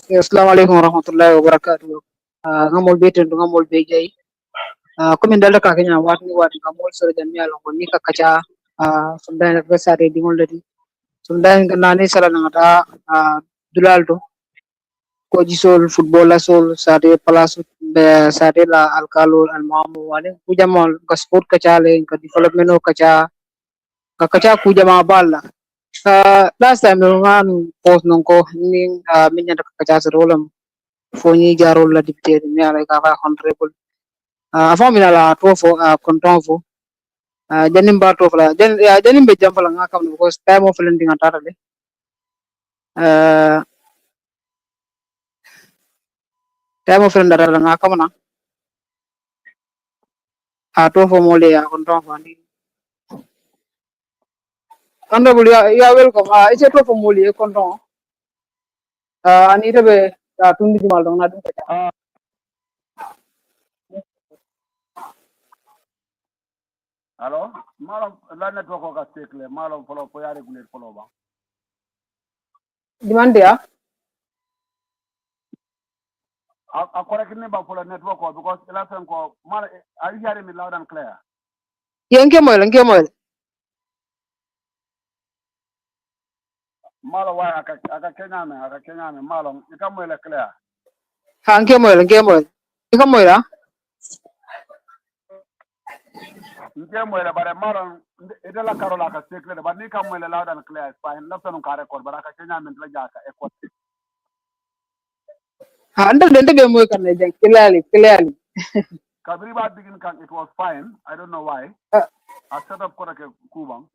Assalamualaikum warahmatullahi wabarakatuh. Ngamol beten ngamol bejay. Kumi ndalda ka kenya watni wati ngamol sore jamia longo nika kacha sundan ka sare dingol ladi. Sundan nani sala ngata dulaldo ko jisol football sol sare palasu sare la alkalo almamu wale kujamol ka sport kacha le ka development kacha ka kacha kujama balla. Last time no ngan post nongko ning minya kacha rolam Foni Jaroll la député mi ala ka honorable avant mi la to fo content fo janim ba to la janim be jam fala ngakam because time of lending atara le time of lending atara ngakam na to fo mole ya content fo ni honorable ya welcome ise to fo mole content ani to be tundi mal dong na dum ka Hello, malam la network ka sekle malam follow po ya regulate follow ba. dimande ya A correct ne ba follow network ko because last time ko mal are you hearing me loud and clear? yenge moy Malo wa aka Kenya me malo ika mo le clear. ha nge moy ika moy la Nge mo le bare malo ede la karola ka sekle ba ni ka mo le loud and clear fine last time ka record bara ka Kenya me la ja ka echo. ha ndal dende be moy kan jang clearly Kabiri ba begin kan it was fine. I don't know why. I set up kona ke kubang.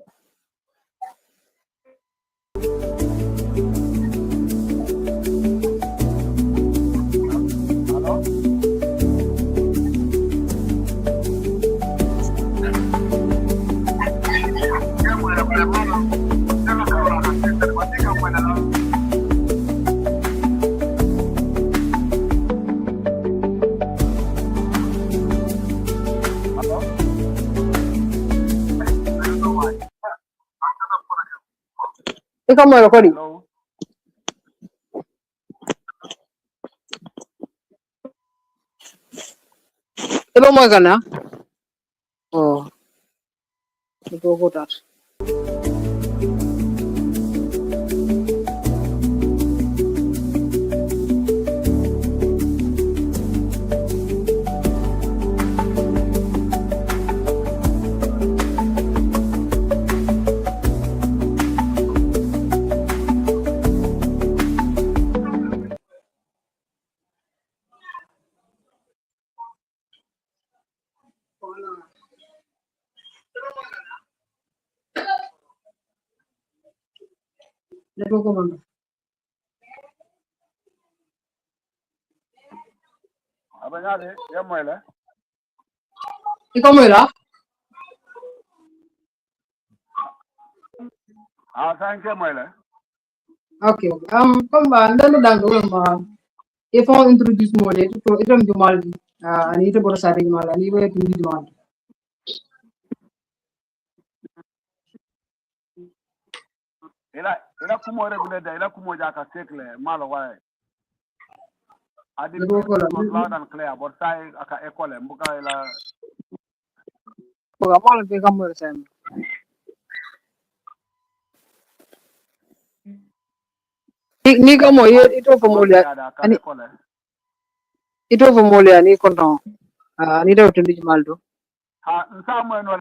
Hello? ika moy ko di Hello? ilo moy kan ya oh itu ko tar Lepo ko man Abanyade ye mo le. ika moy la Thank you mo le. okay comme ndal dang ko ma il faut introduce mo le to itam jumal ani to boro sare jumal ani we tundi jumal Ila kumo regulate ila kumo ja ka sekle malo wa. I didn't lepo hear ko la it was loud and clear, but sai aka echo le mbuka ila ko ga mal pe kam moy sam ni ka moy ito fo mo le ani echo le. ito fo mo le ani content ani to tundi jumal do ha nsamwe no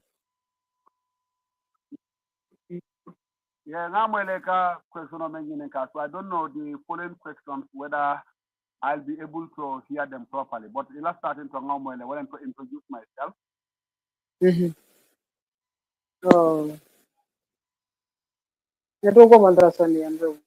yeah ngamwe ka question o mengine ka, so I don't know the following questions whether I'll be able to hear them properly, but let's start into ngamwe when to introduce myself. Oh, netoko madrasani ambe.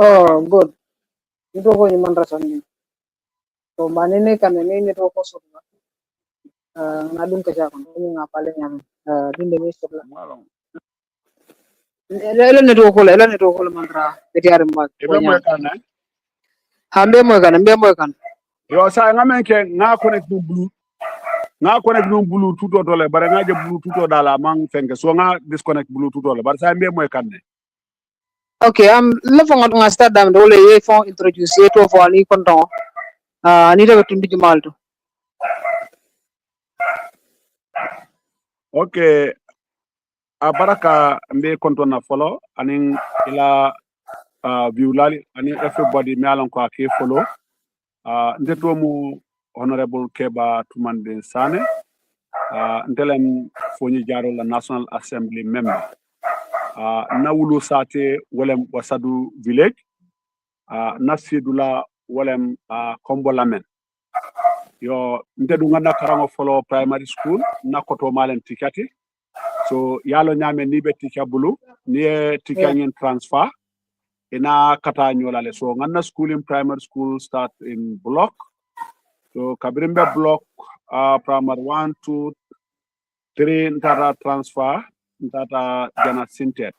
Oh, good. Netoko ni madrasani. So manene kanene netoko soba. Ngadung kerja kan, ini ngapalin yang di Indonesia lah. Ela netoko mantra. Jadi ada mak. Hambe mo kan. Yo sa ngamen ke nga connect no bluetooth to le bare nga je bluetooth dala mang fenke so nga disconnect bluetooth le bare sa mbe moy kanne. Okay, le fo nga start dam do le ye fo introduce to fo ani konton. Ni daga tundi jumalto. Okay, baraka mbe konton na follow anin ila viewlali anin everybody me alon ko ke follow. Ndeto mu honourable Kebba Tumanding Sanneh, ndelem Foni Jaroll la National Assembly member. Nawulu sate walem wasadu village, nasidula walem kombolamen. Yo ndedu ngana karango follow primary school nakoto malen tikati. So yalo nyame nibe tika bulu niye tika nyen transfer ina kata nyolale. So ngana school in primary school start in block. So Kabirimbe block primary 1, 2, 3 ntata transfer ntata jana sintet.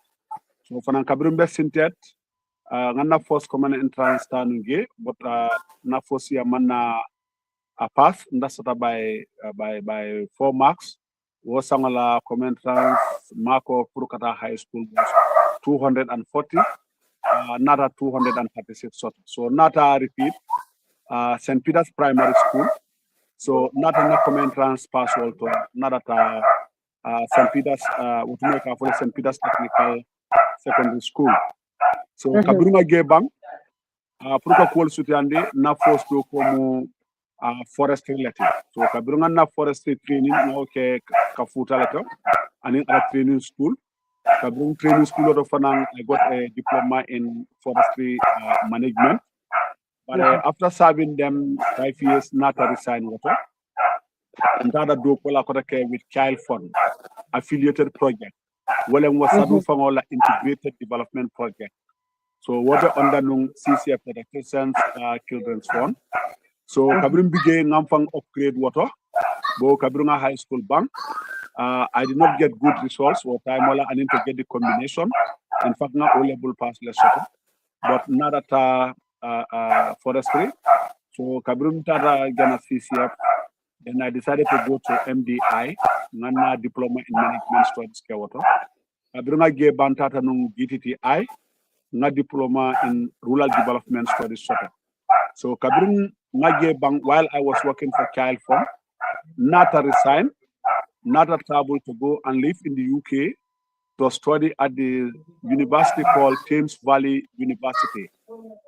So fanan Kabirimbe sintet ngana first common entrance tanunge but na first ya manna a pass ndasata by 4 marks. Wasangala common entrance marko Purukata High School was 240 nata 236 so nata repeat St. Peter's Primary School. So not a common entrance pass also, not at St. Peter's, for St. Peter's Technical Secondary School. So Kabirunga Gebang, Pruka Kual Sutiande, na forced to come forestry relative. So Kabirunga na forestry training, now ke Kafuta letter, and in a training school. Kabirung training school of Fanang, I got a diploma in forestry management. But after serving them 5 years, not a resign water. And that do with child fund affiliated project. Well, and was a integrated development project. So water under CCF Education Children's Fund. So Kabrim began Namfang upgrade water. Bo Kabrunga High School Bank. I did not get good results or time I need to get the combination. In fact, not all level pass less but not at forestry. So Kabrum Tara Gana CCF. Then I decided to go to MDI, Nana Diploma in Management Studies Kewato. Kabrunga Ge Bantata Nung GTTI, na Diploma in Rural Development Studies. So Kabrum Nage Bang, while I was working for Child Fund, not a resign, not a travel to go and live in the UK to study at the university called Thames Valley University.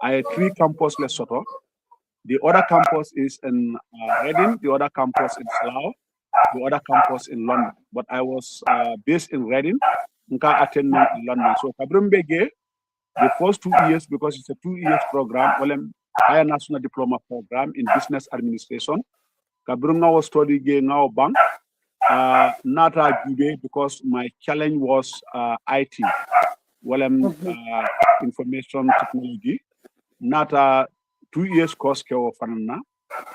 I had 3 campuses Lesotho. The other campus is in Reading, the other campus in Slough, the other campus in London. But I was based in Reading, Nka attending in London. So Kabrumbege, the first 2 years, because it's a 2 years program, higher national diploma program in business administration. Kabrunga was studying now bank. Not a good because my challenge was IT, information technology. Not a 2 years course of Fanana.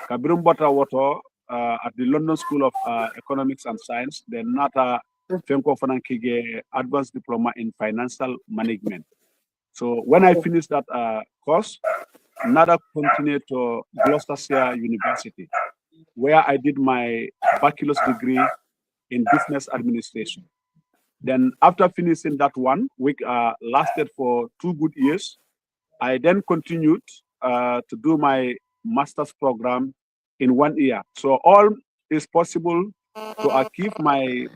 Kabrum Bata Water at the London School of Economics and Science, then not a Fenko Fanankige advanced diploma in financial management. So when I finished that course, Nada continued to Gloucestershire University, where I did my bachelor's degree in business administration. Then after finishing that one, which lasted for 2 good years, I then continued to do my master's program in 1 year. So all is possible to achieve my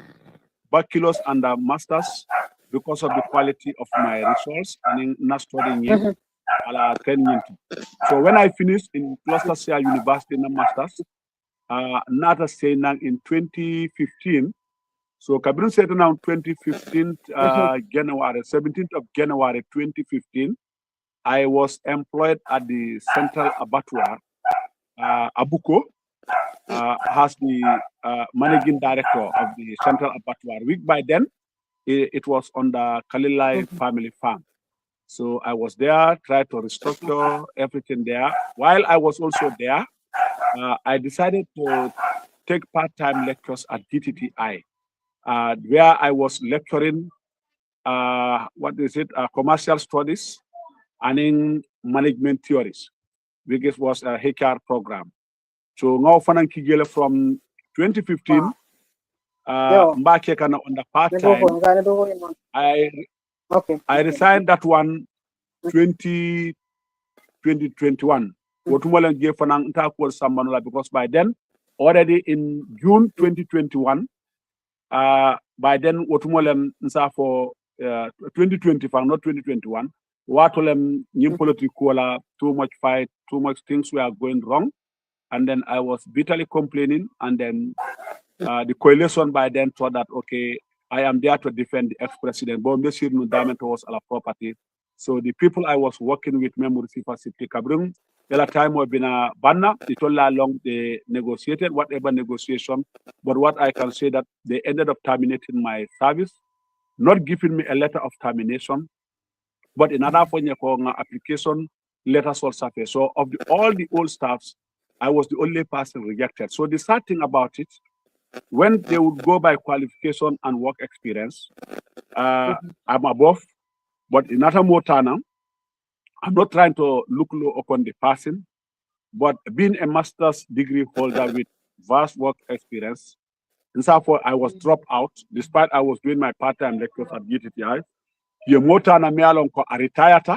bachelor's and a master's because of the quality of my results and in not studying it. So when I finished in Gloucestershire University in the masters, not saying in 2015. So Kabrin said now 2015 January 17th of January 2015, I was employed at the Central Abattoir. Abuko has the managing director of the Central Abattoir. Week by then, it was on the Kalilai family farm. So I was there, tried to restructure everything there. While I was also there, I decided to take part-time lectures at DTTI, where I was lecturing, commercial studies and in management theories, which was a HR program. So now from 2015, Mbake kana on the part-time, I resigned that one 2021. Because by then, already in June 2021, by then, for 2020, not 2021, too much fight, too much things were going wrong. And then I was bitterly complaining. And then the coalition by then thought that, okay, I am there to defend the ex-president. But no damage was our property. So the people I was working with, memory City Kabrum, the time we been a banner, it all along they negotiated, whatever negotiation. But what I can say that they ended up terminating my service, not giving me a letter of termination, but another application letter source surface. So of all the old staffs, I was the only person rejected. So the sad thing about it, when they would go by qualification and work experience, I'm above, but in other Motana, I'm not trying to look low upon the person, but being a master's degree holder with vast work experience, and therefore I was dropped out, despite I was doing my part-time lectures at GTTI. Motana me along a retired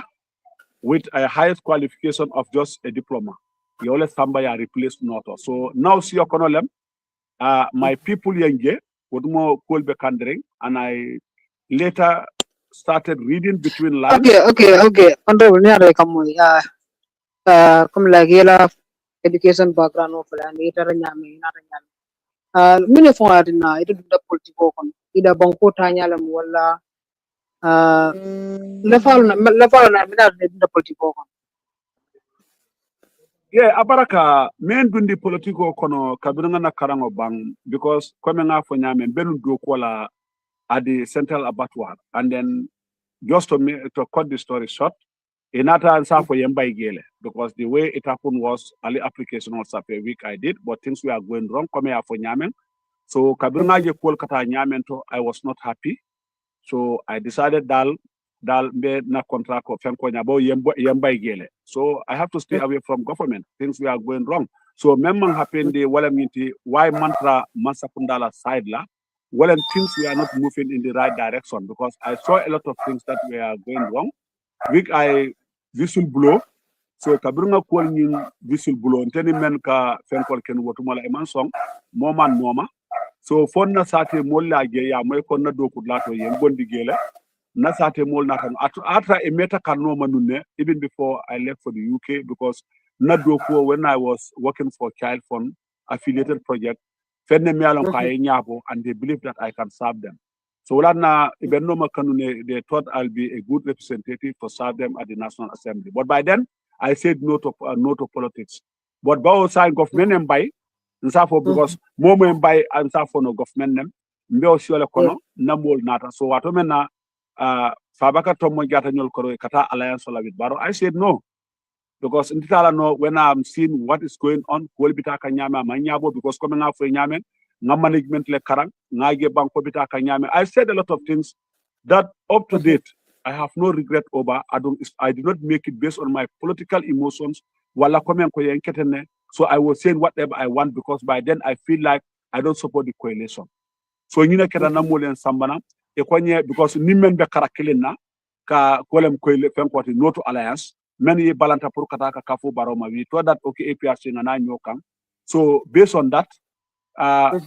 with a highest qualification of just a diploma. You always somebody replaced not. So now see your column. My people yenge would more cold becandring, and I later started reading between lines. Okay. Honorable, come like yela education background of land later nyame mini fo adina itu da politiko kon ida banko tanya lam wala level na mina da politiko kon. Yeah, abaraka men dundi politiko kono kabiranga na karango bang because coming out for nyame benu do kola at the Central Abattoir. And then just to cut the story short, another answer for Yemba Igele, because the way it happened was early application was a week I did, but things were going wrong coming out for Nyamen. So Kabiranga je Kolkata Nyamen to I was not happy. So I decided dal be na contract of Fenko Nyabo Yemba Igele. So I have to stay away from government. Things were going wrong. So memang happened the Walaminti why mantra Mansakundala side la. Well, and things were not moving in the right direction because I saw a lot of things that were going wrong. Which I whistle blow. So Kabiranga calling whistle blow. And then men ka fenkol ken wotumala eman song moma. So for na sate molla ge ya moy ko na do kudlato yen bondi gele na sate mol na kan atra e meta kan no manune even before I left for the UK because na do ko when I was working for Child Fund affiliated project and they believe that I can serve them. So they thought I'll be a good representative to serve them at the National Assembly. But by then, I said no to politics. But by side government and by because moment by and for no government them, mbeo siole kono namol nata. So what na Fabaka Tomo Gata Nyol Koro Kata Alliance with Baro. I said no. Because in Titala, when I'm seeing what is going on, because coming out for Nyame, management le karang, I said a lot of things that up to date, I have no regret over. I did not make it based on my political emotions. So I was saying whatever I want because by then I feel like I don't support the coalition. so ñina keda na molen sambana e konye because nimmen be karakelina ka kolem koyle fenkoti noto alliance men yi balanta pour kata ka kafu baroma wi to that okay APRC ngana nyokan so based on that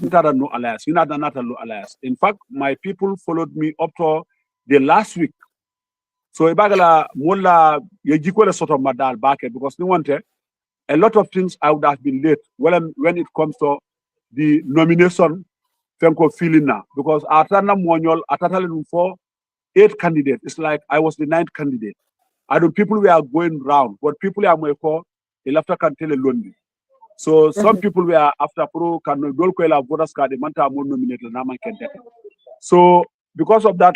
ntada no alliance ina da nata no alliance in fact my people followed me up to the last week so ibagala mola ye jikole soto madal bake because ni wante a lot of things I would have been late when it comes to the nomination fenko feeling now because atana monyol atatale for 8 candidates. It's like I was the 9th candidate. I don't people were going round, but people are more for after can tell a lonely. So some people were after pro can do la voters card the manta more nominated na man can get. So because of that,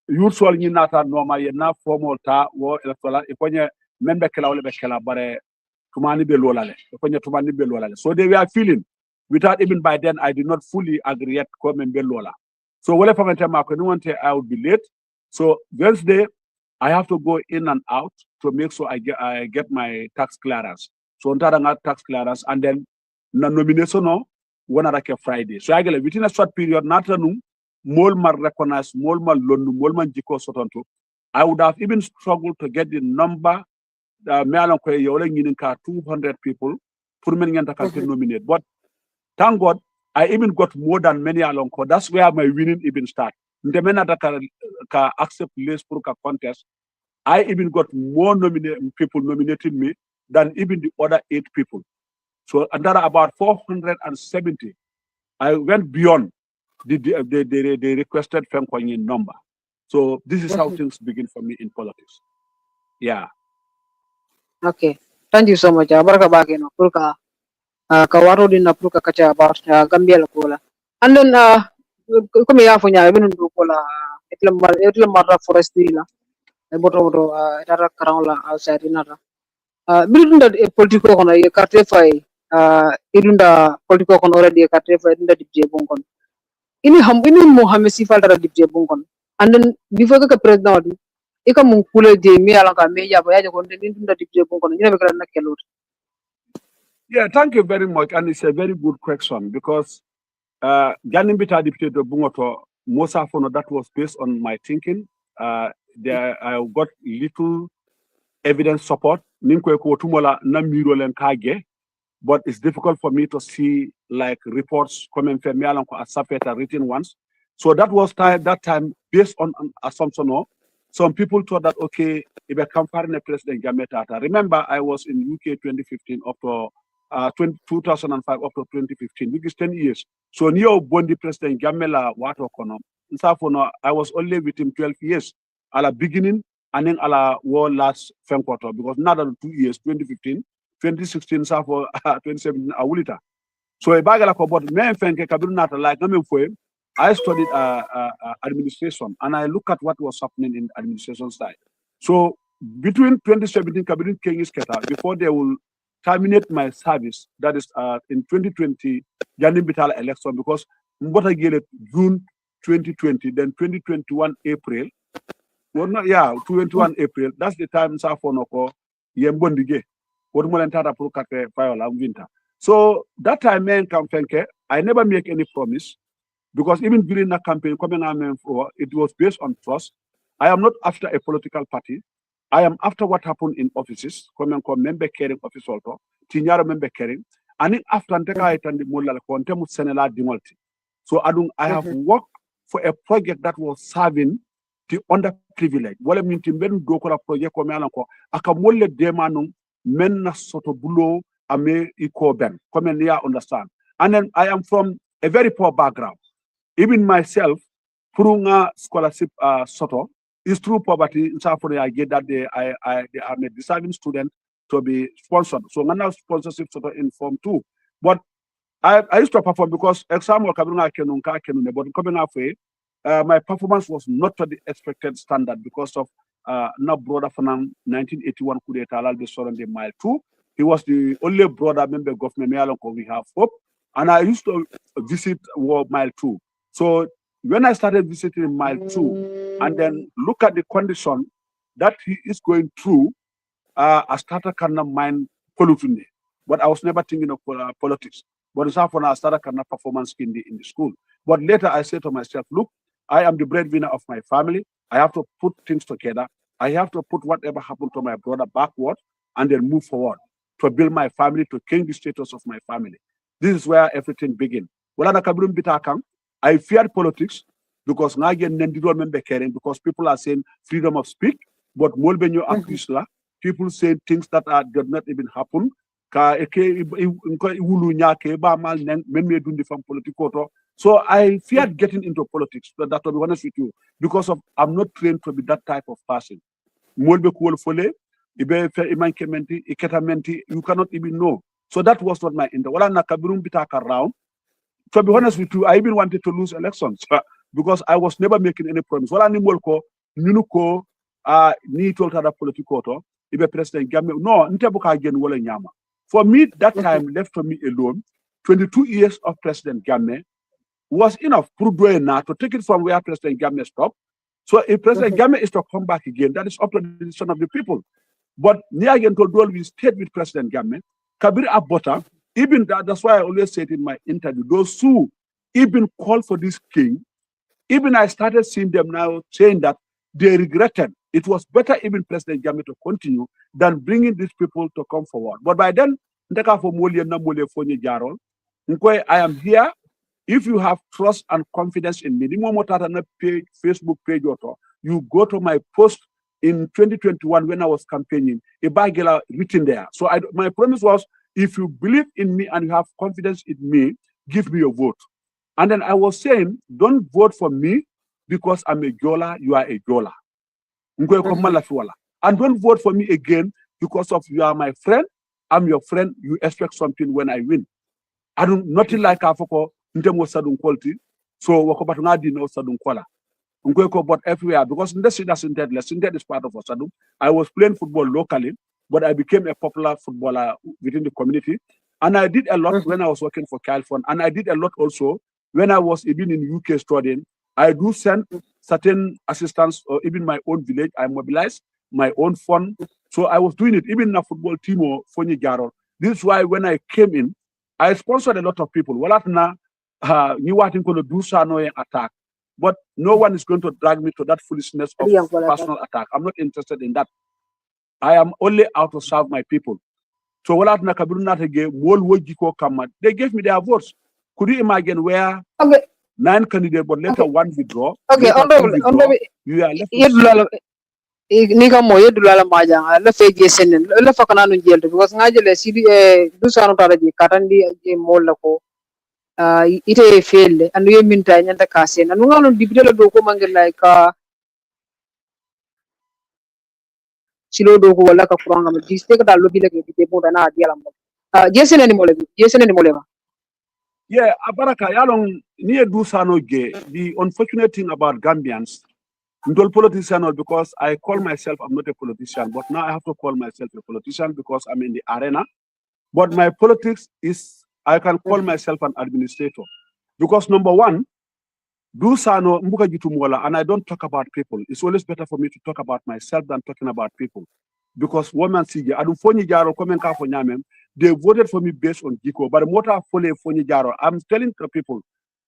usual ni nata normal ye na formal ta wo electoral iponye membe kala wala be kala bare tumani be lolale iponye tumani be lolale. So they were feeling without even by then I did not fully agree yet come and be lola. So wale famante mako ni wante I would be late. So Wednesday I have to go in and out to make sure I get my tax clearance. So ntara tax clearance and then na nomination no one other Friday. So I get within a short period natanu mol mal recognize mol mal londu mol man jiko sotonto. I would have even struggled to get the number me alon ko yole nginin ka 200 people pour men ngenta kan nominate. But thank God I even got more than many along. That's where my winning even start. The men that can accept list for a contest, I even got more people nominating me than even the other 8 people. So another about 470. I went beyond the requested Fenkoyin number. So this is how things begin for me in politics. Yeah. Okay. Thank you so much. Baraka bagino. Purka kawaro din na purka kacha about Gambia la kola. And then kumi ya funya ibn ndu kola itla marra forestry la. Boto itara karang la outside inara. Bilunda politiko kono ye carte fay idunda politiko kono already ye carte fay idunda dipje bonkon. Ini mo hamesi faltara dipje bonkon. And then before ka president wadi ika mun kule je mi ala ka me ya ba ya ko idunda dipje bonkon ina be kala na kelot. Yeah, thank you very much. And it's a very good question because Bita Deputy Bungoto, Mosa Fono, that was based on my thinking. There I got little evidence support. But it's difficult for me to see like reports coming from me as written ones. So that was that time based on assumption. Some people thought that okay, if I come for President Gametata. Remember, I was in UK 2015 up to 2005 up to 2015, which is 10 years. So Neo Bondi President Gamela Watokono. I was only with him 12 years at the beginning and then at the war last quarter because not 2 years, 2015, 2016, for 2017, Awulita. So a bagala about men fenke kabinata like I studied administration and I look at what was happening in administration side. So between 2017, Kabin King Keta, before they will terminate my service, that is in 2020, Janin Bitala election, because Mbota Gale June 2020, then 2021 April. Well, not, yeah, 21 April. That's the time Safonoko Yembondige. What Molentata Prokate Fire winter. So that time, man, I never make any promise. Because even during that campaign, it was based on trust. I am not after a political party. I am after what happened in offices. Member caring office also. Tinyara member caring. And after so I have worked for a project that was serving the underprivileged. What I mean to men do project akamole demanum men na soto bulo ame iko ben. Come and understand. And then I am from a very poor background. Even myself, through scholarship soto, is through poverty. I get that they are a deserving student to be sponsored. So now sponsorship soto in form 2. But I used to perform because exam or kabunga kenunka kenune. But coming halfway, my performance was not to the expected standard because of not brother from 1981 coup d'etat al the mile 2. He was the only brother member government we have hope. And I used to visit mile 2. So when I started visiting mile 2 and then look at the condition that he is going through, I started kind of mind polluting. But I was never thinking of politics. But it's after I started kind of performance in the school. But later I said to myself, look, I am the breadwinner of my family. I have to put things together. I have to put whatever happened to my brother backward and then move forward to build my family, to change the status of my family. This is where everything began. I feared politics because because people are saying freedom of speech, but people say things that did not even happen. So I feared getting into politics, but that to be honest with you, because of I'm not trained to be that type of person. You cannot even know. So that was not my interest. To be honest with you, I even wanted to lose elections because I was never making any promise. Wala ni molko nyunuko ni tolta da politiko to ibe president Jammeh no ntebuka again wala nyama. For me, that time left for me alone. 22 years of President Jammeh was enough to take it from where President Jammeh stopped. So if President Jammeh is to come back again, that is up to the decision of the people. But Niagen Toldol, we stayed with President Jammeh. Kabir Abbota, even that's why I always said in my interview, those who even call for this king, even I started seeing them now saying that they regretted. It was better even President Jammeh to continue than bringing these people to come forward. But by then, Foni Jaroll, I am here. If you have trust and confidence in me, page, Facebook page, you go to my post in 2021 when I was campaigning, a bagela written there. So my promise was, if you believe in me and you have confidence in me, give me your vote. And then I was saying, don't vote for me because I'm a Jola, you are a Jola. And don't vote for me again because of you are my friend, I'm your friend, you expect something when I win. I don't nothing like Afoko, Ntemo Sadun quality, so Wakobatunga dino Sadun Kola. But everywhere, because in the city Sintet is part of Osadum. I was playing football locally, but I became a popular footballer within the community. And I did a lot when I was working for Califon, and I did a lot also when I was even in UK studying. I do send certain assistance, or even my own village. I mobilized my own fund. So I was doing it, even in a football team or Foni Jaroll. This is why when I came in, I sponsored a lot of people. Walatna, you wanting to do Sanoe attack. But no one is going to drag me to that foolishness of personal attack. I'm not interested in that. I am only out to serve my people. So they gave me their votes. Could you imagine where 9 candidates, but later one withdraw? Okay, honorable, you are left with niga mo yedulala majanga la fe jesenen la fakana no jelto because ngajele sidi du sanu taraji katandi e molla ko ite felle andu yeminta nyanta kasen anu ngano dibide la do ko mangel like silo do ko wala ka kuranga ma diste ka dalo bile ke dite boda na diala mo jesenen ni mole ma yeah, Abaraka, yalong near do sano ge. The unfortunate thing about Gambians, I'm politician because I call myself, I'm not a politician, but now I have to call myself a politician because I'm in the arena. But my politics is, I can call myself an administrator. Because number one, do sano mbuka jitumwala, and I don't talk about people. It's always better for me to talk about myself than talking about people. Because woman sige, adu Foni Jaroll komen ka fo nyamem, they voted for me based on Giko. But what I follow Foni Jaroll, I'm telling the people,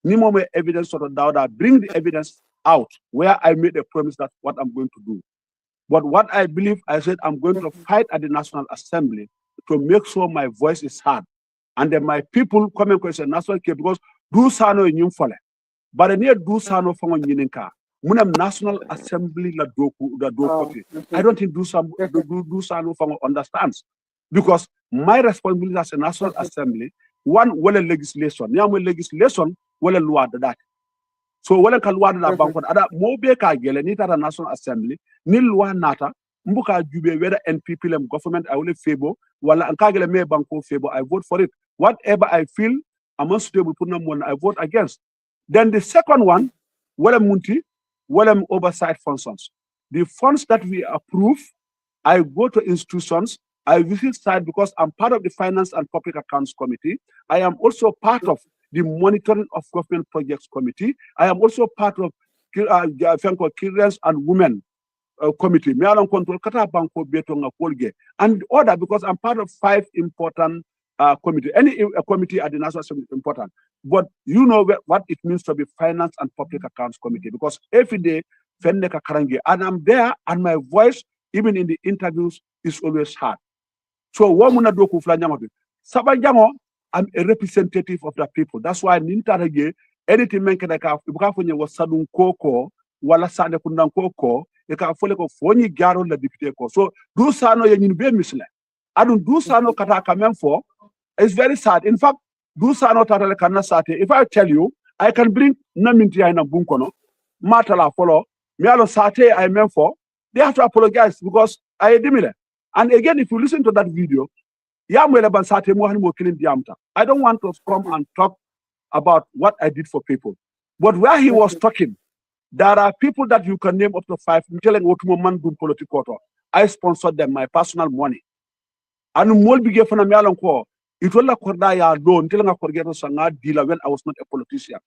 Nimo me evidence sort of doubt, bring the evidence out where I made a promise that what I'm going to do. But what I believe, I said I'm going to fight at the National Assembly to make sure my voice is heard. And then my people come and question National Assembly because do sano in fole. But near do sano from Yininka. Munam National Assembly la doku I don't think do sano from understands. Because my responsibility as a National Assembly, one well legislation. Legislation well law that. So wala kalwa da banko ada mobe ka gele ni tata National Assembly ni lwa nata mbuka jube whether NPP lem government I will favor wala anka gele me banko favor I vote for it. Whatever I feel I'm unsuitable put one I vote against. Then the second one, wala munti, wala oversight functions. The funds that we approve, I go to institutions, I visit site because I'm part of the Finance and Public Accounts Committee. I am also part of the Monitoring of Government Projects Committee. I am also part of Children and Women Committee. And order because I'm part of 5 important committee. Any committee at the National Assembly is important. But you know what it means to be Finance and Public Accounts Committee, because every day, and I'm there, and my voice, even in the interviews, is always heard. So, I'm a representative of the people. That's why Nintarege, anything menkenaka, Ibukafonye was Sadun Koko, Wala Sande Kundan Koko, Eka Foleko Foni Jaroll, the deputy. So, do Sano Yen be misle. I don't do Sano Kataka Memfo. It's very sad. In fact, do Sano Tatale Kanasate. If I tell you, I can bring Namintia in a bunkono, Matala follow, Mialo Sate I Memfo, they have to apologize because I admit it. And again, if you listen to that video, I don't want to come and talk about what I did for people. But where he was talking, there are people that you can name up to 5. I'm telling you, political. I sponsored them, my personal money. And more big for it will loan telling a dealer when I was not a politician.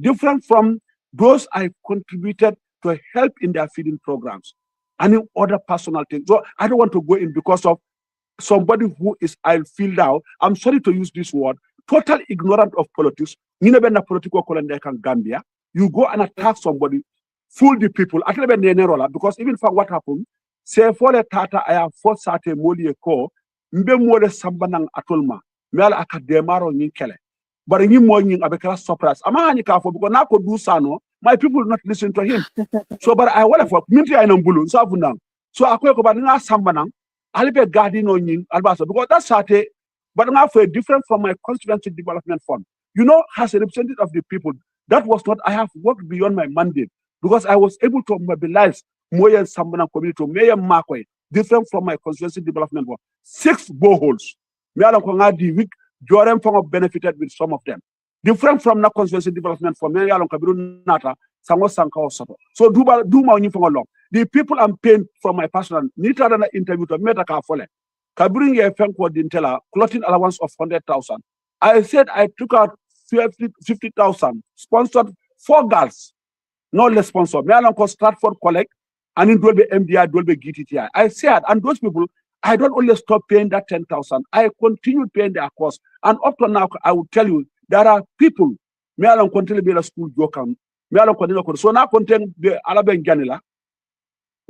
Different from those I contributed to help in their feeding programs and in other personal things. So I don't want to go in because of somebody who is, I feel now, I'm sorry to use this word, total ignorant of politics. Gambia. You go and attack somebody, fool the people. Because even for what happened, say for the Tata, I have fought Sate Moli ko, mbe more sambanang atolma, mel akademaro ninkele. But in morning, I became surprised. Because now could do sano, my people will not listen to him. So, but I want to minti I know bulu, so I could go back sambanang. I'll be guarding on you, because that's Sate, but now for different from my constituency development fund. You know, as a representative of the people, that was not, I have worked beyond my mandate because I was able to mobilize Moya Sambana community to Mayor Markway, different from my constituency development fund. 6 boreholes. Jorem Fong benefited with some of them. Different from the constituency development fund, Mayor Kabiru Nata, Sango Sanka Soto. So do my long. The people I'm paying from my personal Nita than interview to Metaka Fole. Kabring a Fenko Dintella, clothing allowance of 100,000. I said I took out 50,000, sponsored 4 girls, no less sponsor. Me along Stratford Collect, and in Dolby MDI, Dolby GTTI. I said, and those people, I don't only stop paying that 10,000. I continue paying their cost. And up to now, I will tell you, there are people, me along continue to be a school joker. Me along continue. So now continue the Alaben Ganila.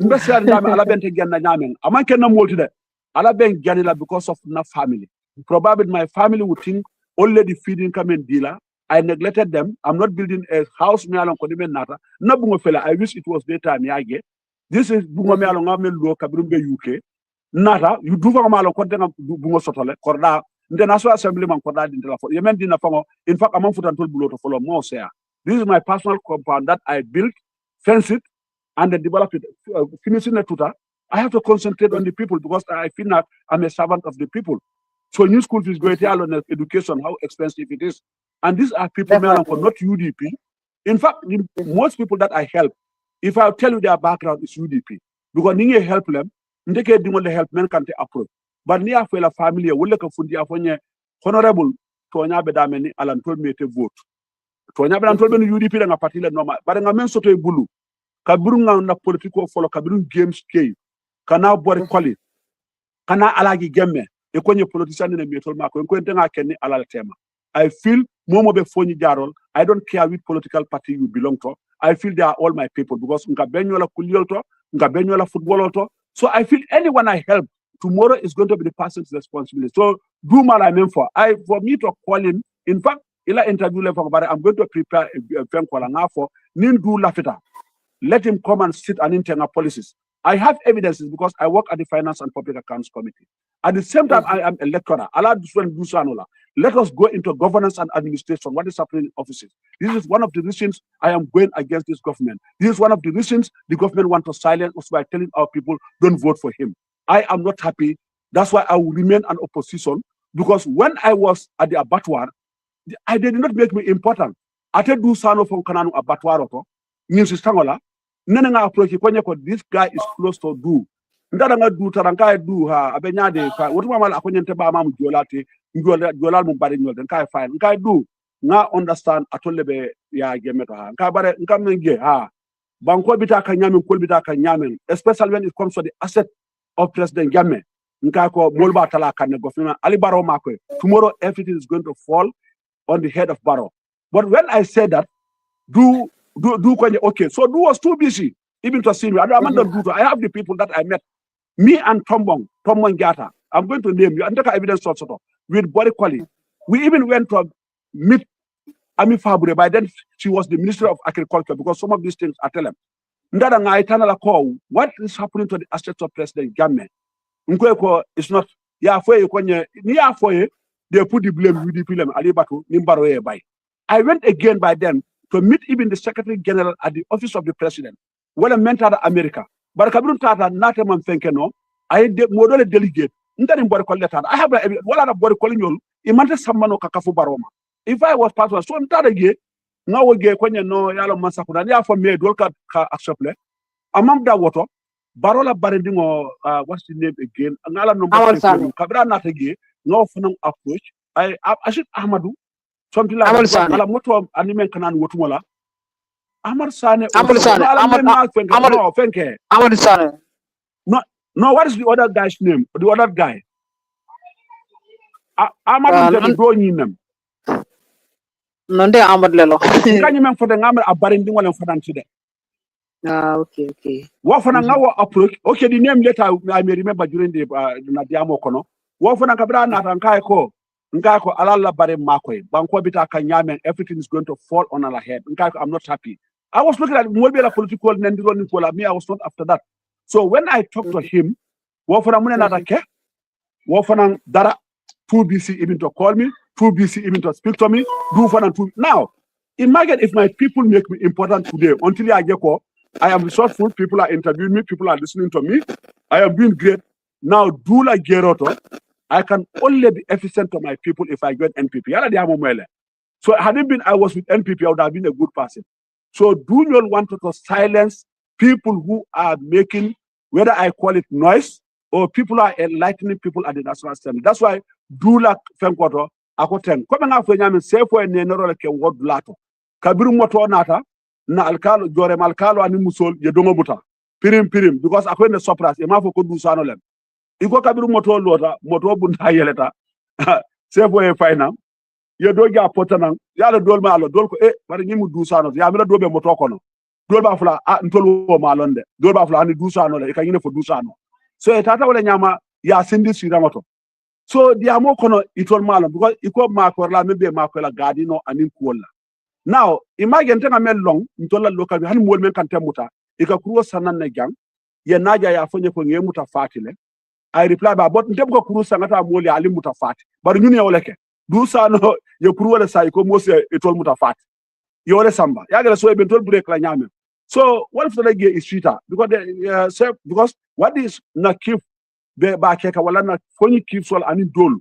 Alaben Ganna Yamen. Aman can no more today. Alaben Ganila because of enough family. Probably my family would think only the feeding coming dealer. I neglected them. I'm not building a house me along Kodimen Nata. No bungo fella. I wish it was data niage. This is bungo me along Amen Lo Kabrumbe UK. Nata, you do for malo content bungo sotole, Korda, the National Assembly man Korda didn't for Yemen dinner for. In fact, among foot and told below to follow more, sir. This is my personal compound that I built, fence it, and then develop it. Finishing the tutor, I have to concentrate on the people because I feel that I'm a servant of the people. So new school fees go to on education, how expensive it is. And these are people not UDP. In fact, most people that I help, if I tell you their background is UDP, because you help them, ndeke dingo help men can approach. But near for la family, we look for the honourable Tonya Bedameni, Alan told me to vote. Tonya Bedan told me UDP and party normal, but I'm men soto bulu. Kaburunga na political follow Kabirun games K. Kana Bori Koli. Kana Alagi Gemme. Ekonye politician in a mutual mark. I feel Momo be Foni Jaroll. I don't care which political party you belong to. I feel they are all my people because Ngabenyola Kuliolto, Ngabenyola footballoto. So I feel anyone I help tomorrow is going to be the person's responsibility. So do what I meant for. For me to call him, in fact, ila interview level, but I'm going to prepare a phone call and for Nindu Lafita. Let him come and sit and internal policies. I have evidences because I work at the Finance and Public Accounts Committee. At the same time, I am a lecturer. Let us go into governance and administration. What is happening in offices? This is one of the reasons I am going against this government. This is one of the reasons the government wants to silence us by telling our people, don't vote for him. I am not happy. That's why I will remain an opposition. Because when I was at the abattoir, I did not make me important. I did do sano from Kananu abattoir. This guy is close to do. Ndada do taranka do ha abenyade fa wotuma mala akonyente ba mamu jolate jolal mu bari nyol den kay fine kay do nga understand atolebe ya gemeto ha ka bare ngam nge ha banko bita ka nyamen kol bita ka nyamen especially when it comes to the asset of President Jammeh Nkako molba tala kanne government Ali Barrow mako. Tomorrow everything is going to fall on the head of Barrow. But when I said that, do okay. So do was too busy even to see me. I have the people that I met. Me and Tombong Gata. I'm going to name you and take evidence sort of with body quality. We even went to meet Ami Fabre. By then she was the Minister of Agriculture because some of these things I tell them. What is happening to the assets of President Jammeh? It's not they put the blame with the film Alibatu Nimbaro by. I went again by then to meet even the Secretary General at the office of the President. Well, I meant America. But Kabun Tata, not a man thinking no. I did model delegate. I have a lot of body calling you. Imagine someone Kakafu Baroma. If I was part of so again, now we get when you know Yalo Masakuna, ya for me, Dolka acceptable. Among that water, Barola Barending or what's the name again? Another number Kabra not again, no phone approach. I should Ahmadu, something like Alamoto Animan Kanan Wotumola. Amar Sanneh. No, what is the other guy's name? The other guy. Amadu don't them. Nonde Ahmad Lelo. Can you for the Amar Abarinding one for them today? Okay. What for an hour approach? Okay, the name later I may remember during the Nadiamo Kono. What for Nakabra Natankaiko? Nkako Alala Bare Makwe, Banko Bita Kanyam, everything is going to fall on our head. Nkako, I'm not happy. I was looking at Mobile political Nandiro Nicola, me, I was not after that. So when I talked to him, Dara too busy even to call me, too busy even to speak to me, now imagine if my people make me important today until I get call, I am resourceful, people are interviewing me, people are listening to me, I am doing great. Now do like Geroto, I can only be efficient to my people if I get NPP. So had it been I was with NPP, I would have been a good person. So do not want to silence people who are making, whether I call it noise or people are enlightening people at the National Assembly. That's why do like Fenkoto, Akoten. Coming out for Yamin, say for a nenoro like a word lato. Kabiru moto nata, na alkalo, Jorem alkalo and musol, Yedomobuta. Pirim, because I couldn't surprise, Emafo could do sanolem. Iko Kabiru moto lota, moto bunta yeleta, say for a final. Ye doja potanang yala dol malo dol ko bari ngimu dusano ya mi la dobe mo tokono dol ba fula ntolo malonde dol ba fula ani dusano le kanyine fo dusano so e tata wala nyama ya sindi siramato so dia mo kono itol malo because iko makor la mebe makor la gadino anin kuola now imagine tanga mel long ntola local bi han mol men kan temuta e ka kuro sanan na jang ye naja ya fonye ko ngemuta fatile I reply ba but ndem ko kuro sangata mol ya ali muta fati bari nyune woleke do sano ye kuruwa sa iko mose etol mutafat yole samba yagala so ebentol break la nyame so what if the lege is cheater because what is na keep be ba keka wala na foni keep sol ani dol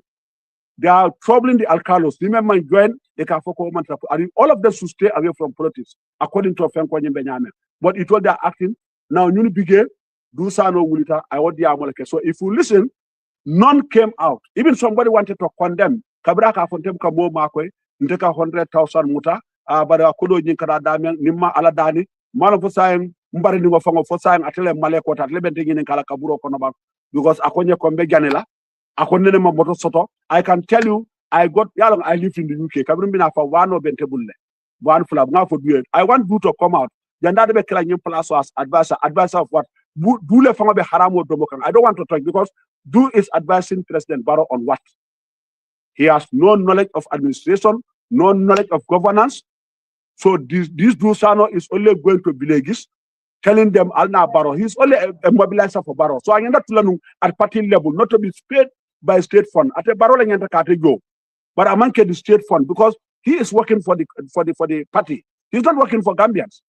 they are troubling the alcalos remember join they can focus on and all of them should stay away from politics according to Fenko Nyembe Nyame but it was their acting now nyuni bige do sano wulita I want the amoleke so if you listen none came out even somebody wanted to condemn Kabra ka fontem ka mo makoy ndeka 100,000 muta bada kodo nyinkara damen nimma ala dani malo fo sayem mbare ni fango fo sayem atele male ko tat lebente ngin kala kaburo kono ba because akonye ko be janela akonne ma moto soto I can tell you I live in the UK kabri bina fa wano bente bulle wan fula nga fo duye I want you to come out janda de be kala nyim place as advisor of what do le fango be haramo do kan I don't want to talk because do is advising President Barrow on what. He has no knowledge of administration, no knowledge of governance. So this Dusano is only going to villages, telling them Alna Barrow. He's only a mobilizer for Barrow. So I am not learning at party level, not to be paid by state fund. At a Barrow go, but among the state fund because he is working for the party. He's not working for Gambians.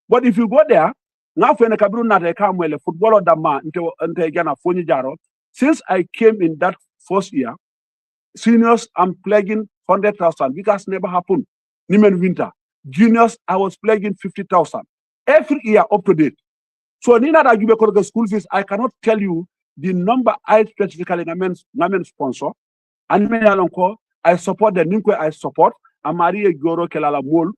But if you go there, now for the Kabru Nata Kamwele, footballer Dama, Foni Jaroll, since I came in that first year, seniors, I'm pledging 100,000 because never happened. Nimen winter. Juniors, I was pledging 50,000 every year up to date. So Nina da Jube school fees, I cannot tell you the number I specifically namen sponsor. And I support the Ninkwe I support. Amari Goro Kelala Mol,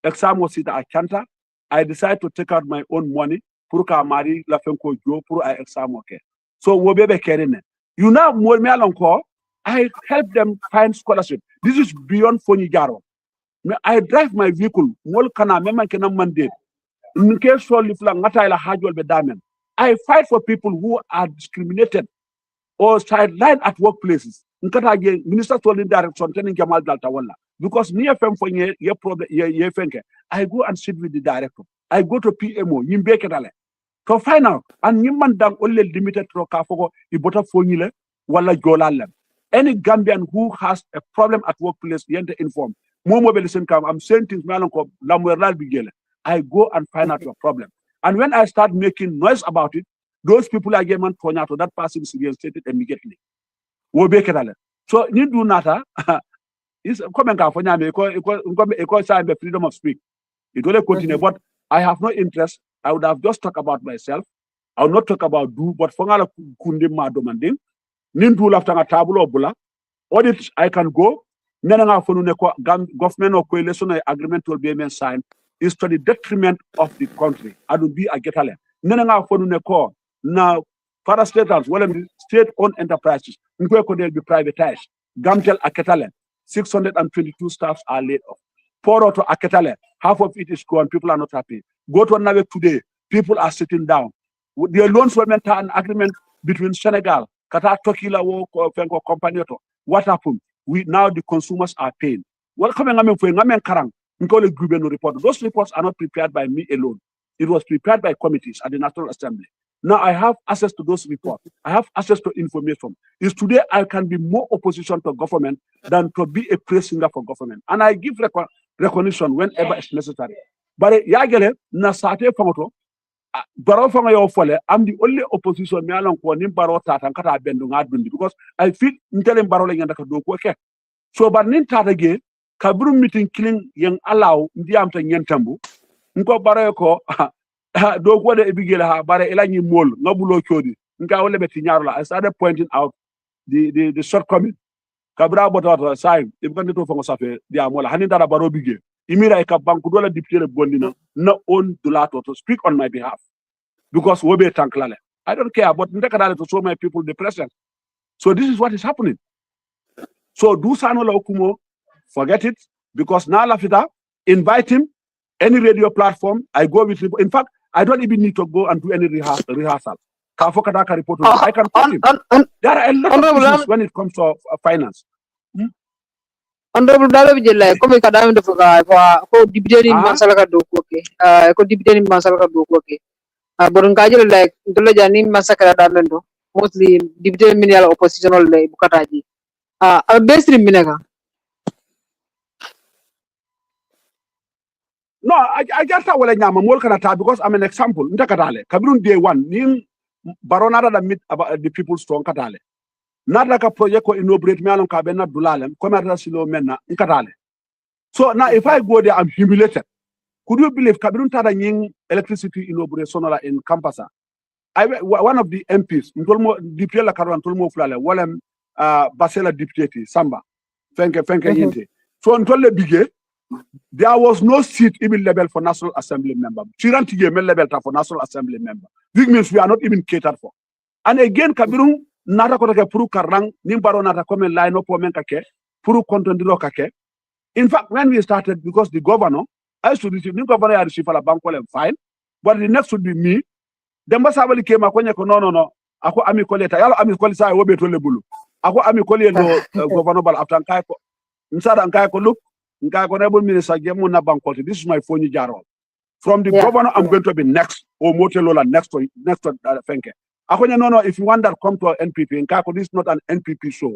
exam was at Chanta. I decided to take out my own money. Pour Amari Lafenko Jo, pour I exam okay. So Wobebe Kerene. You know, more me along call. I help them find scholarship. This is beyond Foni Jaroll. I drive my vehicle. Mol kana me man kena mandate. In case for lifla ngata ila hajwal bedamen. I fight for people who are discriminated or sidelined at workplaces. Nkata again, Minister told in direction telling Jamal Dalta wala. Because near fem for ye problem ye fenke. I go and sit with the director. I go to PMO. Nyimbe ketale. To find out and nyimman dang only limited to kafoko ibota fonile wala jolalem. Any Gambian who has a problem at workplace, yente inform. I'm saying things I go and find out your problem. And when I start making noise about it, those people are getting thrown out, that person is reinstated immediately. So you do not is coming for the freedom of speech. It will continue, but I have no interest. I would have just talked about myself. I will not talk about do, but for kundi ma demanding. Nindu laftanga table bula. Audit I can go. Nenanga fonu neko government or coalition agreement will be signed is to the detriment of the country. I will be a getale. Nenanga fonu neko na parastatals, well, state-owned enterprises. Nkwe will be privatized. Gamtel aketale. 622 staffs are laid off. Poro to aketale. Half of it is gone. People are not happy. Go to Nave today. People are sitting down. The loans were meant an agreement between Senegal, Qatar, Tokila, Fenko company. What happened? Now the consumers are paying. What coming for Karang? Report. Those reports are not prepared by me alone. It was prepared by committees at the National Assembly. Now I have access to those reports. I have access to information. Is today I can be more opposition to government than to be a praise singer for government. And I give recognition whenever it's necessary. But yagele na sate fangoto baro fanga yo fole I'm the only opposition me along ko nim baro tata kata bendu ngadundi because I feel intelem baro la ngenda ka do ko ke so bar nin tata ge kabru meeting killing yang allow ndi am ta nyentambu nko baro ko do ko de ebigela ha bare ela nyi mol ngabulo chodi nka wole beti nyaarola I started pointing out the shortcoming kabra botata sai ibkan to fango safe dia mola hanin dara baro bigge imira e ka banku dola député bondina na on dulato to speak on my behalf because wobe tanklale I don't care but ndekadale to show my people the present. So this is what is happening. So do sanola okumo forget it because now lafita invite him any radio platform I go with him. In fact I don't even need to go and do any rehearsal. Kafokadaka report I can quote him. There are a lot of issues when it comes to finance. Honorable Dalo Vijay, come kadam de fuga ko dibideni masala ka doko ke ko dibideni masala ka doko ke borun kajel like dole jani masakara damendo mostly dibideni mineral oppositional le bukataji best minega. No, I just have wala nyama mol kanata because I'm an example. Ndakatale kabirun day one nin baronada da meet about the people strong katale. Not ka project ko inaugurate me alon ka benna dulalem commercial silo menna nkatale. So now if I go there I'm humiliated. Could you believe kabirun tada nying electricity inauguration in Kampasa? One of the MPs ntolmo DPL la karon ntolmo fulale walem basela deputy Samba fenke yinte. So ntolle bigé there was no seat even level for National Assembly member. Chirantige me level for National Assembly member. This means we are not even catered for. And again kabirun nata ko take puru karang nimbaro nata come line up men kake puru contendiro kake. In fact when we started because the governor I used to receive the governor I receive a bank and fine but the next would be me demba sabali came akonye ko no ako ami koleta yalo ami kolisa wobe to lebulu ako ami kolye no governor bal after kai ko nsada kai ko look nkai ko rebel minister gemu na bankoti this is my Foni Jaroll from the governor I'm going to be next or motelola next to fenke. No, if you want that, come to NPP. Ngako, this is not an NPP show.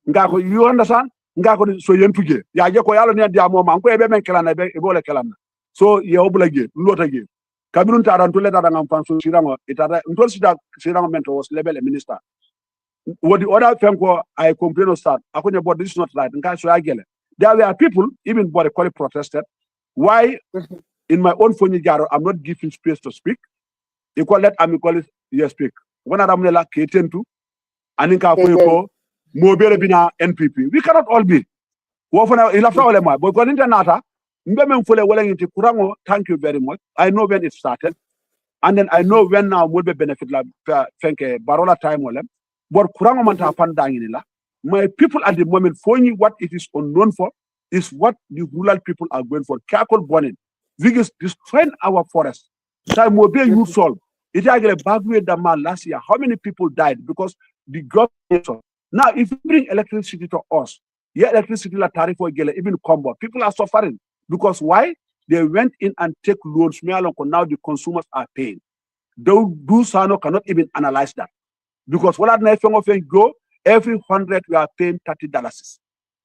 Ngako, you understand? Ngako, so you NPP. Ya je ko yalo ni dia mo man ko ebe men kala na ebe ebole kala na. So ye oblige, lota ge. Kabirun ta ran to leta da ngam fanso sirango itara ntol sida sirango mento was level a minister. What the other fenko I complain of start. Akonya but this is not right. Ngaka so agele. There were people even body quality protested. Why in my own Foni Jaroll I'm not giving space to speak. Equal let am equal yes speak. When Adam la K10 aninka ko mobile bina NPP. We cannot all be. Wofana ilafta wale ma. But going into nata, mbeme mfule wale nti kurango. Thank you very much. I know when it started, and then I know when now will be benefit la fenke barola time wale. but kurang manta pandangini la. My people at the moment, Foni, what it is unknown for is what the rural people are going for. Careful burning. Because destroying our forest. Time will be useful. It actually Bagwe Dama last year. How many people died because the government? Now, if you bring electricity to us, yeah, electricity la tariff or even combo, people are suffering. Because why? They went in and take loans. Now the consumers are paying. Do Sano cannot even analyze that. Because what I go, every 100 we are paying $30.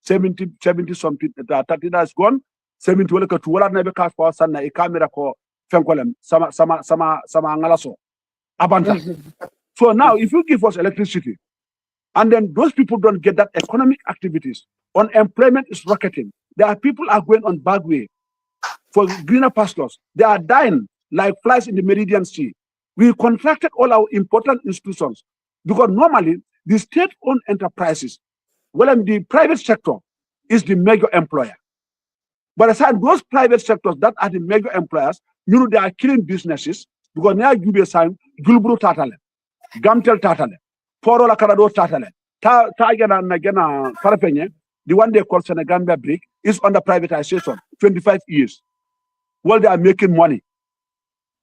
70 something, $30 gone. 70 wala ka tu wala na be ka fa sanna e camera ko fenkolem sama ngalaso abanta. So now if you give us electricity and then those people don't get that economic activities, unemployment is rocketing. There are people are going on bad way for greener pastures. They are dying like flies in the Meridian Sea. We contracted all our important institutions because normally the state-owned enterprises, well, the private sector is the major employer. But aside those private sectors that are the major employers, they are killing businesses because now you be assigned Gulburu Tatale, Gamtel Tatale, Poro La Carado Tatale, Tagana Nagana Parapenye, the one they call Senegambia Brick, is under privatization, 25 years. Well, they are making money.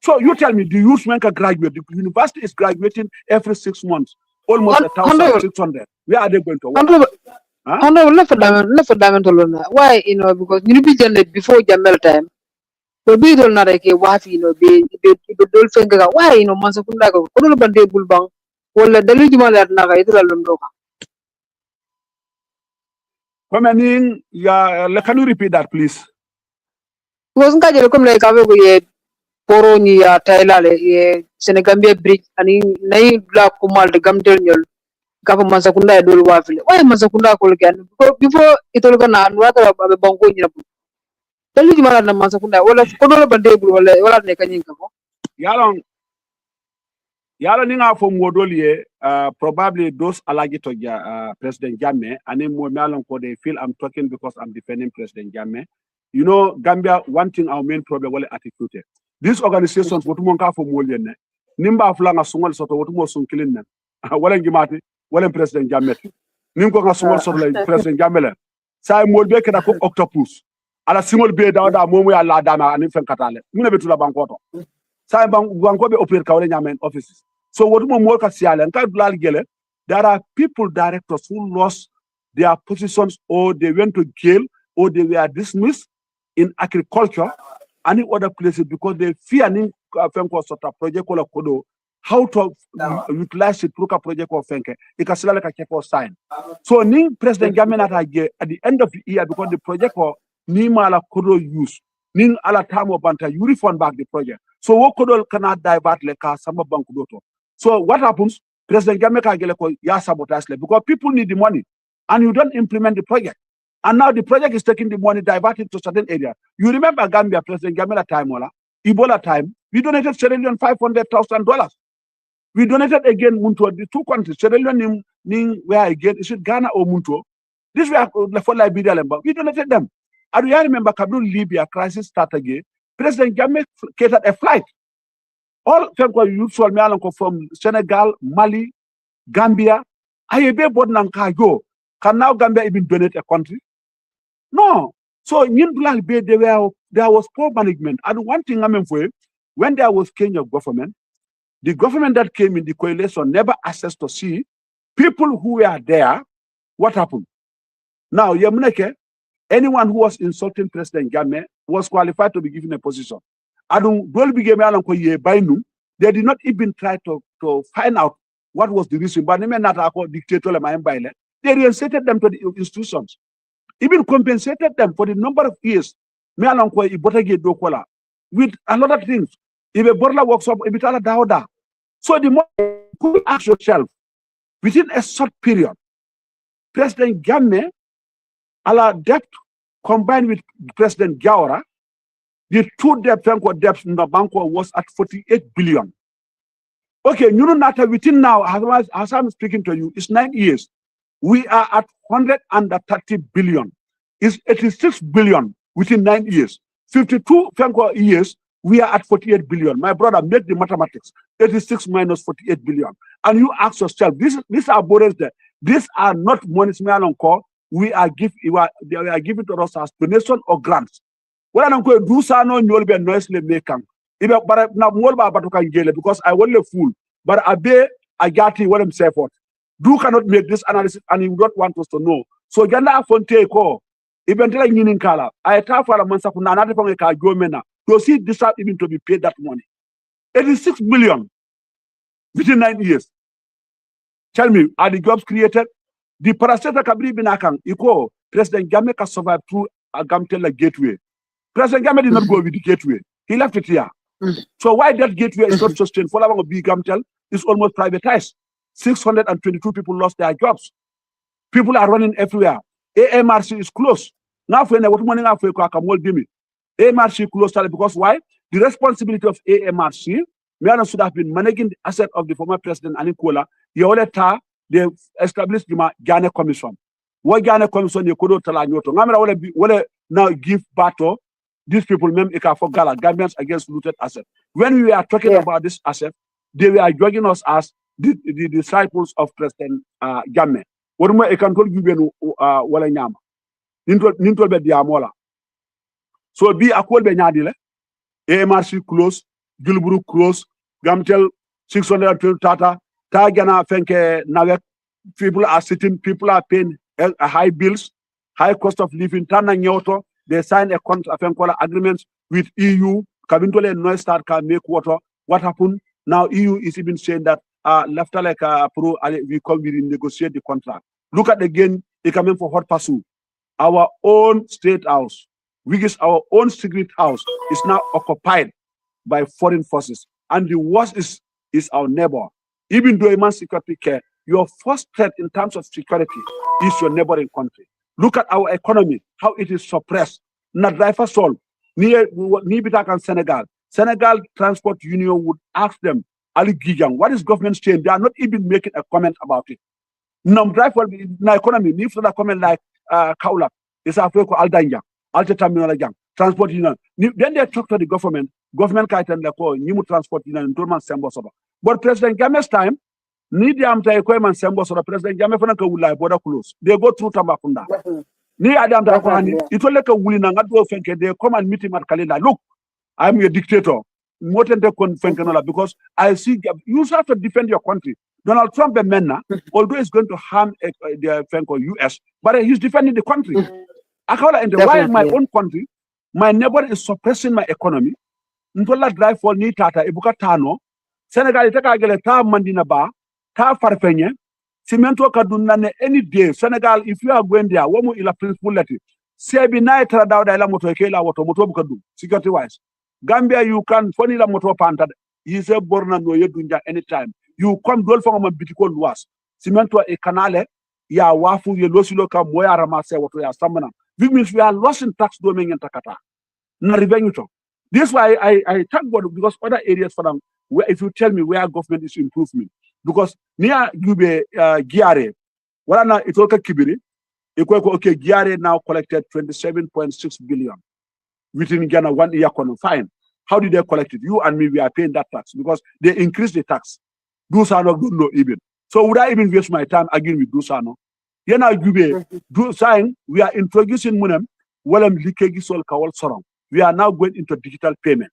So you tell me, the youth men can graduate. The university is graduating every 6 months, almost 1,600. Where are they going to work? Honorable, left for diamond. Why, because you be generated before Jamel time. But be don't not like a wife, be dolphin. Why, Mansakunda, Kulu Bande Bulbang, or the Ligimal at Naga, Lundoka. Can you repeat that, please? Wasn't I come like a Poro ni Taila, Senegambia Bridge, and Nai Black Kumal, the Gamtel. Kapa Masakunda dul wafile. Why Masakunda again? Before it all gone and rather a bongo in a book. Tell you Mara Masakunda, well, if Konola Bandable, well, Yalong Ninga from Wodolie, probably those alleged President Jammeh, and then more Malon they feel I'm talking because I'm defending President Jammeh. Gambia, one thing our main problem well articulated. These organizations, what monka for Molian, Nimba Flanga Sungal Soto, what more Sunkilin, Wallen Gimati, Wallen President Jammeh, Nimko Sungal Soto, President Jammeh. Sai Molbe can cook octopus. Ala single bed out of Momo Ladana and Infant Catale. Munabitula Bankoto. Sai Bankobe operate Kawalan offices. So what more Kasial and Kadlal Gele, there are people, directors who lost their positions or they went to jail or they were dismissed in agriculture and in other places because they fear project Kodo, how to utilize the project of Fenke. Ikasila like a sign. So Ning President Jammeh at the end of the year because the project for Nimala Kodo use. Ning ala tamo banta, you refund back the project. So what Kodo cannot divert like Samba Bankudoto. So what happens? President Jammeh Kageleko ya sabotage because people need the money and you don't implement the project. And now the project is taking the money, diverted to certain areas. You remember Gambia, President Gambia time, Ebola time, we donated Sierra Leone $500,000. We donated again Munto, the two countries, Sierra Leone, where again, is it Ghana or Munto? This way for Liberia, we donated them. And I remember Kabul Libya crisis started again. President Gambia catered a flight. All youthful from Senegal, Mali, Gambia, Ayebe Bodnanka can now Gambia even donate a country? No. So there was poor management. And one thing I mean for you, when there was change of government, the government that came in the coalition never assessed to see people who were there, what happened. Now, Yemuneke, anyone who was insulting President Jammeh was qualified to be given a position. They did not even try to find out what was the reason. But they reinstated them to the institutions. Even compensated them for the number of years. With a lot of things. If a borla works up, so the more you ask yourself, within a short period, President Jammeh, our debt combined with President Gawara, the two debt in the bank was at 48 billion. Okay, within now, as I'm speaking to you, it's 9 years. We are at 130 billion. It's 86 billion within 9 years. 52 years, We are at 48 billion. My brother, make the mathematics. 86 minus 48 billion. And you ask yourself, these are borders there. These are not monies we are they are giving to us as donation or grants. What I'm going to do, no be noisely making. But now more about because I want a fool. But I got what I'm saying for. Do cannot make this analysis and you don't want us to know. So Ganda Fonte ko. Eventually, meaning kala. I tell for a month of another from a car to see this out even to be paid that money. 86 billion within 9 years. Tell me, are the jobs created? The parasita kabri binakang iko President Game can survive through a Gamtela gateway. President Game did not go with the gateway. He left it here. So why that gateway is not sustained? For a big Gamtel is almost privatized. 622 people lost their jobs. People are running everywhere. AMRC is closed. Now for what money now for AMRC closed because why? The responsibility of AMRC should have been managing the asset of the former president Anikola. They established the Ghana Commission. What Ghana Commission you could tell Ngamra now give battle these people for Gala Gambians against looted asset. When we are talking about this asset, they were judging us as the disciples of President Game. What more I can tell you wala nyama. Nintol be diamola. So be akol be nyadile. AMRC close, Gilburu close, Gamtel 620 Tata, Tagana Fenke Navek. People are sitting, people are paying high bills, high cost of living. Tana Nyoto, they sign a contract agreements with EU. Kabintole no start can make water. What happened? Now EU is even saying that after like we come we negotiate the contract. Look at again, it coming for hot pursuit. Our own state house, which is our own secret house, is now occupied by foreign forces. And the worst is our neighbor. Even though a man's security care, your first threat in terms of security is your neighboring country. Look at our economy, how it is suppressed. Nadraifa Sol, near Nibitak and Senegal. Senegal Transport Union would ask them, Ali Gijang, what is government saying? They are not even making a comment about it. Na economy, ni for the comment like Kaula, is a feko Aldanja, Alta Terminal Jang, Transport Union. Then they talk to the government can call Nimu Transport Union and Turman Sembosoba. But President Game's time, need the Amta Equipment Sembosoba, President Gamefanaka will lie border close. They go through Tambakunda. Ni Adam Takwani, it will like a willing and not go Fenke, they come and meet him at Kalila. Look, I'm a dictator. Because I see you have to defend your country. Donald Trump, a man, although he's going to harm the US, but he's defending the country. Why in my own country, my neighbor is suppressing my economy. Ntola drive for ni tata ibuka tano. Senegal itaka agele ta mandina ba, ta farfenye. Cimento kadunane any day. Senegal, if you are going there, womu ila principle leti. Sebi na itara dawda ila moto ekela moto bukadu. Security wise. Gambia, you can funny la moto panta. You say born no yedunja anytime. You come dol for my bitiko luas. Cimento e canale ya wafu ye losilo ka moya ramase wato ya stamina. Which means we are lost in tax domain and takata. Na revenue to. This is why I thank God because other areas for them. Where if you tell me where government is improvement, because near Gube Giare, what now it's okay Kibiri, okay Giare now collected 27.6 billion within Ghana 1 year. Fine. How did they collect it? You and me, we are paying that tax because they increased the tax. Dusano don't know even. So would I even waste my time again with Dusano? Now Gube, saying we are introducing Munem, Walem Likegi Sol Kawal Sorong. We are now going into digital payment.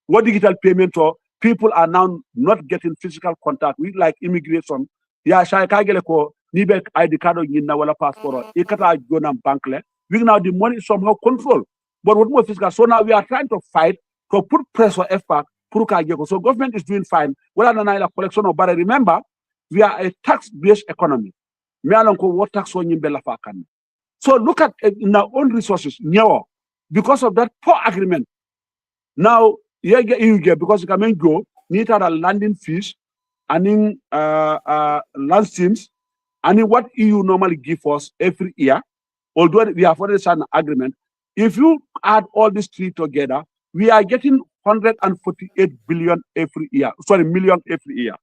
What digital payment or people are now not getting physical contact with like immigration. Yeah, Shaikagele ko nibe ID card na wala passport. Ikata jonam bankle. We now the money is somehow controlled. But what more physical? So now we are trying to fight to put pressure effort. So government is doing fine. Well, a collection of but remember, we are a tax-based economy. What tax on So look at in our own resources. Because of that poor agreement. Now, because you can go, need a landing fees, and in land schemes, and in what EU normally give us every year, although we have already signed an agreement, if you add all these three together, we are getting 148 billion every year. Sorry, million every year.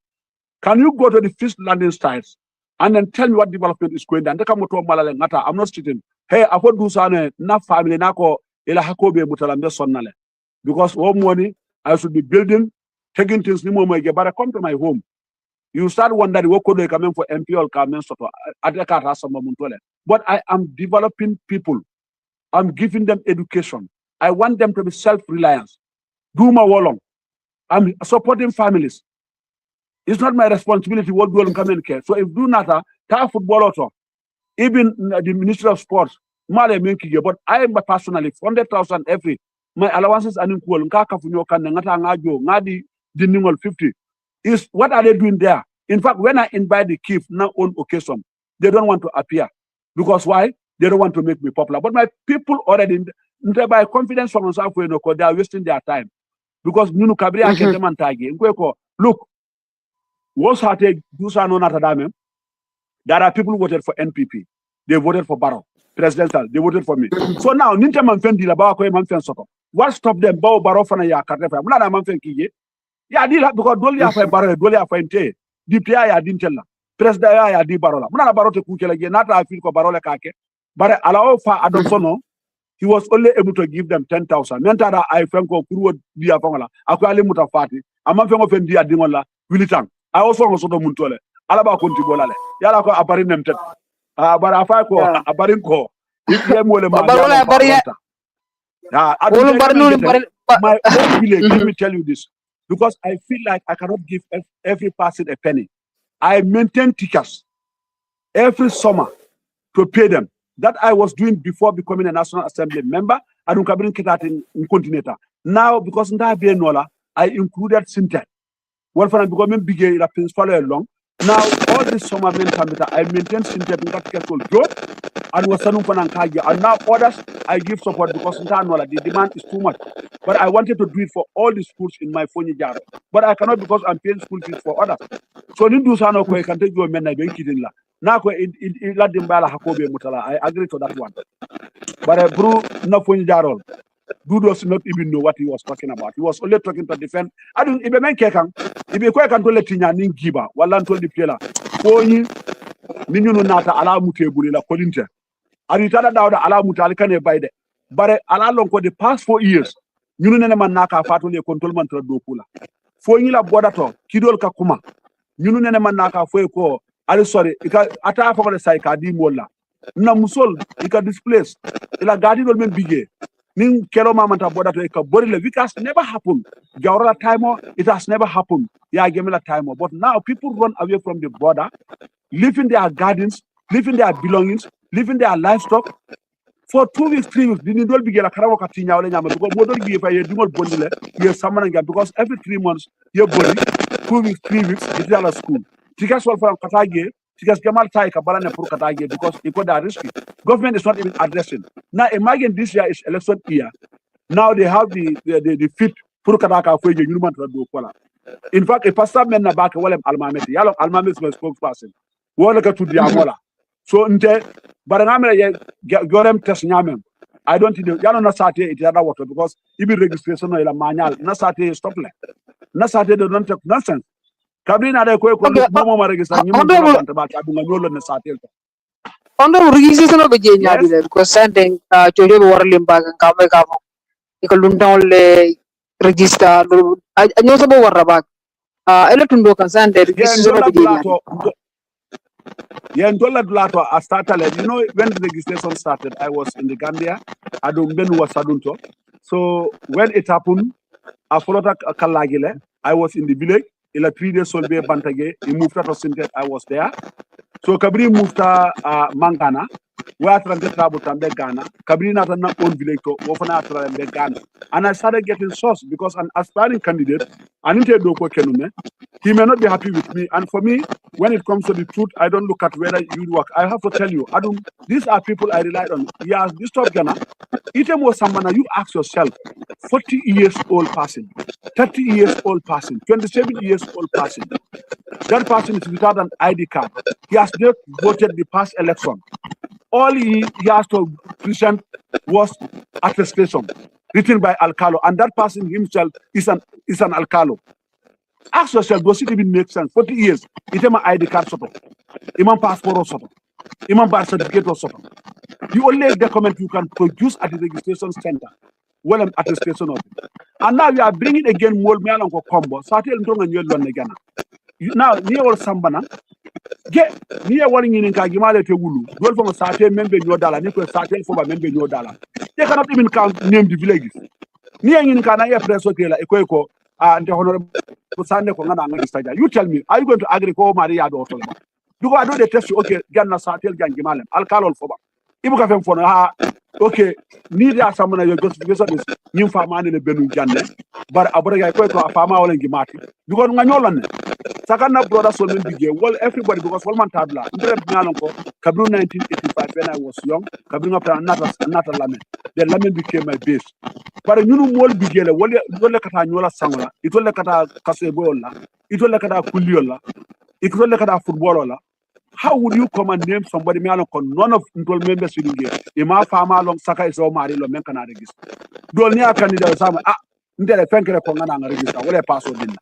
Can you go to the first landing sites and then tell me what development is going on? I'm not sitting. Hey, I do something, na family, na ko ila hakobe mutalambe sonnale. Because all money, I should be building, taking things, but I come to my home. You start wondering what could they come in for MP or come in. But I am developing people. I'm giving them education. I want them to be self-reliant. Do my walong. I'm supporting families. It's not my responsibility what will come in care. So if do not football also, even the Ministry of Sports, but I am personally 100,000 every. My allowances are equal. 50 is what are they doing there? In fact, when I invite the chief now on occasion, they don't want to appear because why? They don't want to make me popular. But my people already by confidence from themselves, they are wasting their time because Nunu Kabria look, what's happening? There are people who voted for NPP. They voted for Barrow, presidential. They voted for me. So now, Ninja Manfendi what stopped them? Barrow for ya Katefa. Muna Manfenki. Yeah, because Dolly have a Barrow, Dolly have a Te. The player didn't tell. President ya di Barola. Muna Barrow to Kukela again, not I feel for Barola Kake. But allow for Adamsono, he was only able to give them 10,000. Mentara I Franco Kuru Dia Fongola, Aquali Mutafati, a month of India Dimola, Willitan. I also was the Muntole, Alaba Contibolale, Yalako Aparinem. But I find a barinko. If you are my own village, let me tell you this. Because I feel like I cannot give every person a penny. I maintain teachers every summer to pay them. That I was doing before becoming a National Assembly member. I don't come in continental. Now, because I included Sintet. Well, for becoming bigger, principal along. Now, all this summer I maintain Sintet in that and was and now others I give support because the demand is too much. But I wanted to do it for all the schools in my Foni Jaroll. But I cannot because I'm paying school fees for others. So I can take you a man I now I agree to that one. But Bru no Foni Jaroll. Dude does not even know what he was talking about. He was only talking to defend. I don't even make Kekan. If you can to let Nin Giba, while I'm told the player, Foni, Ninu Nata, Ala Mutebuli, La Colinte. And you tell that Ala Mutalkan by the but along for the past 4 years, you know, Manaka Fatuli controlment of Dokula. Foyila Bodato, Kidol Kakuma, you know, Manaka Foyko, I'm sorry, attack for the Saika Mola. Namusol, you can displace. Ila Gadi will be big. Ning Keloma Manta Bodato, it has never happened. Gaura Timo, it has never happened. Yeah, Gemila Timo. But now people run away from the border, leaving their gardens, leaving their belongings, leaving their livestock. For 2 weeks, 3 weeks, didn't be a Karawa Katinya because more don't give a dual body, you're summoning because every 3 months, your body, 2 weeks, 3 weeks, it's out of school. Tikas for Katage, Tikas Gamal Tai Kabalana for Katage because it got that risky. Government is not even addressing. Now imagine this year is election year. Now they have the fit for Kataka for the human to. In fact, a pastor men back Willem Almameti, Yalom Almamis was spokesperson. Walaka to Diamola. So but Gorem test nyamem. I don't think you na sate it other water because if registration or manual na sate stop le. Na sate they don't take nonsense. Kabrina de ko mo register nyum ko ba ta bunga nyolo na sate. Honourable registration of Virginia because sending Jojo Warlim bag and Kamekamo. You can down register. I know about Warabak. Electron consent the registration of Virginia. Yeah, I started. You know, when the registration started, I was in the Gambia. I don't know what Sadunto. So when it happened, I followed Kalagile. I was in the village. In a 3 days, Solbe Bantage. He moved to Sintet. I was there. So Kabri moved to Mangana. Where I tried to travel to Ghana. Kabri not an own village to Wofana Ghana. And I started getting source because an aspiring candidate, he may not be happy with me. And for me, when it comes to the truth, I don't look at whether you work. I have to tell you, these are people I relied on. Yes, this top Ghana. Item was someone you ask yourself, 40 years old person, 30 years old person, 27 years old person. That person is without an ID card. He has not voted the past election. All he has to present was attestation written by Alcalo, and that person himself is an Alcalo. Ask yourself, does it even make sense? 40 years, it's an ID card soto, it's passport soto, it's birth certificate soto. The only document you can produce at the registration center well attestation of it. And now you are bringing again more me along combo. Satel ndonga nyelo ne gana. Now near all sambana. Get near warning in Kagimale te wulu. Dwell from a certain member your dollar, Nico Satel for a member your dollar. They cannot even count name the villages. Near in Kanaya press hotel, Equeco, and the honourable Sanneh Kongana. You tell me, are you going to agree with Maria Daughter? Because I know they test you, okay, Ganna Satel Gangimalem, I'll call all for Ibuka for okay, neither someone your justification is new farmer in the Benu Janne, but Abraga Quaco, a farmer or in Gimati. Because Manyolan, Sakana brother Solomon Bigay, well, everybody, because Solman Tabla, Kabru 1985 when I was young, Kabru up another lament. The lament became my base. But you know, more Bigela, what you Catanola Sangla, it will look at a Casebola, it will look at a Culiola, it will look at a footballer. How would you come and name somebody none of Ntol members in the Ima Farmer along Saka is all Marilo Menkana register? Donia candidate sama ndele fenkere kongana register wale paso dinna.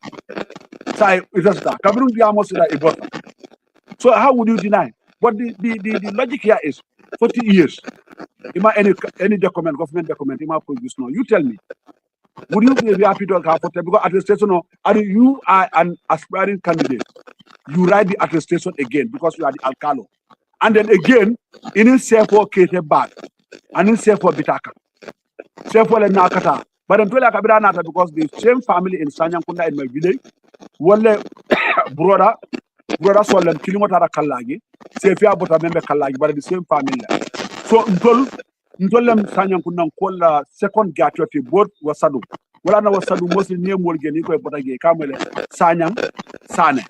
Sai itasta Cameroon diamos ila ibota. So how would you deny? But the logic here is 40 years. Ima any document, government document, ima produce no. You tell me. Would you be happy to have because attestation or you are an aspiring candidate? You write the attestation again because you are the alcalo. And then again, in it say for Kete back, and in say for Bitaka. Say for the Nakata. But until I can nata because the same family in Sanyankunda in my village, one brother Solan Kilimotara Kalagi, say if you are but a member Kalagi, but the same family. So until them Sanyankunda call second gateway both was Sadu. Well, I was Sadu mostly near Morgan, but I gave Kamele Sanyang Sanneh.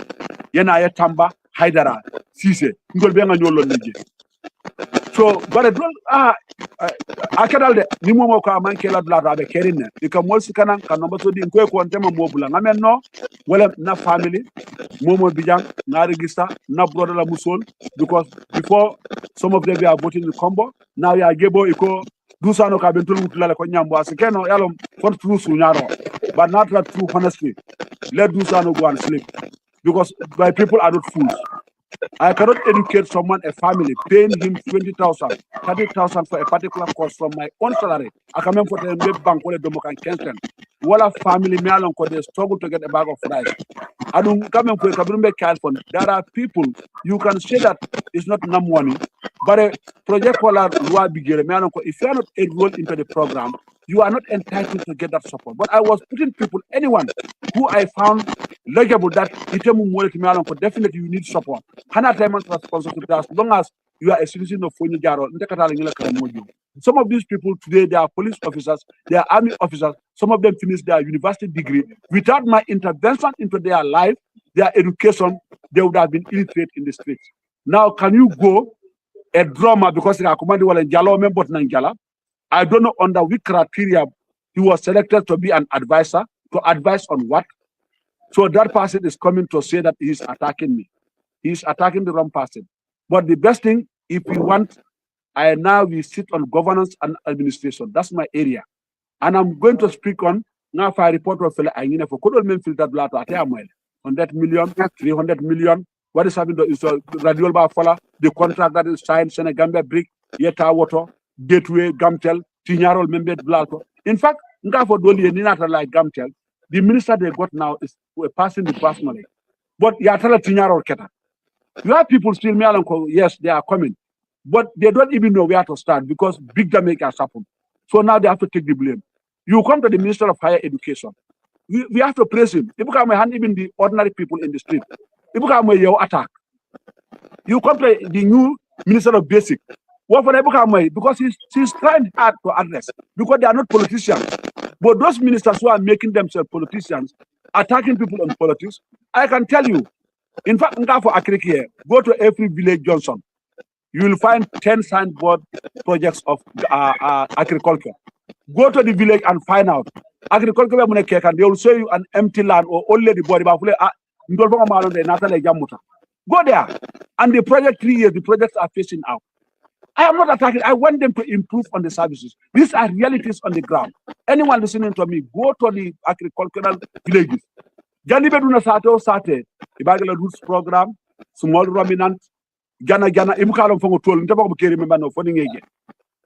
Yena Tamba Haidara Sise Ngolbenga Nyolo Nije. So but it don't akadalde ni momo ko amankela blada be kerine ika molsi kanan kan no bato di ko tema mobula ngamen no wala na family momo bijang na register na brother la musol because before some of them are voting in combo now ya gebo iko dusano ka bentul mutula ko nyambo asikeno yalo for true sunyaro but not that true honestly let dusano go and sleep because my people are not fools. I cannot educate someone, a family, paying him 20,000, 30,000 for a particular course from my own salary. I come in for the bank where the can cancel. What a family me along they struggle to get a bag of rice. I don't come in for a cash fund. There are people you can say that it's not enough money, but a project called if you are not enrolled into the program, you are not entitled to get that support. But I was putting people, anyone who I found legible that definitely you need support. Responsibility as long as you are a citizen of Foni Jaroll. Some of these people today, they are police officers, they are army officers, some of them finished their university degree. Without my intervention into their life, their education, they would have been illiterate in the streets. Now, can you go a drummer because they are commanding Njala? I don't know under which criteria he was selected to be an advisor, to advise on what. So that person is coming to say that he is attacking me. He is attacking the wrong person. But the best thing, if you want, we sit on governance and administration. That's my area. And I'm going to speak on, now if I report for could men feel that blood at 100 million, 300 million. What is happening is radial Bafala, the contract that is signed, Senegambia Brick, Yeta Water, Gateway, Gamtel, Tinyarol, Membed Blato. In fact, for Doli and Ninata like Gamtel, the minister they got now is passing the personally. But Yatala Tinyarol Keta. You have people still me yes, they are coming. But they don't even know where to start because big damage has happened. So now they have to take the blame. You come to the Minister of Higher Education. We have to praise him. Even the ordinary people in the street. Your attack. You come to the new Minister of Basic. What for because he's trying hard to address because they are not politicians. But those ministers who are making themselves politicians, attacking people on politics, I can tell you, in fact, for Akriki, go to every village Johnson. You will find 10 signboard projects of agriculture. Go to the village and find out. Agriculture, they will show you an empty land or only the body. Go there. And the project 3 years, the projects are facing out. I am not attacking. I want them to improve on the services. These are realities on the ground. Anyone listening to me, go to the agricultural villages. Janibeduna Sate, Ibagala Roots Program, Small Ruminant, Jana, Ibukalum from Tool, never remember no funding again.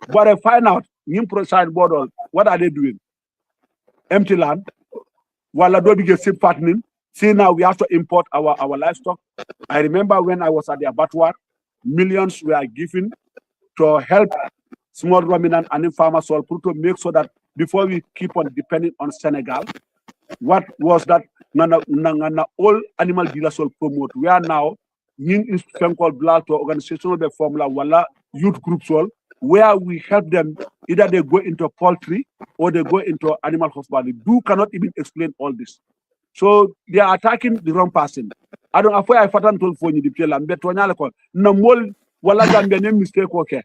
But I find out nim pro side board, what are they doing? Empty land. While do big sheep fattening. See now we have to import our livestock. I remember when I was at the abattoir, millions were given to help small ruminant and farmers to make sure that before we keep on depending on Senegal, what was that all animal dealers will promote. We are now in institution called Black organizational the formula wala youth groups all where we help them either they go into poultry or they go into animal husbandry. Do cannot even explain all this. So they are attacking the wrong person. I don't know I fatan told Foni the Pela Betonyala call. No more wala Gambian mistake okay.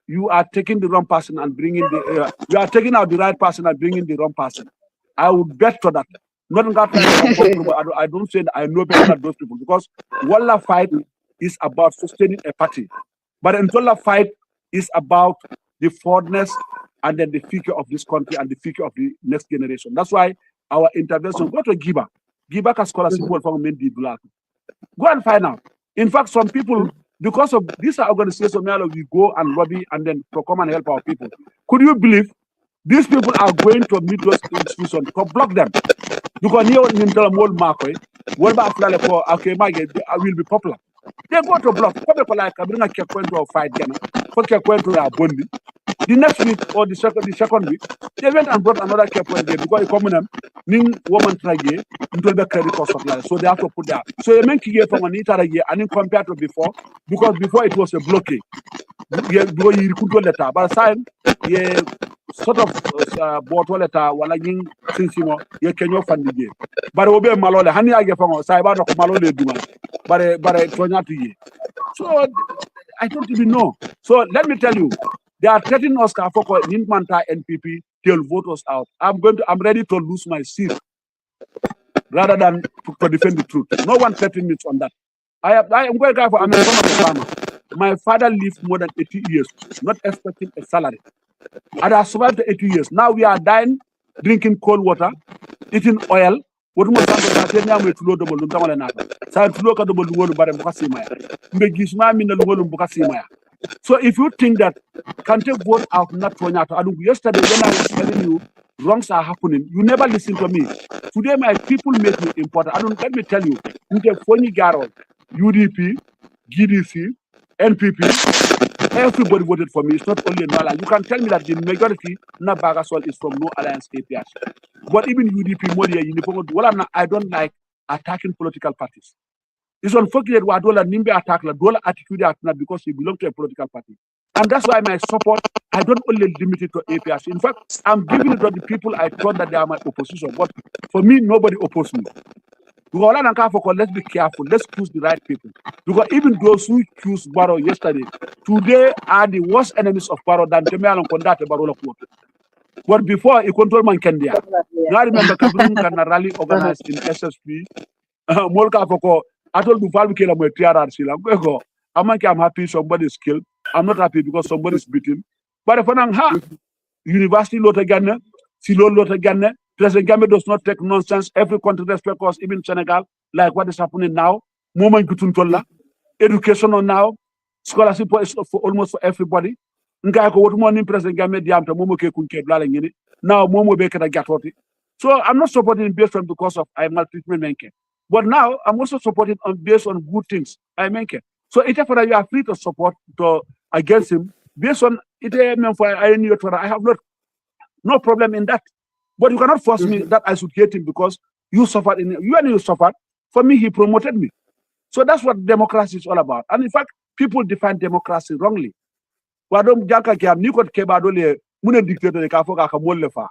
You are taking the wrong person and bringing the you are taking out the right person and bringing the wrong person. I would bet to that. Not that I don't say that I know better than those people because Walla fight is about sustaining a party. But Ntola fight is about the forwardness and then the future of this country and the future of the next generation. That's why our intervention go to Giba. Giba can scholarship for men black. Go and find out. In fact, some people, because of these organizations, we go and lobby and then to come and help our people. Could you believe these people are going to meet those institutions to block them? Because here in the world market, what about okay, I will be popular. They go to block. Come like bring a checkpoint to fight Ghana. For checkpoint to Bondi. The next week or the second week, they went and brought another checkpoint there because the ning woman try into the credit cost of life. So they have to put that. So they make it from an entire year and compared to before, because before it was a blockade. You could letter, but sign sort of bottle letter while again since you can you fund the game. But obe malole, honey, I get from Saiba of Malole Duma, but to so I don't even know. So let me tell you, they are threatening us for Nintmanta NPP, they'll vote us out. I'm ready to lose my seat rather than to defend the truth. No one threatening me on that. I am going to go for I'm a son of a farmer. My father lived more than 80 years, not expecting a salary. And I survived 80 years. Now we are dying, drinking cold water, eating oil. So if you think that can't take vote out not yesterday when I was telling you wrongs are happening, you never listen to me. Today my people make me important. Let me tell you, Foni Jaroll, UDP, GDC, NPP, everybody voted for me. It's not only Nala. You can tell me that the majority, Nabagasol, is from No Alliance APS. But even UDP, I don't like attacking political parties. It's unfortunate why Dola Nimbe attack la Dola attitude because he belongs to a political party. And that's why my support, I don't only limit it to APS. In fact, I'm giving it to the people I thought that they are my opposition. But for me, nobody opposed me. Let's be careful. Let's choose the right people. Because even those who choose Barrow yesterday, today are the worst enemies of Barrow than Temealon Kondate Barrow. But before, a control man can be. I remember Kabun can rally organized in SSP. Molka Foko, I told you, I'm happy somebody's killed. I'm not happy because somebody's beaten. But if I'm University Lota Ghana, Silo Lota Ghana, President Gambe does not take nonsense. Every country respects us, even Senegal, like what is happening now. Moment Kutuntola, education now, scholarship is for almost for everybody. Now, President Gambe now Momo Baker Gatoti. So I'm not supporting based on because of I maltreatment menke. But now I'm also supporting based on good things I menke. So if you are free to support against him based on it I have no problem in that. But you cannot force me that I should hate him because you suffered you suffered. For me, he promoted me. So that's what democracy is all about. And in fact, people define democracy wrongly. Wadom Jaka Kiam Nikot Kebba Dole Mune dictator Kafoka Kamolefa.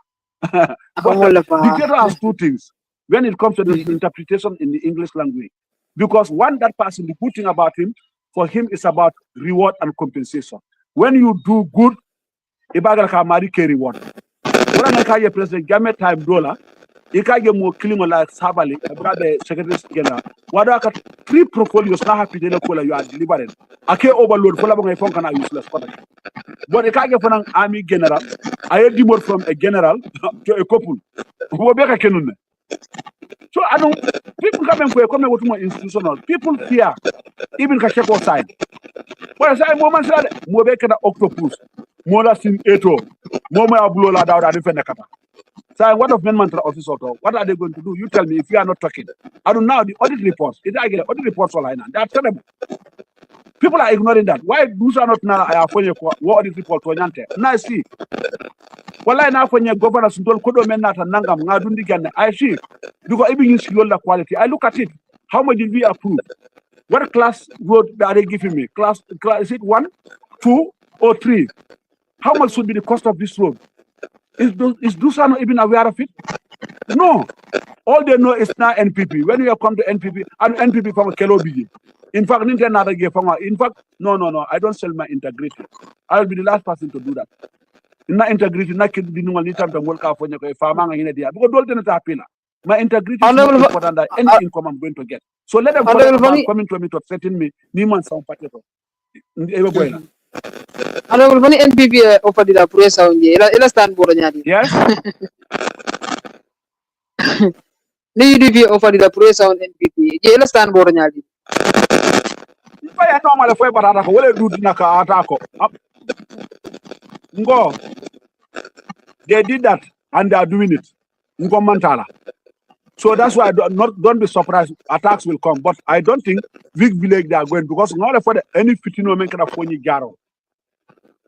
Dictator has two things when it comes to the interpretation in the English language. Because one, that person, the good thing about him, for him is about reward and compensation. When you do good, Ibaga Kamari reward. When I President Game time dollar, you can get more killing like Sabali, brother Secretary General. What are 3 portfolios now happy to you are delivering? I can't overload for my phone can I useless. But you can't get from an army general. I had demoted from a general to a couple. So I don't people come with more institutional. People fear even Kasheko side. But I say moment said Mobeka octopus, Mola sin eto, Momo abulo la dawda defend kata. So what of men office auto? What are they going to do? You tell me if you are not talking. I don't know the audit reports. I get audit reports all they are terrible. People are ignoring that. Why do you not now I for your audit report to nyante? Now see. Wala na for your governors don't kodo men nata nangam ngadundi gan. I see. Because even you see the quality. I look at it. How much did we approve? What class road are they giving me? Class is it 1, 2, or 3? How much should be the cost of this road? Is Dusa not even aware of it? No. All they know is now NPP. When you come to NPP, and NPP from Kelobiji. In fact, no. I don't sell my integrity. I will be the last person to do that. Na integrity, na kid dinu wali time to work out for you. Farming in India because don't tell me my integrity is more important than any income I'm going to get. So let them coming to me to threaten me. Niman sound potato. Honorable Foni NPP offered the press on ye. Ela stand board nyadi. Yes. Ni UDP offered the press on NPP. Ye ela stand board nyadi. If I normal for barata ko wole do naka atako. Ngo. They did that and they are doing it. Ngo mantala. So that's why don't be surprised. Attacks will come, but I don't think big village they are going because not for any fitino men can Foni Jaroll.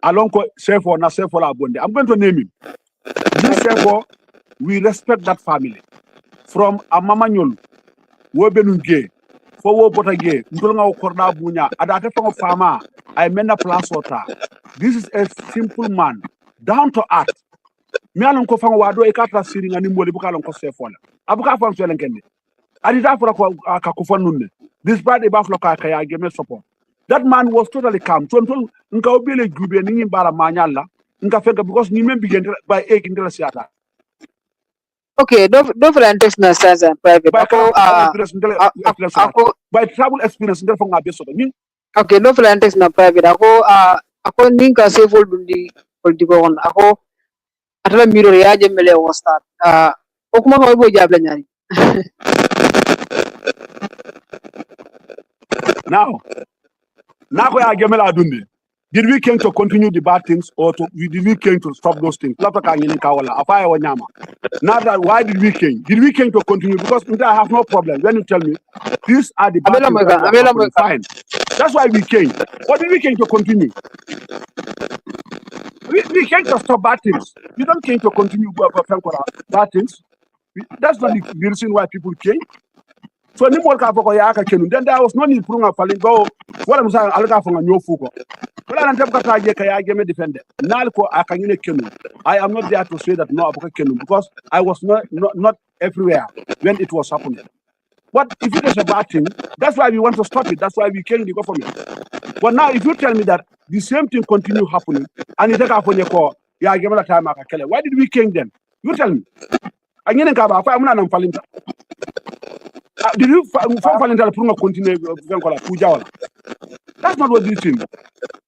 Along Sefo na Sefo la bonde. I'm going to name him. This Sefo, we respect that family. From Amamanyol, Wobenunge, for Wobotage, Ndolanga Okorda Bunya, Adate from farmer, I mena plus water. This is a simple man, down to earth. Me alon ko fango wado e katra siri ngani moli buka alon ko Sefo la. Abuka fam so lenkende. Adita for ka kufanunne. This bad e baflo ka ya game support. That man was totally calm. So nka obele gube ni mbara manyalla nka fenga because ni men begin by 8 in the theater. Okay, don't interest na science and private. By travel experience ngel fonga beso ni. Okay, don't interest na private. Ako ninka safety dundi politiko on. Ako atala miro ya jemele o start. Okuma ko ibo jabla nyani. Now I gemela adundi. Did we came to continue the bad things or did we came to stop those things? Now that why did we came? Did we came to continue? Because I have no problem. When you tell me these are the bad things that are fine. That's why we came. What did we came to continue? We came to stop bad things. We don't came to continue bad things. That's not the reason why people came. So then there was no need for falling go. What I'm saying, I'll go from a new fuko. I am not there to say that no because I was not everywhere when it was happening. But if it is a bad thing, that's why we want to stop it. That's why we came to go from it. But now, if you tell me that the same thing continue happening, and you take up on your call, why did we came then? You tell me. Did you continue? That's not what we think.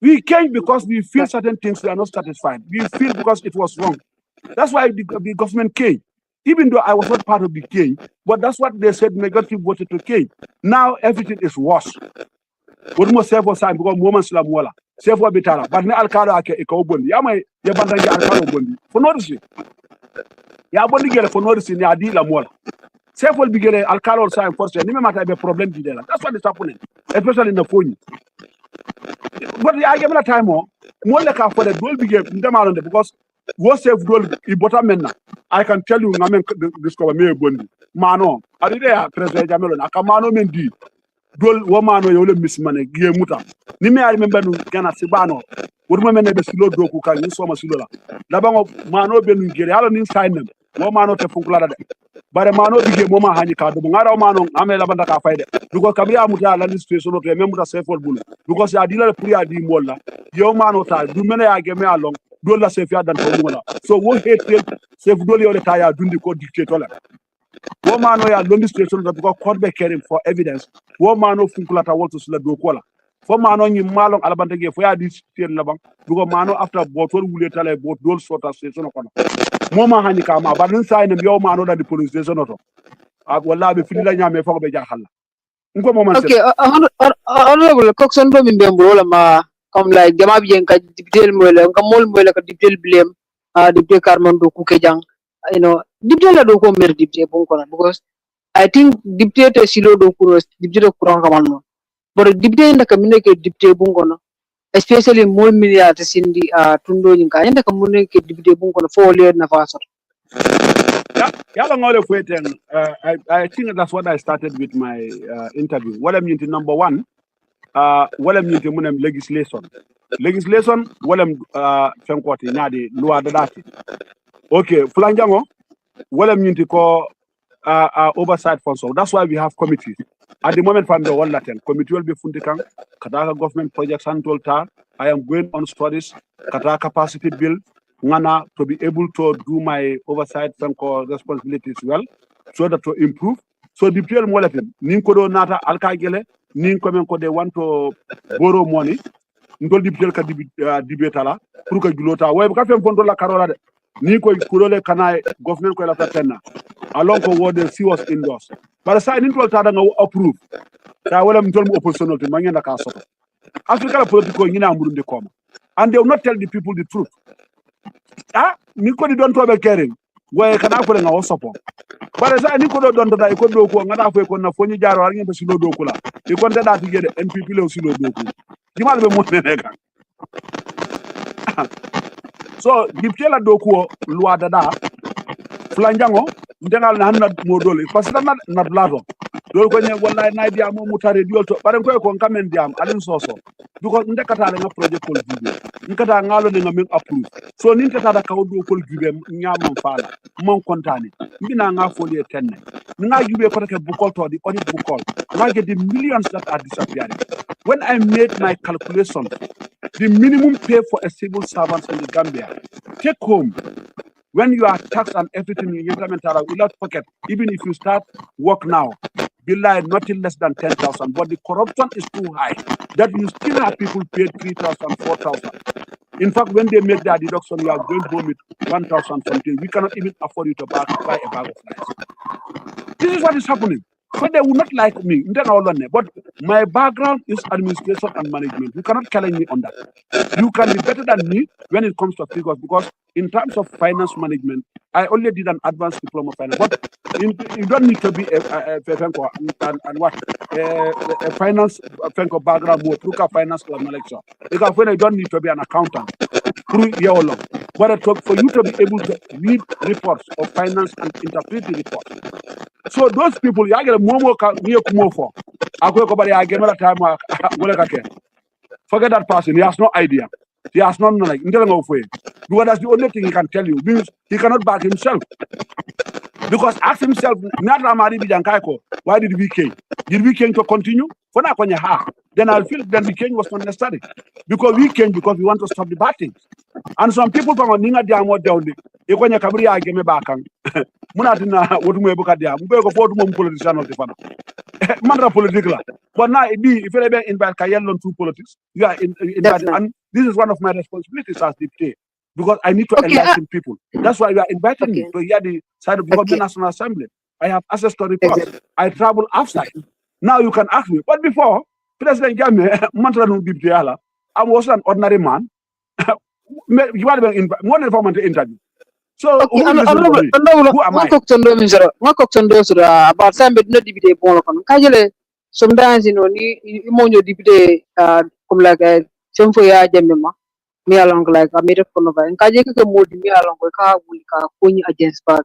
We came because we feel certain things we are not satisfied. We feel because it was wrong. That's why the government came. Even though I was not part of the came, but that's what they said majority voted to came. Now everything is worse. What more save for sign because moments la mola. Save for bitara. But now Alcala ake ekaobondi. Yama yabandangi Alcala bondi. For no reason. Yabondi get for no reason. Yadi la mola. Save will be getting Alcala sign first. And matter have a problem with that. That's what is happening, especially in the phone. But I give a time more like for the dual begin because what save dual ibotamena. I can tell you I discover me bondi. Mano. I did there President Jamelon. Akamano mendi. Dual womano yole miss money. Muta. Nime I remember no Gana Sibano. What women never slow doku can use so much sula. Labango mano benu gere. I don't sign them. Womano te funkula. But a mano became Moma Hanika, the Mangara Mano, Amelabanda Kafaide, because Kabia Muta land situation of remember the safe bull. Because I deal with Priya di Mola, your mano time, do many I get me along, do la safer than Pomona. So what hate safe dolly or the tire, do the code dictator. Woman, I learned this situation that because court be caring for evidence. Woman of Funkulata want to slap do kola. For man on you malong Alabantake for this tier labang, because mano after bottle will later like both those sort of station of Moma Hanikama, but inside the your man than the police station. I will love if you like me for Bejahala. Okay, honorable Coxon from Imbrola, come like Gamabian, Diptel Muller, Kamol Muller, Diptel blame. député Carmen do Kukejang, député la do ko mer député bon kono because I think député te silo do kuro député kuran kamalno but député nda kamine ke député bon kono especially mol milliard sindi tundo nyinka nda kamune ke député bon kono fo le na fasor. I think that's what I started with my interview. What I mean to number one, what I mean to legislation. Legislation, what I'm fenkoti nadi loi de dati. Okay, Fulanjango, what I mean to call oversight function. That's why we have committees. At the moment, from the one Latin committee will be funding Kataka government projects and Tolta. I am going on studies, Kataka capacity build, Ngana to be able to do my oversight responsibilities well, so that to improve. So the PL Moletin, Ninkodo Nata Alkagele, Ninkomenko, they want to borrow money. Ndol di PL ka dibetala pour que glota way ka fem fondo la carola ni ko kulole kana government ko la tatenna alon ko wode si was indoors bara sa ni tol tada nga approve ta wala mi tol mo opposition to mangenda ka soto africa la politico nyina amburundi koma and they will not tell the people the truth ni ko di don tobe kering way kana ko nga wosopo bara sa ni ko do don da ko do ko ngada ko na Foni Jaroll har ngeen silo do kula e kon da ti gede NPP le silo do ko jimal be mo neka so député la do ko loi dada Fulanjango ndengal na hanna modole parce que na blato dol ko ne wallahi na diam mo mutare diol to bare ko kamen diam alin soso duko ndekata nga project kol jube nkata ngalo ne ngamen approve so nin tata da kaw do kol jube nyamam fala mon kontane ngina nga folie tenne nga jube ko ke bukol to di audit bukol nga get the millions that are disappearing. When I made my calculation, the minimum pay for a civil servant in the Gambia take home when you are taxed and everything in implemental without pocket, even if you start work now, below nothing less than 10,000. But the corruption is too high that you still have people paid 3,000, 4,000. In fact, when they make their deduction, you are going home with 1,000 something. We cannot even afford you to buy a bag of rice. This is what is happening. So they will not like me. But my background is administration and management. You cannot challenge me on that. You can be better than me when it comes to figures because in terms of finance management, I only did an advanced diploma finance. But you don't need to be a finance background more through finance lecture. Because when you don't need to be an accountant through year long. But for you to be able to read reports of finance and interpret the reports. So those people, I get a momo for. I go over there, I get another time. Forget that person. He has no idea. He has no knowledge. Because that's the only thing he can tell you. Means he cannot back himself. Because ask himself, why did we change? Did we change to continue? Then I feel that the change was not necessary. Because we came because we want to stop the bad things. And some people from Ninga Diamo down there, when you come here, I give me back. Munatina, what we book at the Ambo for one politician of the Fana. Mandra political. But now, if you ever invite Kayel to politics, you are invited. And this is one of my responsibilities as deputy. Because I need to enlighten people. That's why you are inviting me to hear the side of the National Assembly. I have access to reports. I travel outside. Now you can ask me. But before, President Jammeh, Mantra no deputy, I was an ordinary man. You are more than for interview. So honourable about some but not deputy kajele sometimes ni monyo deputy comme like semfo ya jemma mi along like a made kono ba kaje ke modi mi along ka wuli ka koni against back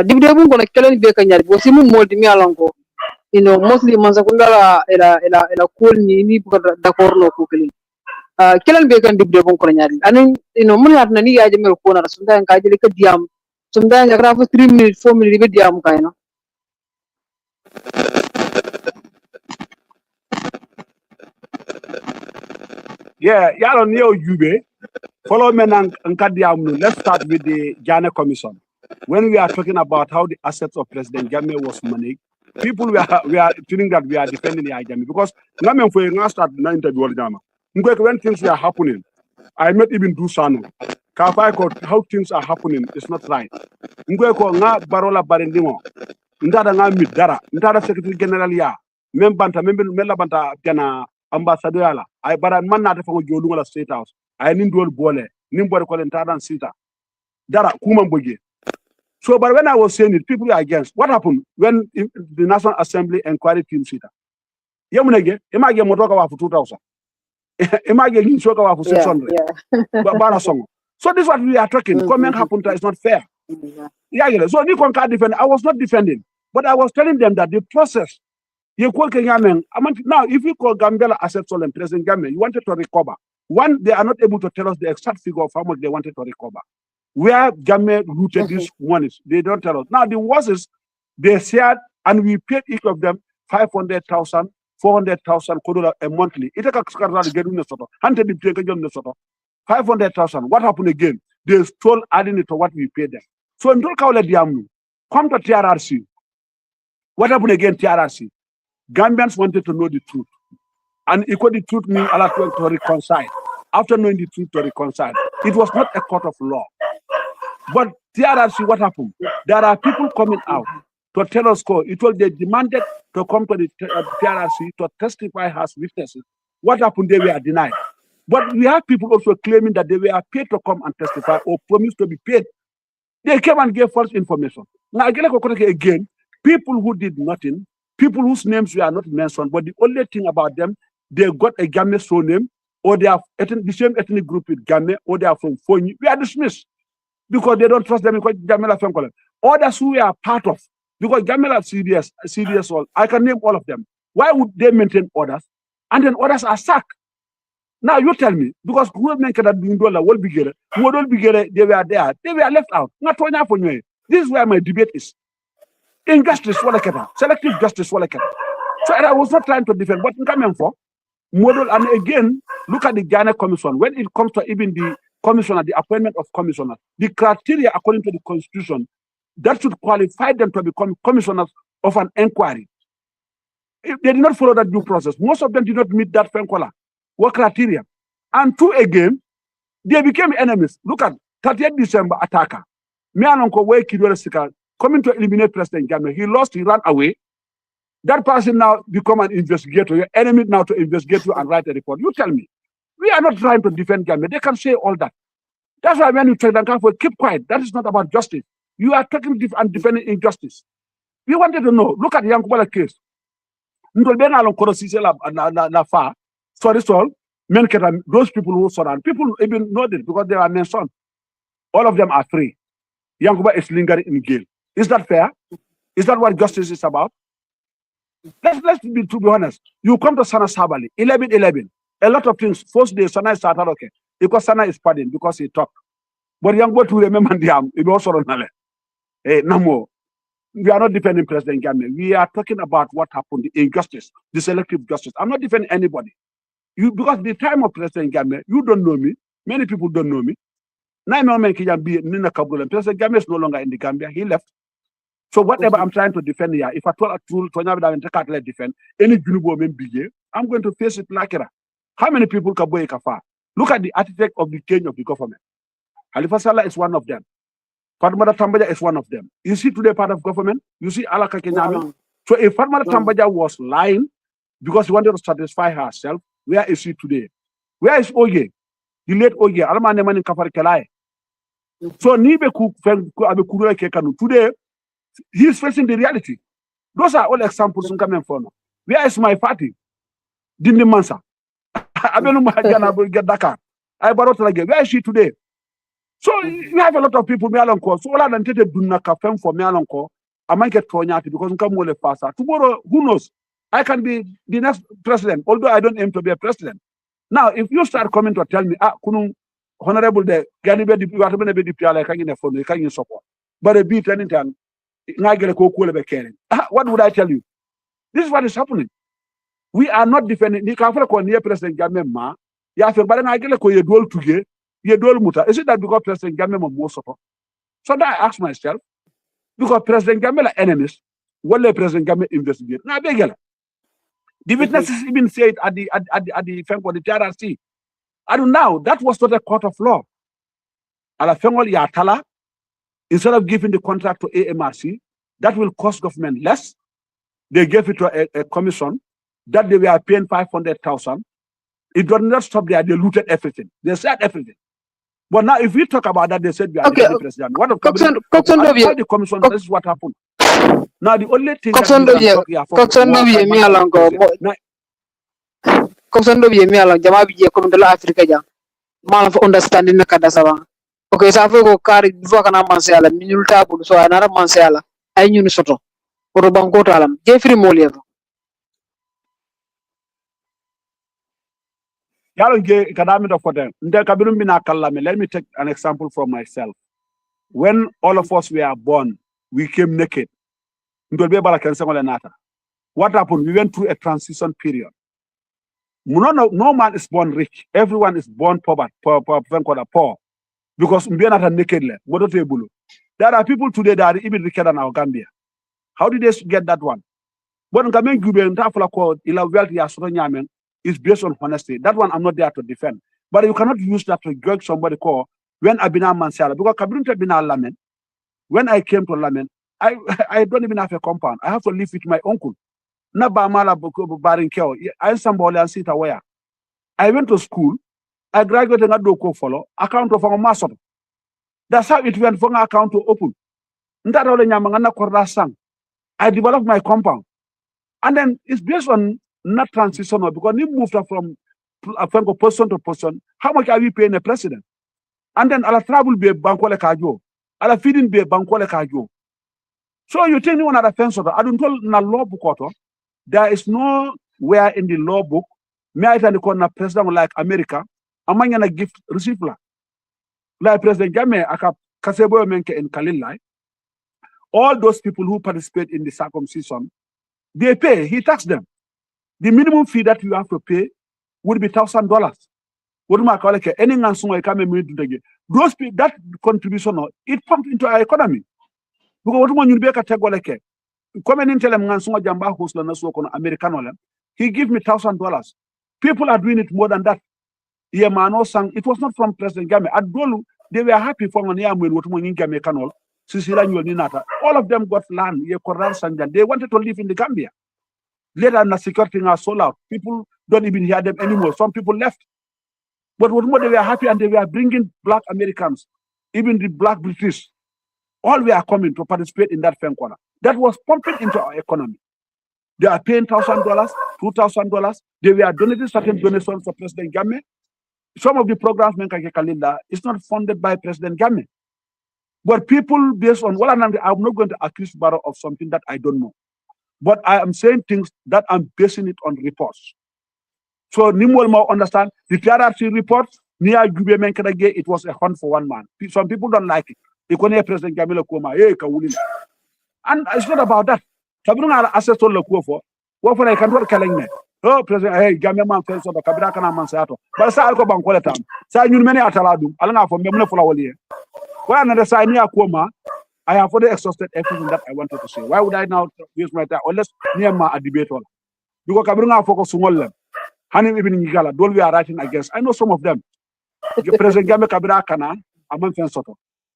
deputy bu kono kelen be ka nyari bo simu modi mi along ko mostly manza kundala ela cool ni bu d'accord no ko kelen kelen be kan deputy bu kono nyari anin mun yat na ni ya jemel ko na sometimes kaje le ka diam sometimes agra for 3 minutes 4 minutes be diam kayno yeah yalo niyo jube follow me and let's start with the Ghana Commission. When we are talking about how the assets of President Jammeh was managed, people we are feeling that we are defending the Jammeh because start when things are happening, I might even do something. How things are happening is not right. Barola Barendimo, Midara, Secretary General ya, Membanta Jana Ambassador, I but man not from Jolunga State House. I need to bole, Nimbor Colentana Sita. dara kumamboje. So, but when I was saying it, people were against. What happened when the National Assembly inquiry team sit? Yamunege, image motoka wa 2,000. Image nishoka wa 600. So this is what we are talking. Comment happened is not fair. Yeah, so you can't defend. I was not defending, but I was telling them that the process. You call Kenyaman. Now, if you call Gambela asset sold and President Gambia, you wanted to recover. One, they are not able to tell us the exact figure of how much they wanted to recover. Where Gambia rooted this money, they don't tell us. Now, the worst is they shared and we paid each of them 500,000, 400,000 a monthly. It takes 500,000. What happened again? They stole adding it to what we paid them. So in Diamu, come to TRRC. What happened again, TRRC? Gambians wanted to know the truth. And equal the truth means Allah to reconcile. After knowing the truth to reconcile. It was not a court of law. But TRRC, what happened? There are people coming out to tell us, they demanded to come to the TRRC to testify as witnesses. What happened? They were denied. But we have people also claiming that they were paid to come and testify or promised to be paid. They came and gave false information. Now, again, people who did nothing, people whose names were not mentioned, but the only thing about them, they got a Game surname, or they are the same ethnic group with Game, or they are from Foni. We are dismissed because they don't trust them because Gamela Femkola. Others who we are part of, because Gamela CDS, all, I can name all of them. Why would they maintain orders? And then others are sacked. Now you tell me, because they were there, they were left out. This is where my debate is. Injustice, selective justice, so I was not trying to defend what I'm coming for. Model, and again, look at the Ghana Commission. When it comes to even the commissioner, the appointment of commissioners, the criteria according to the Constitution that should qualify them to become commissioners of an inquiry. If they did not follow that due process. Most of them did not meet that what criteria. And two, again, they became enemies. Look at 30th December attacker. Me and Uncle Way coming to eliminate President Gambia. He lost, he ran away. That person now become an investigator. Your enemy now to investigate you and write a report. You tell me. We are not trying to defend Gambia. They can say all that. That's why when you take them, keep quiet. That is not about justice. You are talking and defending injustice. We wanted to know. Look at the Yankubala case. Sorry, those people who surround. People even know this because they are mentioned. All of them are free. Yankuba is lingering in jail. Is that fair? Is that what justice is about? Let's be to be honest. You come to Sana Sabali, 11-11. A lot of things. First day, Sana started okay. Because Sana is pardoned because he talked. But young boy to remember the it also on no more. We are not defending President Gambia. We are talking about what happened, the injustice, the selective justice. I'm not defending anybody. Because the time of President Gambia, you don't know me. Many people don't know me. President Gambia is no longer in the Gambia. He left. So whatever I'm trying to defend here, if I told a tool to defend any Junubo BJ, I'm going to face it like that. How many people can boy kafa? Look at the architect of the change of the government. Halifa Sallah is one of them. Fatmata Tambaja is one of them. Is he today part of government? You see Alaka Kenyami. So if Fatmata Tambaja was lying because she wanted to satisfy herself, where is she today? Where is Oye? The late Oye. Alamane mani kafar kelai. So Nibe today, he is facing the reality. Those are all examples coming from. Where is my party? Dindi Mansa. Dakar. Where is she today? So we have a lot of people. So all I do for me I might get Tonyati because tomorrow, who knows? I can be the next president, although I don't aim to be a president. Now, if you start coming to tell me, honourable the can you support? But a beat anything. What would I tell you? This is what is happening. We are not defending the President Gamema. Is it that because President Gamema more support? So that I ask myself, because President Gamela enemies, what the President Gamema investigate? Now, the witnesses even say it at the TRRC. I don't know. That was not a court of law. Instead of giving the contract to AMRC, that will cost government less. They gave it to a commission that they were paying 500,000. It did not stop there. They looted everything. They said everything. But now, if we talk about that, they said we are Okay, deputy president. What of Coxon all the commission? This is what happened. Now, the only thing that Coxon we can talk here for mi alango Coxon mi alang jama bi je ko ndala Afrika ja mal fa understanding na kada sawa. Okay, sa fa ko kari before kana manse ala minulta bu so anara manse ala ay ñun soto ko banko talam Jeffrey Molier. Let me take an example from myself. When all of us were born, we came naked. What happened? We went through a transition period. No man is born rich. Everyone is born poor. Because we are not naked. There are people today that are even richer than our Gambia. How did they get that one? But is based on honesty. That one I'm not there to defend. But you cannot use that to judge somebody called when Abina Mansala. Because Kabinta Lamen, when I came to Lamen, I don't even have a compound. I have to live with my uncle. I went to school. I graduated and I follow account of a master. That's how it went from account to open. I developed my compound. And then it's based on not transitional because we moved from person to person. How much are we paying the president? And then I'll travel be bankole kajo. I'll feeding be bankole kajo. So you think you want to fence I don't tell na law book. There is nowhere in the law book, may I tell the president like America, among a gift receiver. Like President Game aka Kasebo Menke in Kalilai. All those people who participate in the circumcision, they pay, he tax them. The minimum fee that you have to pay would be $1,000. Those people, that contribution, it pumped into our economy. Because he give me $1,000. People are doing it more than that. It was not from President Game. At Dolu, they were happy for all of them got land. They wanted to live in the Gambia. Later, the security are sold out. People don't even hear them anymore. Some people left. But what more, they were happy and they were bringing black Americans, even the black British. All were coming to participate in that fan corner. That was pumping into our economy. They are paying $1,000, $2,000. They were donating certain donations to President Game. Some of the programs is not funded by President Game. But people based on I'm not going to accuse Barrow of something that I don't know. But I am saying things that I'm basing it on reports. So Nimwal more understand the TRRC report near Gube Menkedage, it was a hunt for one man. Some people don't like it. They can hear President Gamila Kuma, and it's not about that. Sabrina assessed all the for what for I can work calling me. Oh, President, hey, Gamaman tells of the Kabrakana Mansato. But I go Bankoletam. Say you many Ataladu, Alana for Memno for our year. Well, another side near Kuma. I have already exhausted everything that I wanted to say. Why would I now use my time? Unless near my debate all. Because Kabrunga focus on them. Hanim even in Gala, don't we are writing against. I know some of them. The President Game Kabra Kana, among Fensoto.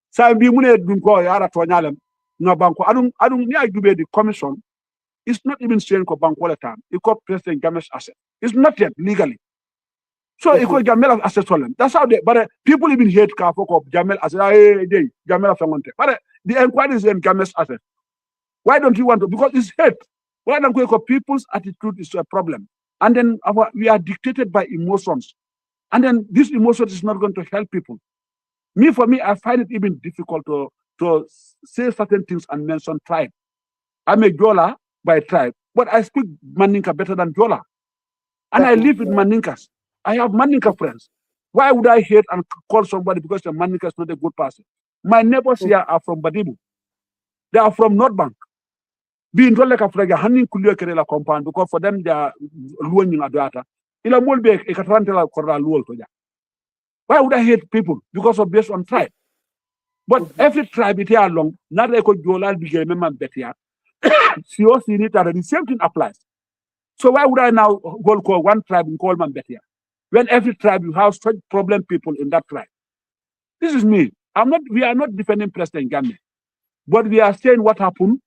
So be mune dunko yara to nyalem no banko. I don't near the commission. It's not even saying ko banko time. It called President Game's asset. It's not yet legally. So it called Jamel asset solemn. That's how they but people even hate Kafok of Jamel as hey Jamel Famonte. But the inquiry is in Game's asset. Why don't you want to? Because it's hate. Why don't we call people's attitude is a problem? And then we are dictated by emotions. And then this emotion is not going to help people. For me, I find it even difficult to say certain things and mention tribe. I'm a Jola by tribe, but I speak Mandinka better than Jola. And I live with Mandinkas. I have Mandinka friends. Why would I hate and call somebody because the Mandinka is not a good person? My neighbors here are from Badibu. They are from North Bank. Being told like a flag, handing Kulia Kerela compound because for them they are luoning a data. Ila Molbe, a Catrantela Corral Luol. Why would I hate people? Because of based on tribe. But every tribe it here along, not like Jola became a man better. She also need that the same thing applies. So why would I now go call one tribe and call man better? When every tribe you have such problem people in that tribe. This is me. We are not defending President Game. But we are saying what happened.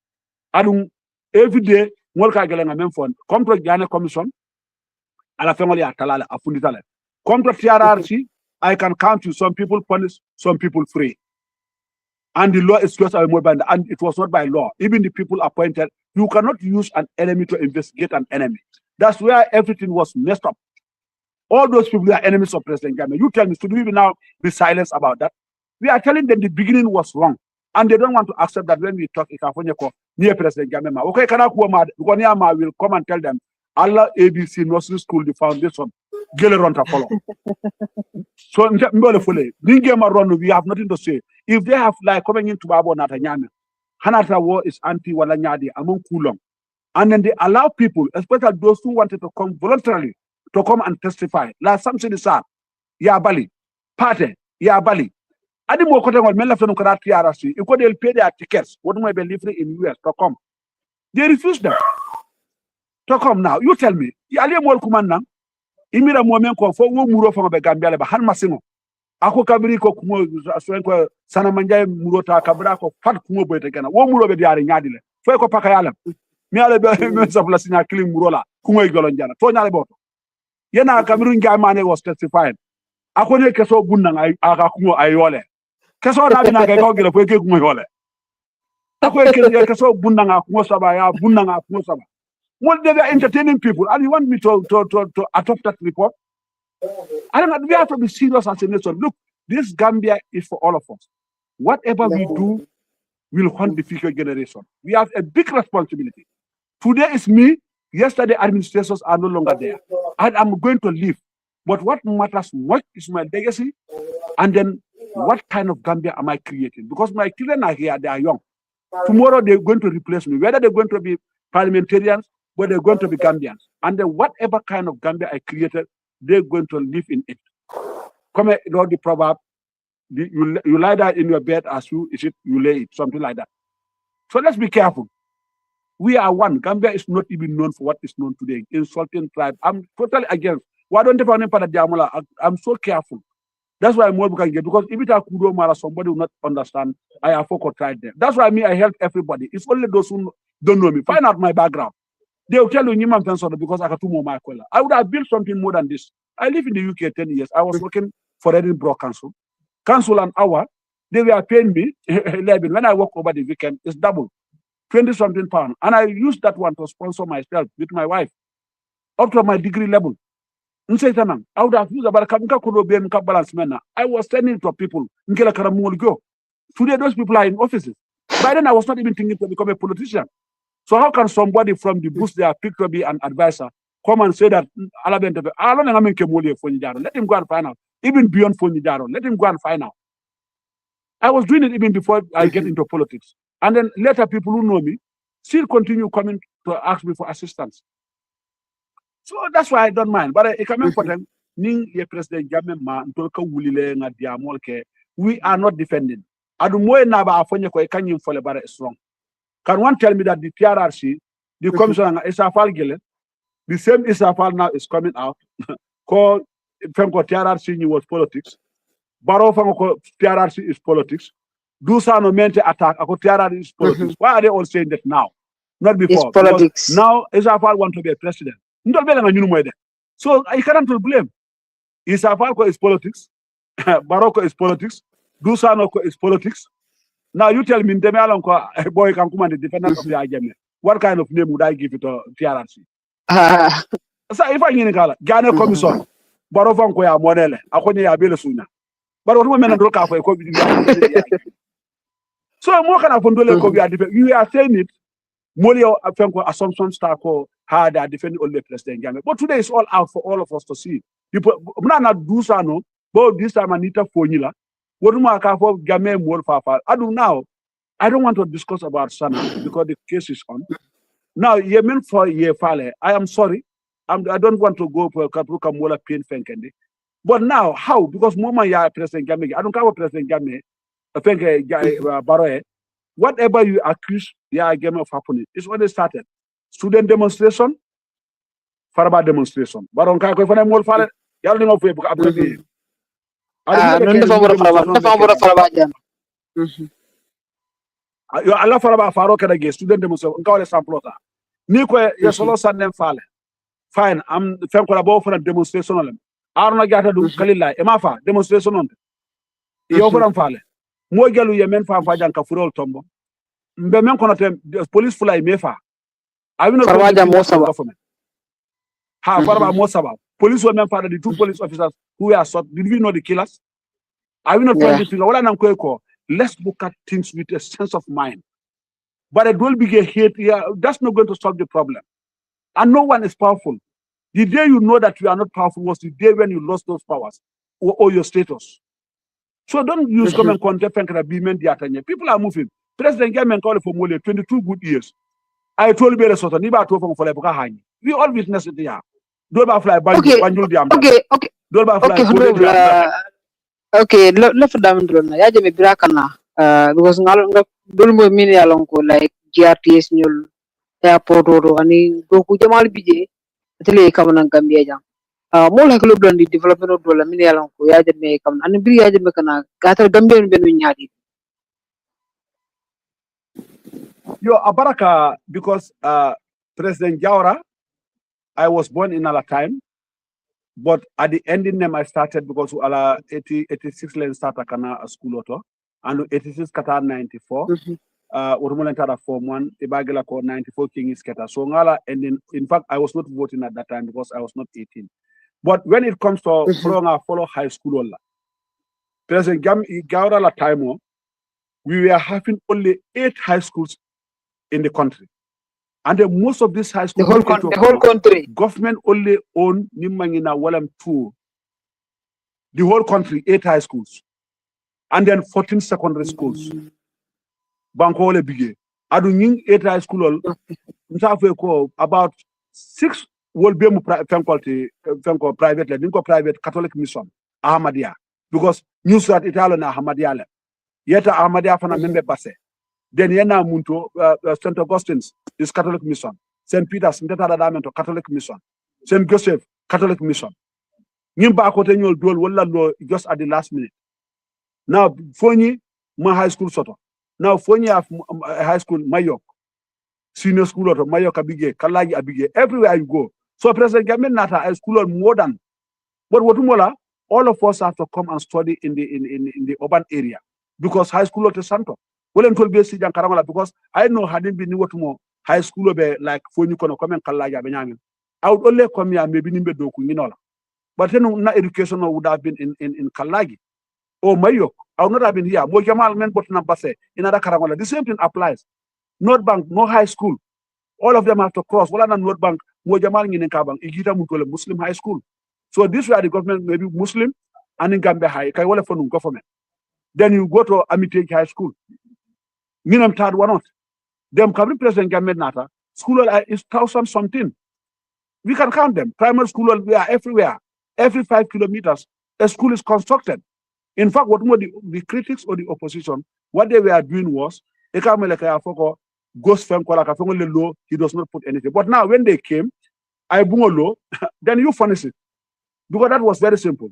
Every day, come to Ghana Commission, a la family atalala, a funditale. Come to TRRC, I can count you. Some people punish, some people free. And the law is just and it was not by law. Even the people appointed, you cannot use an enemy to investigate an enemy. That's where everything was messed up. All those people are enemies of President Jammeh. You tell me, should we now be silent about that? We are telling them the beginning was wrong. And they don't want to accept that when we talk near President Jammeh. Okay, Kanakuma will come and tell them, Allah ABC Nursery School, the foundation, Geleronta follow. So we have nothing to say. If they have like coming into Babo Natanyame, Hanata war is anti Walanyadi among Kulong. And then they allow people, especially those who wanted to come voluntarily, to come and testify. Like something is up. Ya Bali. Party. Ya Bali. Adi mo kote ngol men lafta no kara TRC. If they'll pay their tickets, what do I believe in US to come? They refuse them to come now. You tell me. Yali mo kumana. Imira mo men ko fo wo muro fo be Gambia le ba han masino. Ako kabiri ko kumo ko sana manja muro ta kabra ko fat kumo boyte gana. Wo muro be diare nyaadi le. Fo ko paka yalla. Mi ale be men sa place nya kilim muro la. Kumo igolo njana. To nyaale boto. Yena Cameroon Jamane was testifying. Ako ne keso bunna aka kumo ayole. Keso na bina ga ko gele fo ke kumo yole. Ako keso bunna nga kumo saba ya bunna nga kumo saba. Well, they are entertaining people, and you want me to adopt that report? I don't know. We have to be serious as a nation. Look, this Gambia is for all of us. Whatever we do will haunt the future generation. We have a big responsibility. Today is me. Yesterday, administrators are no longer there. And I'm going to leave. But what matters much is my legacy, and then what kind of Gambia am I creating? Because my children are here, they are young. Tomorrow, they're going to replace me. Whether they're going to be parliamentarians, but they're going to be Gambians. And then whatever kind of Gambia I created, they're going to live in it. Come here, the proverb, you lie down in your bed as you lay it, something like that. So let's be careful. We are one. Gambia is not even known for what is known today. Insulting tribe. I'm totally against. Why don't they find I'm so careful. That's why I'm more because if it are Kudo Mara, somebody will not understand. I have tried them. That's why I help everybody. It's only those who don't know me. Find out my background. They will tell you Niman Pensor because I got two more Michael. I would have built something more than this. I live in the UK 10 years. I was working for Edinburgh Council. Council an hour. They were paying me 11. When I work over the weekend, it's double. 20-something pounds. And I used that one to sponsor myself with my wife up to my degree level. I would have used about a balance. I was sending it to people. Today, those people are in offices. By then, I was not even thinking to become a politician. So how can somebody from the booth they are picked to be an advisor come and say that let him go and find out. Even beyond Foni Jaroll, let him go and find out. I was doing it even before I get into politics. And then later people who know me still continue coming to ask me for assistance. So that's why I don't mind. But I come for them, President we are not defending. Can one tell me that the TRRC, the commissioner Isafal Gile, the same Isafal now is coming out, called TRRC was politics, Barrow TRRC is politics, Dusano Mente attack, TRRC is politics. Why are they all saying that now? Not before. It's politics. Now Isafal want to be a president. So I cannot blame. Isafal is politics, Barrow is politics, Dusano is politics. Now you tell me, boy can come and the defendant of the IGM. What kind of name would I give it to TRRC? So if I need a Ghana commission, Barofan Koya Monele, Akonia Belosuna. But what women and look out for a COVID. So more can I you are saying it, Molio assumption star hard at defending all the president Ghana. But today is all out for all of us to see. People not do so, but this time Anita Fonila. I do now. I don't want to discuss about Sanneh because the case is on. Now, Yemen for Yefale, I am sorry. I don't want to go for Kapruka Mola Pain Fenkende. But now, how? Because Moma ya President Game, I don't cover President Game, Baroe. Whatever you accuse ya game of happening, it's when they started. Student demonstration, Faraba demonstration. Baron Kako for them all fale, yelling of Abbreviate. Yo alla faraba faro kada ge student demonstration ngawle samplota ni ko ya solo sanem fale fine am fen ko la bo for demonstration lam arna jata dum kalilla e ma fa demonstration on yo furan faale mo gelu yemen fa janka furol tombo mbe men kono tem police fulay me fa I will not Farmaja mo saba government. Ha, Farba mo saba. Police were men father, the two police officers who were shot. Did we know the killers? I will not point the finger. Let's look at things with a sense of mind. But it will be a hate. Yeah, that's not going to solve the problem. And no one is powerful. The day you know that you are not powerful was the day when you lost those powers or your status. So don't use common content and people are moving. President Gamen called for more than 22 good years. I told you sort of niba to from for we all witness it here. Don't fly banjul diam. Okay. Don't fly okay, left down drone. Ya jeme birakana because ngal dul mo mini along ko like GRTS nyol airport oro ani do ku jamal bije tele kam nan Gambia jam. Mo la ko don di development do la mini along ko ya jeme kam ani bir ya jeme kana gatal Gambia ben nyaadi. Yo abaraka because President Jawara, I was born in another time, but at the ending name I started because ala 86 len started kana a school auto and 86 kata 94 urumulenta form 1 ibagila ko 94 king is kata so ngala ending. In fact I was not voting at that time because I was not 18, but when it comes to follow high school όλα President Jawara la time we were having only 8 high schools in the country. And most of these high schools, the whole country, government only own Nimangina Walam 2. The whole country, 8 high schools. And then 14 secondary schools. Bankole Bige. Aduning 8 high school, about 6 will be private Catholic mission, Ahmadiyya. Because New South Italian Ahmadiyya. Yeta Ahmadiyya fana membe base. Then yena munto St. Augustine's is Catholic mission. St. Peter's Catholic mission. St. Joseph Catholic mission. Nimba kote nyol dual wala lo just at the last minute. Now Foni my high school soto. Now Foni have high school Mayok. Senior school auto Mayok abige, Kalagi abige, everywhere you go. So President Gamen Nata high school more than. But Watumola, all of us have to come and study in the urban area because high school auto Santo. Because I know hadn't been what more high school be like Foni kono come and Kalaja Benyamin. I would only come here maybe in Bedoku, you know. But then no education would have been in Kalagi or Mayok. I would not have been here. Mo Jamal men but Nambase in other Karamola. The same thing applies. North Bank, no high school. All of them have to cross. Wala na North Bank, Mo Jamal in Kabang, Igita Mutole Muslim high school. So this way the government may be Muslim and in Gambia High, Kaiwala for government. Then you go to Amitage High School. Minam third one not. Them Kabri President Gamet Nata, school is 1,000 something. We can count them. Primary school, we are everywhere. Every 5 kilometers, a school is constructed. In fact, what more the critics or the opposition, what they were doing was, he does not put anything. But now when they came, I bungo law, then you furnish it. Because that was very simple.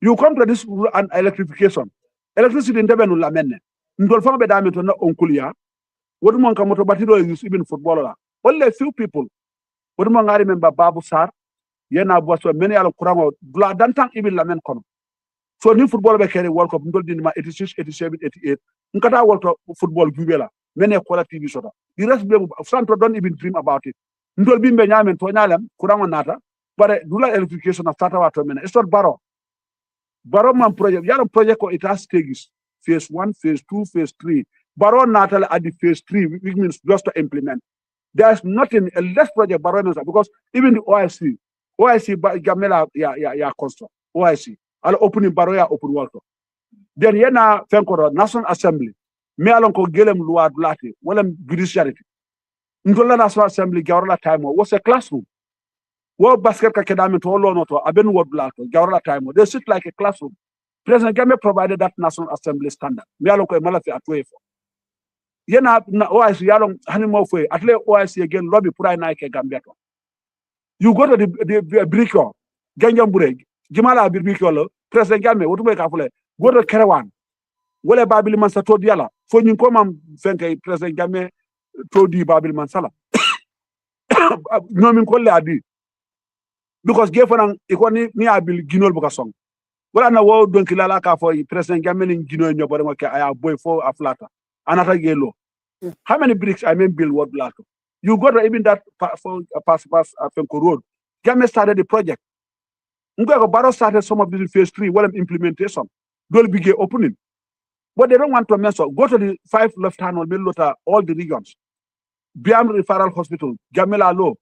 You come to this and electrification. Electricity in Tebenu Lamene. Ndolfang Bedamito na Onkulia. What man Kamoto Batiro is even footballer. Only a few people. What man I remember Babu Sar, Yena was many other Kuramo, Dantang even Lamen Kono. So new football be carry World Cup ndol dinima 86, 87, 88. Nkata World Cup football Gubela. Many quality TV shota. The rest of Santo don't even dream about it. Ndol bimbe nyamen to nyalem Kuramo Nata. But dula electrification of Tata Watermena. It's not Baro. Baro man project. Yaron project ko it has stages. Phase 1, phase 2, phase 3. Baro Natal at the phase 3, which means just to implement. There's nothing, a less project Baro because even the OIC Gamela ya construct. OIC. I'll open in Baro ya open water. Then yena Fenkoro National Assembly. Me alon ko gelem loi dulati. Walem judiciary. Ndola National Assembly Gawrala time was a classroom. Wo basket ka kedame to lono to aben word blato Gawrala time. They sit like a classroom. President Game provided that National Assembly standard. Me alon ko malafi atwe fo. Yena na OIC yalon hanimo fo atle OIC again lobby pura na ke Gambia to. You go to the Bricko, Ganjambure, Jimala Bricko lo, President Game wotu ka fule. Go to Kerewan. Wole Babili Mansa to diala. Fo nyin ko mam fenke President Game to di Babili Mansala. No min ko le adi. because gefanang ikoni ni abil ginol buka song wala na wo donc la ka fo president gamen ginol nyo bari ke aya boy fo aflata anata gelo how many bricks I mean build what black you got even that pass road Gamen started the project Ngwego Barrow started some of this in phase 3 well implementation will be opening but they don't want to mess up go to the 5 left hand or middle all the regions Biam referral hospital Gamela Lo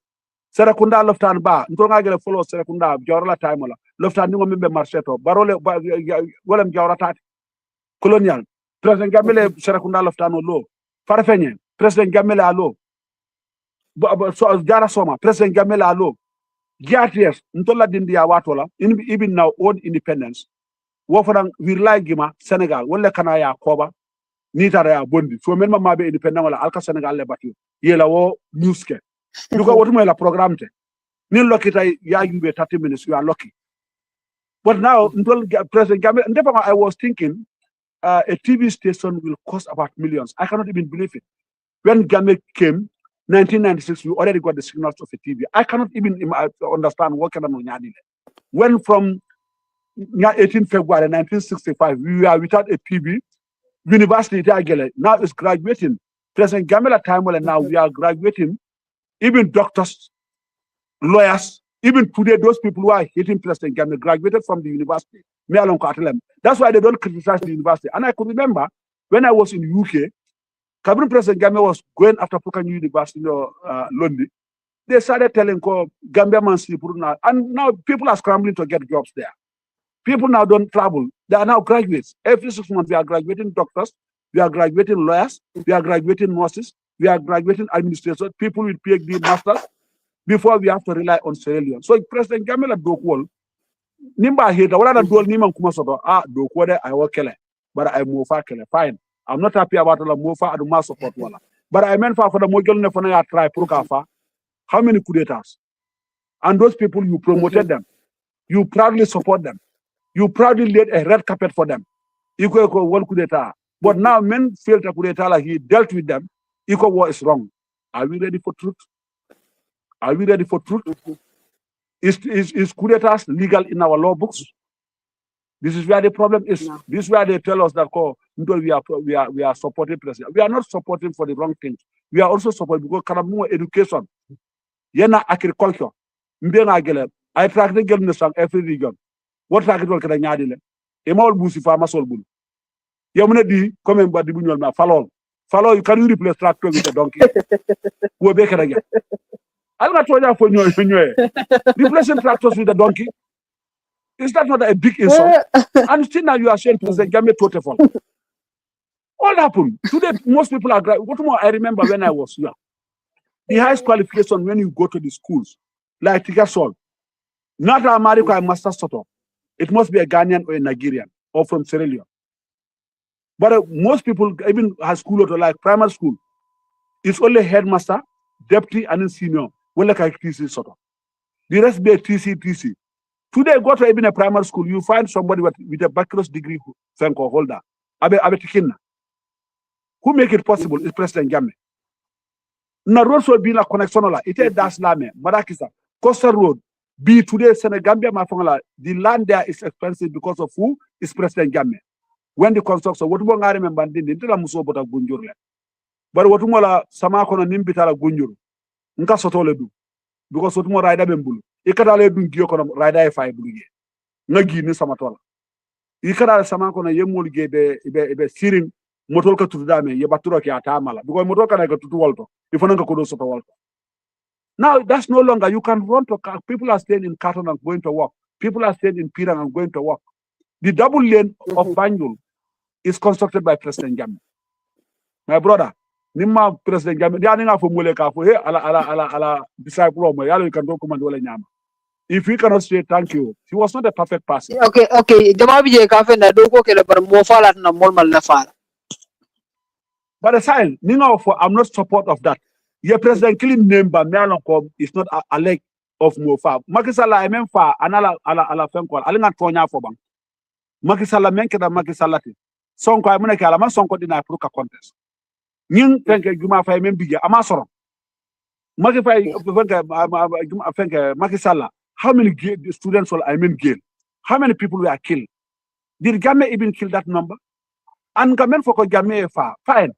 Serakunda left hand ba ntonga gele follow Serakunda Jawra time la left hand ngo membe marcheto barole wolem Jawra tati colonial president Gamele Serakunda left hand lo farfenye president Gamele alo so Jara Soma president Gamele alo GRTS ntola dindi ya watola even now own independence wo fanan wirlay gima Senegal wala kana ya koba ni tara ya bondi so men ma be independent wala alka Senegal le batu yela wo newske duko wotumo la programme te ni lokita ya yube 30 minutes you are lucky but now president Gamel I was thinking a TV station will cost about millions. I cannot even believe it. When Gamel came 1996 we already got the signals of a TV. I cannot even understand what kind of when from 18 February 1965 we are without a TV. University now is graduating. President Gamela time now we are graduating. Even doctors, lawyers, even today those people who are hating President Gamela graduated from the university. That's why they don't criticize the university. And I could remember when I was in UK, Kabin President Gamela was going after Pukan University London. They started telling Gambia man and now people are scrambling to get jobs there. People now don't travel. They are now graduates. Every 6 months, we are graduating doctors, we are graduating lawyers, we are graduating nurses, we are graduating administrators, people with PhD masters, before we have to rely on Sierra Leone. So President Gamela Dokwol, Nimba Hita, what are the dual Niman Kumasoto? Dokwode, I work kele, but I move kele. Fine. I'm not happy about the Mofa and the support wala. But I meant for the Mogul Nefana try Purukafa. How many coup d'etats? And those people, you promoted them. You proudly support them. You proudly laid a red carpet for them. Equal one coup d'etat. But now men failed to coup d'etat like he dealt with them. Equal war is wrong. Are we ready for truth? Are we ready for truth? Is coup d'etats legal in our law books? This is where the problem is. No. This is where they tell us that we are supporting president. We are not supporting for the wrong things. We are also supporting because more education. Yena agriculture. I practice in every region. What target will can nyadi le e mawol busi fa masol bul yamuna di comme en baddi buñol ma falol you can replace tractor with a donkey wo be kala ja alga toja fo ñoy replacing tractors with a donkey is that not a big insult? And still now you are saying President Game total all happened today. Most people are what more I remember when I was young, the highest qualification when you go to the schools like Tigasol, not America and master soto. It must be a Ghanaian or a Nigerian or from Sierra Leone. But most people, even high school or like primary school, it's only headmaster, deputy, and then senior. Well, like a TC sort of. The rest be a TC. Today, go to even a primary school, you find somebody with a bachelor's degree holder. Who make it possible is President Game. Na road so be la connection la. Ite das lame, Marakisa, Coastal Road. Be today Senegambia Mafangala, the land there is expensive because of who is President Game. When the construction, what do I remember? Didn't tell Muso but a Gunjur. But what Mola Samakon and Nimbitala Gunjur, Nka Sotoledu, because what more rider Bembulu, Ikadale Dun Giokonum, rider 5 Bluye, Nagi Nisamatola. Ikada Samakon, Yemul gave a searing Motoka to Dame, Yabatura Atamala, because Motoka I got to Walter, if one could also Walter. Now that's no longer, you can run to car. People are staying in Carton and going to work. People are staying in Pirang and going to work. The double lane of Banjul is constructed by President Game. My brother, Nima President Game, they are not for Muleka for here, ala disciple, you can document Wale Nyama. If we cannot say thank you, he was not a perfect person. Okay. Jamabi je kafe na doko kele bar mofala na molmal na fala. But aside, I'm not support of that. Your president killing member Melanco is not a leg of Mofa. Makisala I mean fa anala ala fenkol alinga tonya for bang. Makisala menke da makisalati. Sonko I muneke ala man sonko dina pruka contest. Ning fenke guma fa men biga amasoro. Makifai fenke Makisala how many students will I mean jail? How many people were killed? Did Game even kill that number? And Game for Game fine.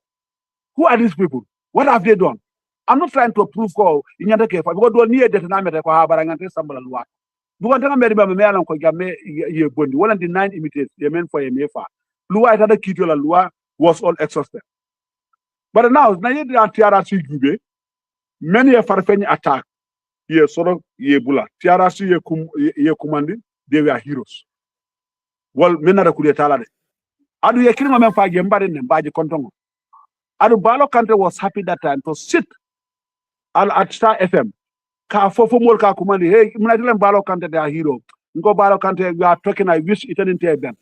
Who are these people? What have they done? I'm not trying to prove in Yanda Kefa because we need that number to have a sample of what. Bukan tengah meri ba me alan ko Game ye bondi. One of the 9 imitates ye meant for a mefa. Lua ita da kito la lua was all exhausted. But now, na ye TRC Jube, many a farfeni attack. Ye soro ye bula. TRC ye commanding, they were heroes. Well, mena da kudeta la de. Adu ye kilima men fa gembare ne baji kontongo. Adu Balo Kante was happy that time to sit at Star FM. Ka fofo mol ka commandi, hey, muna Balo Kante they are hero. Ngo Balo Kante, we are talking, I wish it didn't tell them.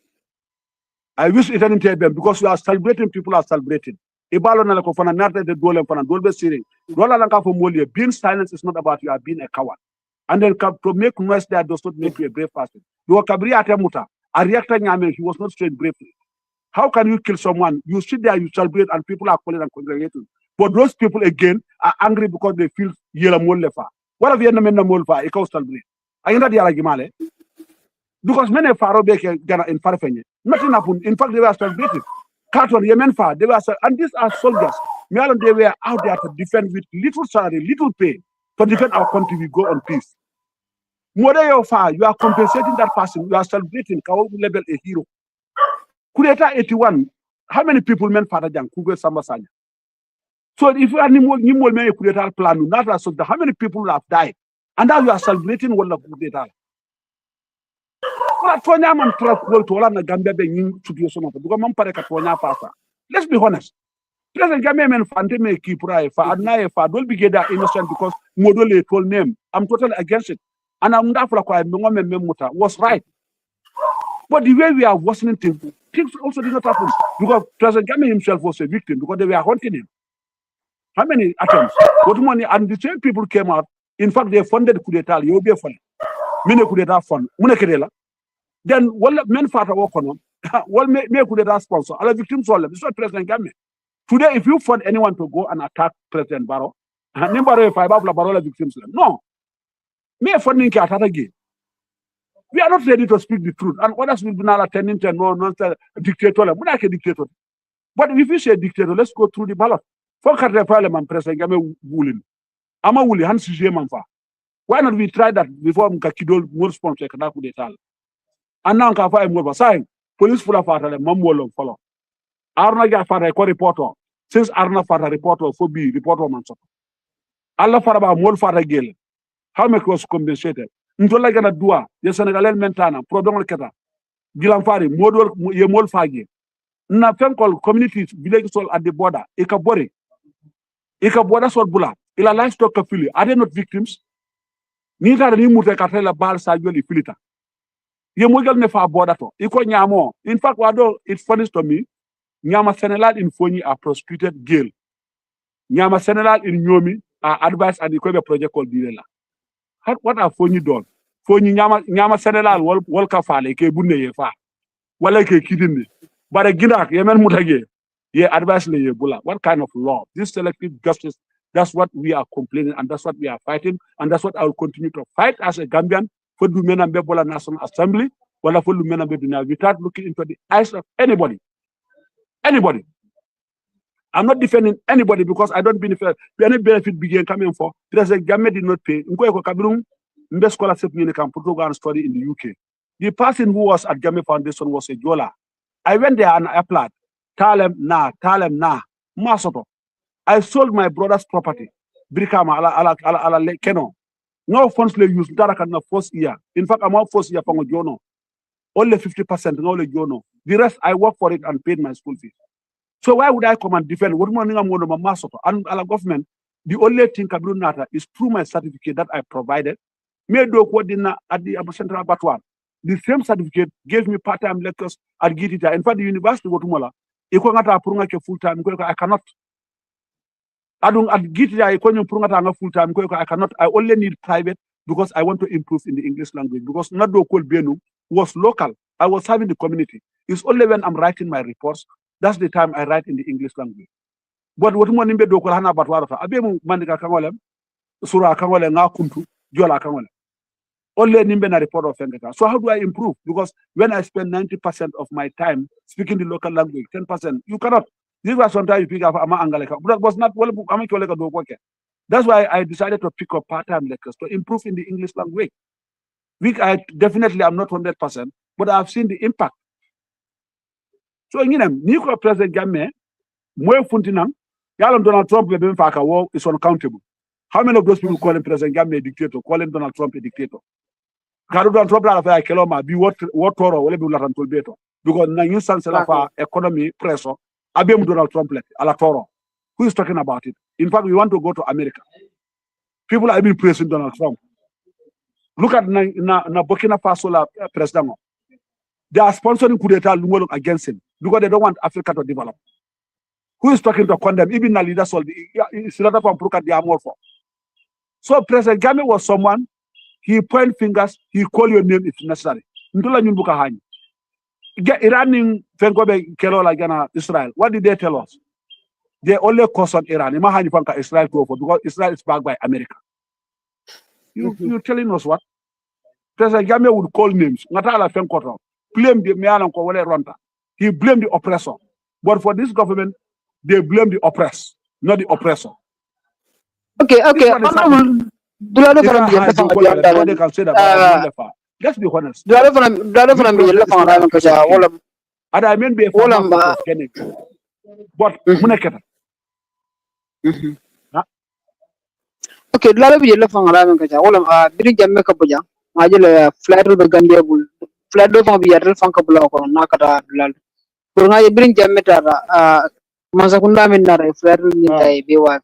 I wish it didn't tell them because we are celebrating, people are celebrating. Ibalo na ko fana narte de dole fana dolbe siri. Dola lanka for moli. Being silent is not about you are being a coward. And then to make noise there does not make you a brave person. You are kabri atemuta. A reactor nyame, he was not trained bravely. How can you kill someone? You sit there, you celebrate, and people are calling and congregating. But those people again are angry because they feel yela molefa. What have you done na molfa? Ikaw celebrate. Ayunda diala gimale. Because many faro beke gana in Farfenye. Nothing happened. In fact, they were celebrating. Carton, Yemen Far, they were, and these are soldiers. They were out there to defend with little salary, little pay, to defend our country. We go on peace. More far, you are compensating that person. You are celebrating. Kawo level a hero. Kudeta 81. How many people men Father Jan Kugo Sambasanya? So if you are Nimol men Kudeta plan, not so how many people have died, and now you are celebrating what of Kudeta. Let's be honest. President Game Fante me keep right for Adnae for don't be get that innocent because Modole told name. I'm totally against it. And I'm not for a Memuta was right. But the way we are worsening things also did not happen because President Game himself was a victim because they were hunting him. How many attempts? What money? And the same people came out. In fact, they funded coup d'etat. You be fund. Many coup d'etat fund. Then what men father work on what make with that sponsor? All victims all this is President Game. Today, if you fund anyone to go and attack President Barrow, if I have Barrow victims, no. Me funding again. We are not ready to speak the truth. And others will be now attending to no dictator. But like a dictator. But if you say dictator, let's go through the ballot. For Parliament, President Game willing. I'm a willing Hans Manfa. Why not we try that before Mkakido more sponsor Kanaku de Tal? And now Kafa and Mova sign. Police full of father and Mamwolo follow. Arna Gafara a reporter. Since Arna Fata reporter for B reporter Manso. Allah Faraba Mol Fata Gale. How much was compensated? Ntola gana dua, ye Senegalese mentana, prodon keta. Gilamfari, modol ye mol fagi. Na fem called communities, village soul at the border. Ikabori. Ikabora sol bula. Ila livestock kafili. Are they not victims? Nita ni mute katela bal sajoli filita. Ye mogal ne fa border to. Iko nyamo. In fact, wado it's funny to me. Nyama Senegal in Foni are prosecuted girl. Nyama Senegal in Nyomi are advised at the Kebba project called Direla. What have Foni done? Foni Nyama Senegal wal kafale ke bunne ye fa. Wala ke kidinde. But a ginak yemen mutage. Ye advice le ye bula. What kind of law? This selective justice, that's what we are complaining and that's what we are fighting and that's what I will continue to fight as a Gambian for the men and Bebola National Assembly, wala for the men and Bebola without looking into the eyes of anybody. Anybody. I'm not defending anybody because I don't benefit. Any benefit began coming for. President Game did not pay. Best scholarship in the study in the UK. The person who was at Game Foundation was a Jola. I went there and I applied. Talem na. Masoto. I sold my brother's property. Brikama ala Keno. No funds le use Daraka na first year. In fact, I'm out first year from Jono. Only 50% only Jono. The rest I worked for it and paid my school fees. So why would I come and defend? What morning I'm going to Masoto and our government? The only thing Kabru Nata is through my certificate that I provided. Made at the Central Abattoir. The same certificate gave me part-time lectures at Gitita. In fact, the University of Guatemala, full-time. I cannot. I don't at Gitita full-time. I cannot. I only need private because I want to improve in the English language. Because Nado Kol Benu was local. I was having the community. It's only when I'm writing my reports, that's the time I write in the English language. But what money be do ko hana batwara fa abe mu mandika kangolem sura kangolem nga kuntu jola kangolem Only nimbe na report of Fengata. So how do I improve? Because when I spend 90% of my time speaking the local language, 10%, you cannot. This was sometimes you pick up Ama Angaleka. But was not well. That's why I decided to pick up part-time lectures to improve in the English language. I definitely am not 100%, but I've seen the impact. So Nico President Game, Moe Funtinam, Yalam Donald Trump is uncountable. How many of those people call him President Game a dictator, call him Donald Trump a dictator? Donald Trump be what Toro will be Latin Tolbeto. Because na new sense of economy pressure, Abim Donald Trump ala Toro. Who is talking about it? In fact, we want to go to America. People have been praising Donald Trump. Look at na Burkina Faso president. They are sponsoring coup d'etat against him because they don't want Africa to develop. Who is talking to condemn? Even the leaders of the So President Game was someone, he point fingers, he call your name if necessary. Iran Israel. What did they tell us? They only caution Iran. Israel because Israel is backed by America. You're telling us what? President Game would call names. Blame the man. He blamed the oppressor. But for this government, they blame the oppressed, not the oppressor. Okay. Honourable, they can say that. Let's be honest. And I mean, but okay, dula bi yella fanga la men kaja wala biri jamme ka buja majele flat do gambia bul flat do fanga bi yatel fanga bula ko na kata dulal pour nga biri jamme tara masa kunda min na flat do ni tay be wa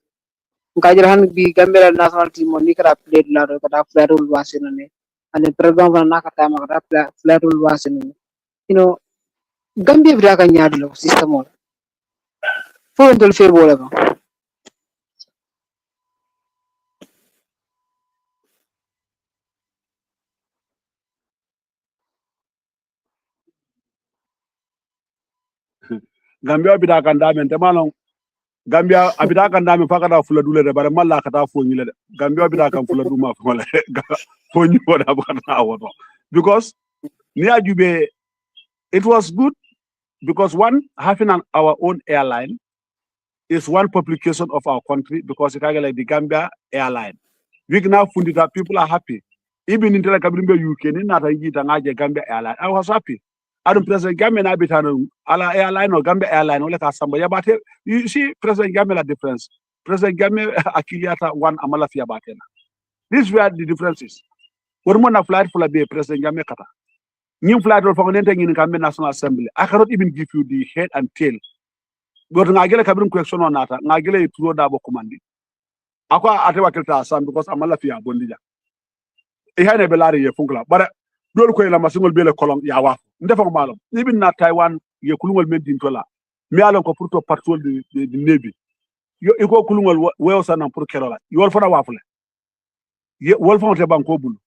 ngajira han bi gambia national team mo ni kara play la do kata flat do wasina ne ane program na kata ma kata flat do wasina gambia bi ka nyaadi lo system mo fo ndol fe bola ba Gambia bida kandame temano Gambia abida kandame fakada fula dule de bare malla kata fo nyile de Gambia bida kan fula duma fo le fo nyi wona bana woto because Niajube it was good because one having our own airline is one publication of our country because it's like the Gambia airline. We now found that people are happy. Even in the UK, Gambia airline. I was happy. I don't President Gambia na bitano ala airline or Gambia airline or like somebody. But you see, President Gambia difference. President Gambia akiliata one amalafia batena. This is where the difference is. When one flight for the President Gambia kata. New flight for in Gambia National Assembly. I cannot even give you the head and tail. But ngagele kabrin question on nata ngagele ituo dabo commandi. Akwa atewa kelta asam because amalafia bondija. Ihane belari ye funkla. But dol ko ila masingol bele kolong ya wa ndefa ko malum even na Taiwan ye kulungol men dintola mi alon ko pour to patrol de nebi yo iko kulungol wew sanam pour kerola yol fona wafule ye wol fona te banko bulu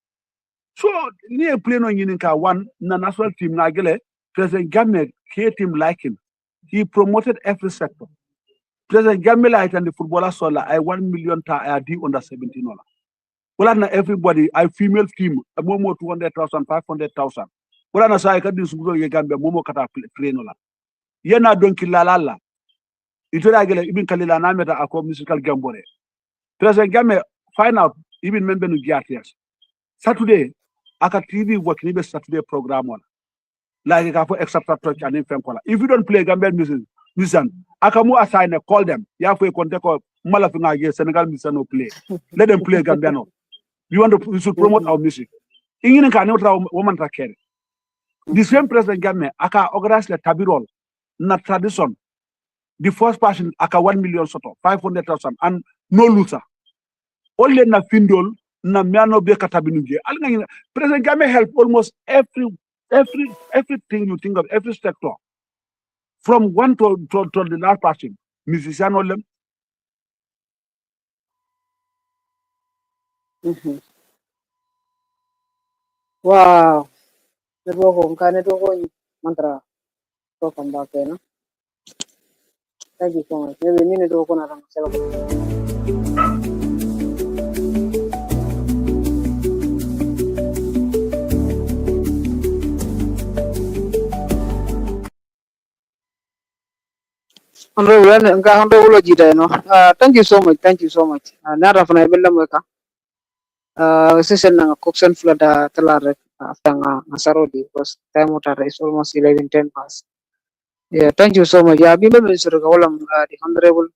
so ni e pleno nyinin ka one na national team na gele President Gamme team like him. He promoted every sector. President Gamme like and the footballer sola I 1 million ta ID under 17 dollars. Well, not everybody, I female team, a momo 200,000, 500,000. Well, na sa ikadi subuzo ye Gambia momo kata plenola. Yena donki lalala. Ito na gele ibin kalila na meta ako musical gambore. President Game find out even member no giatias. Saturday aka TV work ni be Saturday program one. Like aka for extra touch and infenkola. If you don't play Gambian music, aka mu assign call them. Ya for contact ko malafinga ge Senegal music no play. Let them play Gambiano. We should promote our music. Ingin ka neutra woman ta kere. The same President Game aka organize the tabirol na tradition. The first person aka 1 million soto 500,000 and no loser. Only na findol na miano be katabinunge. President Game help almost everything you think of, every sector. From one to the last person. Musician all them. Wow. Network mantra to come back no. Thank you so much. Maybe minute ko na lang sa honorable jita no. Thank you so much. Thank you so much. Nara fana ibella mweka. Session na cookson flood telar after ngasarodi because time water is almost 11:10 past. Yeah, thank you so much. Yeah, bimbe minister kawalam the honorable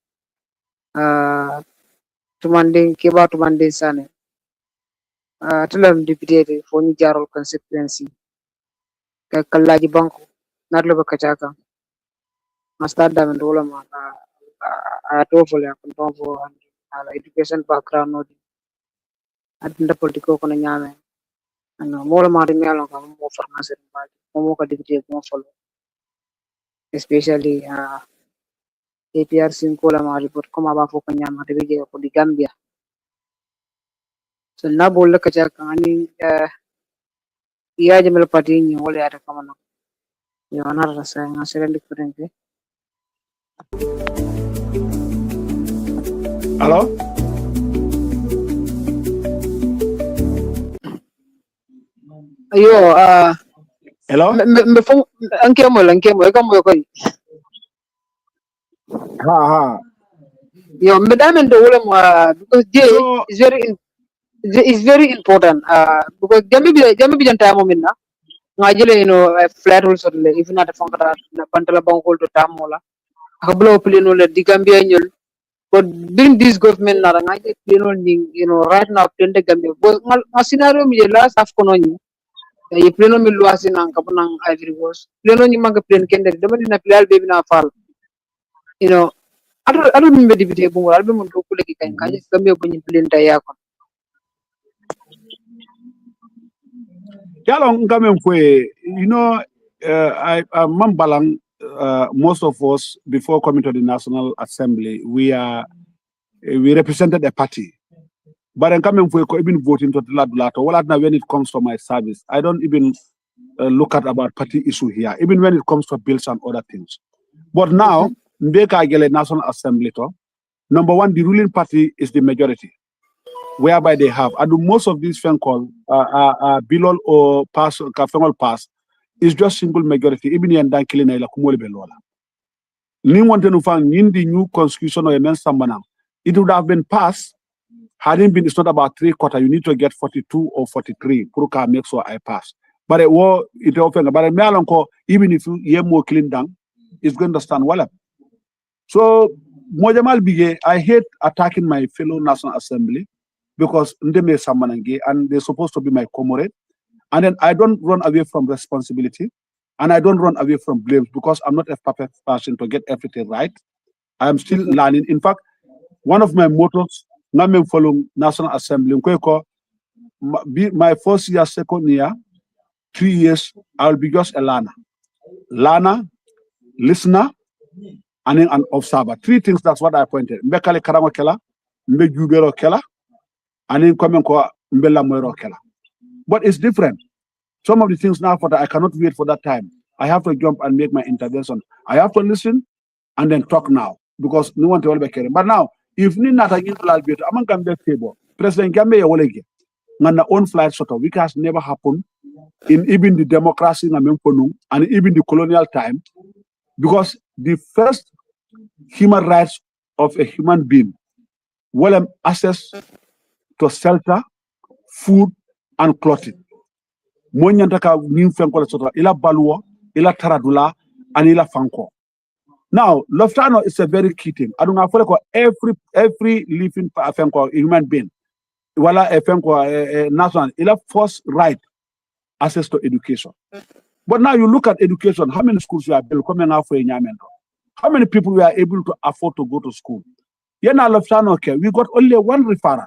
Tumanding Kebba Tumanding Sanneh. Tulam deputy Foni Jaroll constituency. Kallaji banko. Narlo bakachaka. Mastad and rola ma at hopefully I can talk for education background no at the political konanyame and more mari me along more farmers more deputy more follow especially APR Sinkola ma report koma ba fo kanyama de bije ko di Gambia so na bolla kachaka ani iya jamel party ni wala ya kamana yo anar rasa ngasere different. Hello? Ayo, Hello? anke mo ko. Ha. Yo, madam and the because So, is very important. Because jami bi janta mo minna. Ngajile flat rules or even at a funkara na pantala bangkol to tamola. Hablo pleno le digambia nyol. But during this government na ngaje pleno right now pleno gambia. Because scenario mi last af kono ni. Ye pleno mi luasi nang kapanang Ivory Coast. Pleno ni mga pleno kende. Dama na plal baby na fal. I don't remember the video bungo album on kule kikain kaje gambia bunyi pleno tayako. I Mambalang, most of us before coming to the National Assembly, we represented a party. But I'm coming for even voting to the Ladulato. Well, when it comes to my service, I don't even look at about party issue here, even when it comes to bills and other things. But now, Mbeka Agele National Assembly, number one, the ruling party is the majority, whereby they have. And most of these phone call, Bilol or pass, Kafengal pass, is just single majority, even in Dankilina ila kumole belola. Ni want to find in the new constitution or immense sambana. It would have been passed, hadn't been, it's not about 3/4, you need to get 42 or 43, Puruka make sure I pass. But it was, it often, but even if you hear more clean down, it's going to stand well up. So, Mojamal Bige, I hate attacking my fellow National Assembly because Ndeme Samanange, and they're supposed to be my comrade. And then I don't run away from responsibility, and I don't run away from blame because I'm not a perfect person to get everything right. I'm still learning. In fact, one of my mottos, Namen following National Assembly, my first year, second year, 3 years, I'll be just a learner, listener, and then an observer. 3 things, that's what I pointed. Mbekale karama kela, mbe jubero kela, and then come mbela mwero kela. But it's different. Some of the things now I cannot wait for that time. I have to jump and make my intervention. I have to listen and then talk now because no one will be caring. But now, if ni not again to last bit, among Gambia table, President Gambia Yawolege, na own flight sort of, which has never happened in even the democracy and even the colonial time, because the first human rights of a human being, well, access to shelter, food, and clothing. Monyantaka nimfenko soto ila balua, ila taradula, and ila fanko. Now, Loftano is a very key thing. I don't know every living human being, wala national, ila first right access to education. But now you look at education, how many schools we are built coming out for Nyamendo? How many people we are able to afford to go to school? Yena Loftano okay, we got only one referral.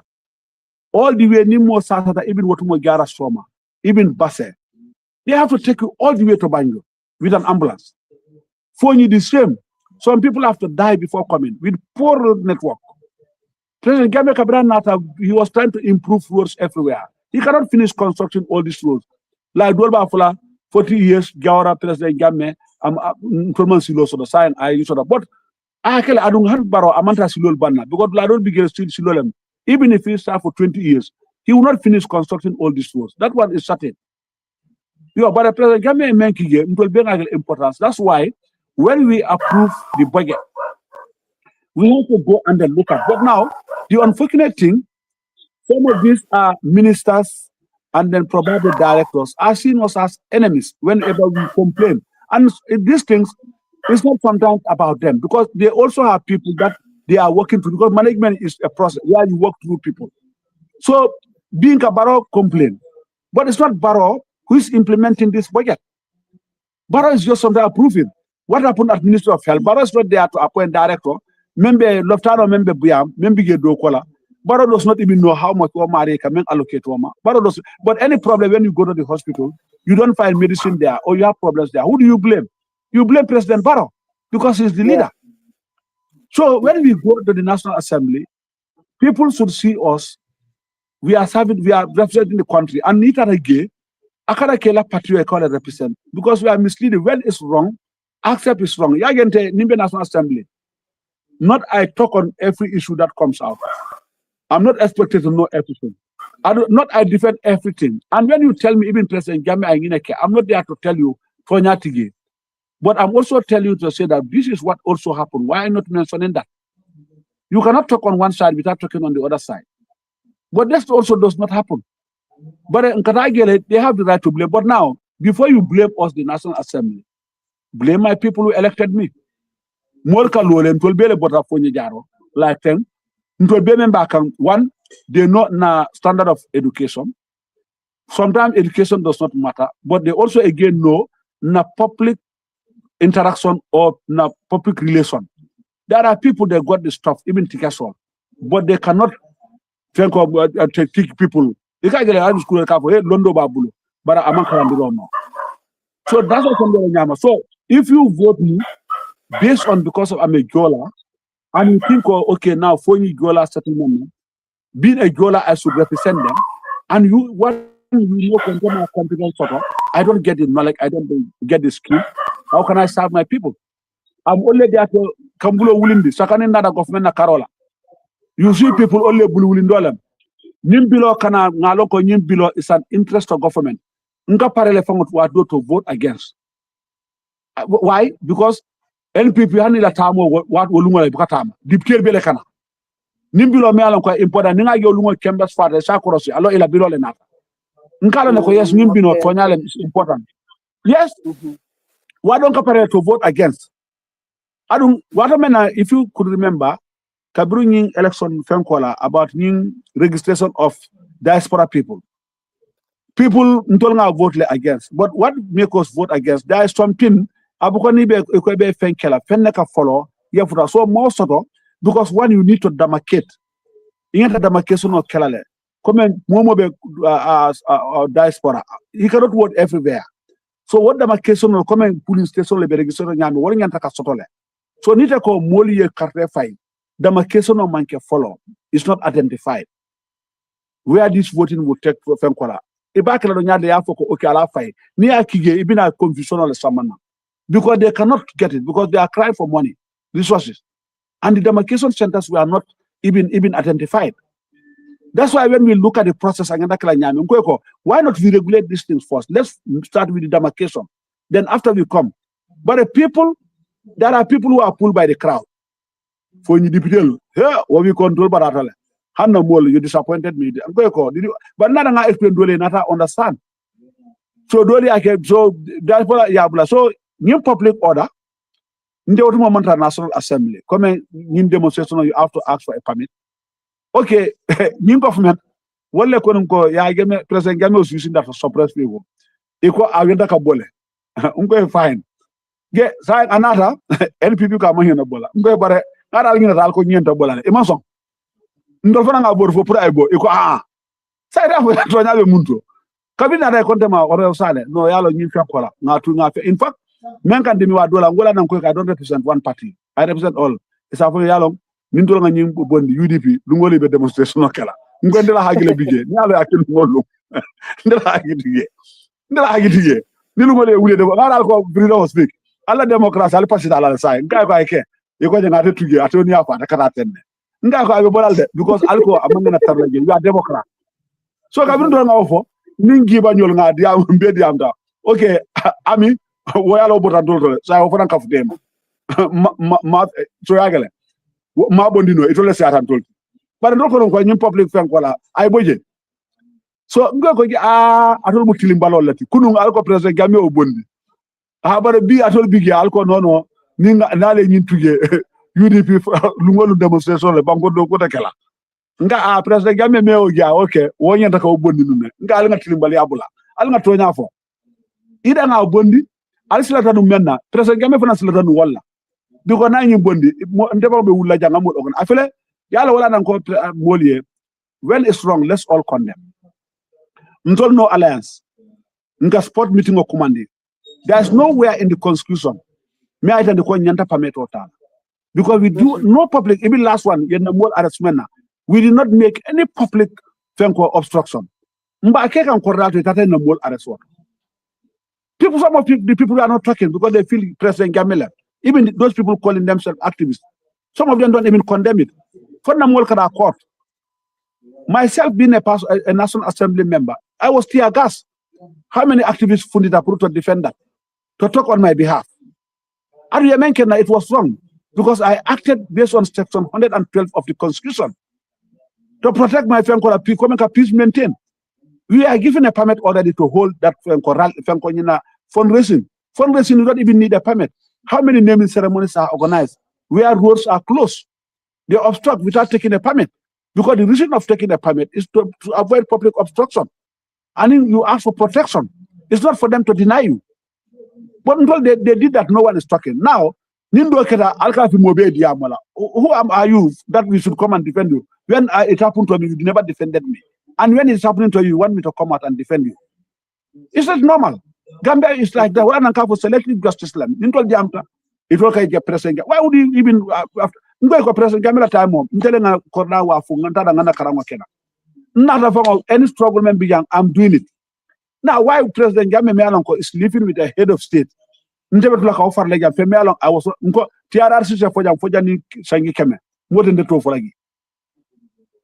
All the way Nimo Sasata, even Watumo Gara Soma. Even Basse, they have to take you all the way to Banjo with an ambulance. Foni the same. Some people have to die before coming with poor road network. President Gambe Kabran Nata, he was trying to improve roads everywhere. He cannot finish constructing all these roads. Like Dolba Fula, 40 years, Gawara, President Gambe, Silo, so the sign I used to. But I don't have Baro Amanta Silol Banna because I don't begin still Silolem. Even if he start for 20 years, he will not finish constructing all these roads. That one is certain. But the President Gambian Menkige will be an importance. That's why when we approve the budget, We have to go and then look at. But now, the unfortunate thing, some of these ministers and then probably directors are seen us as enemies whenever we complain. And these things, it's not sometimes about them because they also have people that they are working through, because management is a process where you work through people. So being a Barrow complaint, but it's not Barrow who is implementing this budget. Barrow is just something approving. What happened at Ministry of Health? Barrow is not there to appoint director. Member Loftano, member Buyam, member Gedokola. Barrow does not even know how much Omar can allocate to Omar. Barrow does. But any problem when you go to the hospital, you don't find medicine there or you have problems there. Who do you blame? You blame President Barrow because he's the leader. So when we go to the National Assembly, people should see us. We are representing the country. And neither again, Akara Kela Patriot call it represent because we are misleading. When it's wrong, accept it's wrong. Yagente Nimbe National Assembly. Not I talk on every issue that comes out. I'm not expected to know everything. I defend everything. And when you tell me, even President Jame Aingineke, I'm not there to tell you for Nyatige. But I'm also telling you to say that this is what also happened. Why not mentioning that? You cannot talk on one side without talking on the other side. But that also does not happen. But in Katagele, they have the right to blame. But now, before you blame us, the National Assembly, blame my people who elected me. Molka Lolen told Bele Bota Foni Jaroll, like them. One, they know na standard of education. Sometimes education does not matter, but they also again know na public interaction or na public relation. There are people that got the stuff, even Tikasol, but they cannot think of take people. They can't get a school Londo Babulu, but I'm not. So that's what I'm. So if you vote me based on because of I'm a Jola, and you think, oh, okay, now Foni Jola settlement, being a Jola, I should represent them, and you what you know control my competence I don't get the knowledge, I don't get the skill. How can I serve my people? I'm only there to Kambulo Wulindi, Sakanin Nada government na Karola. You see people only Bulindolem. Nimbilo kana ngaloko Nimbilo is an interest of government. Nka parele fangot wado to vote against. Why? Because NPP hanila tamo wat wolungo le bukatama. Dipkel bele kana. Nimbilo me alon ko important ninga yo lungo kembes father sa korosi alo ila bilo le nata. Nkala ne ko yes Nimbino tonyale is important. Yes. Why don't compare to vote against? I don't. What I mean, if you could remember, Kabru election Fenkola about registration of diaspora people. People don't vote against. But what make us vote against? There is something Abukoni be Fenkela Fenneka follow. You have so more sort of because when you need to demarcate, you need to demarcation of Kelale. Come Momo be diaspora. You cannot vote everywhere. So what demarcation will come and police station le registration nyami wala nyanta ka sotole. So nita ko moli ye clarify. Demarcation of manke follow is not identified. Where this voting will take for Fenkola. Ibakela do nyade ya foko okay ala fai. Ni akige ibina confusion ole samana. Because they cannot get it because they are crying for money, resources. And the demarcation centers were not even identified. That's why when we look at the process, why not we regulate these things first? Let's start with the demarcation. Then after we come. But there are people who are pulled by the crowd. For you deputy, here, what we control by that. Hanna Mole, you disappointed me. But not an explain Dole, not understand. So Dole, I can so therefore Yabla. So new public order, in the National Assembly, come in demonstration, you have to ask for a permit. Okay, new government, what le konunko ya game president game was using that to suppress people. Iko agenda kabole. Unko fine. Ge sa anata NPP ka mahina bola. Unko bare ara ngina dal ko nyenta bola. E mason. Ndol fana nga bor fo pour ay bo iko sa ida fo to nyabe muntu. Kabina da konte ma oro sale no yalo nyin fa kola. Nga fe. In fact, men kan demi wa dola ngola nan ko I don't represent one party. I represent all. Isa fo yalo Nindolo nga nyim bondi UDP lungoli be demonstration okela ngondela hagile bije nyalo yakil ngolu ndela hagide ni lungole wule de ngala ko freedom speak alla democracy al pasida ala sai ngai ko ayke e ko ngate tuge atoni afa da kata tenne ngai ko abe bolal de because alko amana tarla je ya democrat so ka bindo nga ofo ningi ba nyol nga dia mbe diam da okay ami wo yalo bota dolto sai ofo nan kafudema so yagale ma bondino itole satan tol bare ndoko ko nyim public fen ko la ay boje so ngoko gi atol mo tilim balol lati kunu al ko president Gamé o bondi bare bi atol bigi al ko nono ni nale nyin tuge UDP lu ngolu demonstration le bango do ko takela nga president Gamé me o ja okay wo nyanta ko bondi nume nga al nga tilim bal yabula al nga tonya fo ida nga bondi al silata nu menna president Gamé fana silata nu walla biko na nyi bondi ndeba be wulla janga mo dogon afele yalla wala nan ko molier when it's wrong let's all condemn ntol no alliance nga sport meeting o commanding there's nowhere in the constitution me I tell the ko nyanta permit total because we do no public even last one yen mol arrestment we did not make any public fenko obstruction mba ke kan ko rato tata na mol arrest people some of the people are not talking because they feel President Gamé even those people calling themselves activists some of them don't even condemn it for na mol kada court myself being a National Assembly member I was tear gas. How many activists funded a to defend that, to talk on my behalf? And you mentioned that it was wrong because I acted based on section 112 of the Constitution to protect my peace maintain. We are given a permit already to hold that fundraising. Fundraising, you don't even need a permit. How many naming ceremonies are organized where roads are closed? They obstruct without taking a permit because the reason of taking a permit is to avoid public obstruction. And then you ask for protection. It's not for them to deny you. But until they did that, no one is talking. Now, who are you that we should come and defend you? When it happened to me, you never defended me. And when it's happening to you, you want me to come out and defend you. It's not normal. Gambia is like the one for selective justice. It will get president. Why would you even president Gamela time? Not of any struggle I'm doing it. Now, why President Gamé is living with a head of state? I was TRRC for Jani Sangi Keme, more than the Tofalagi.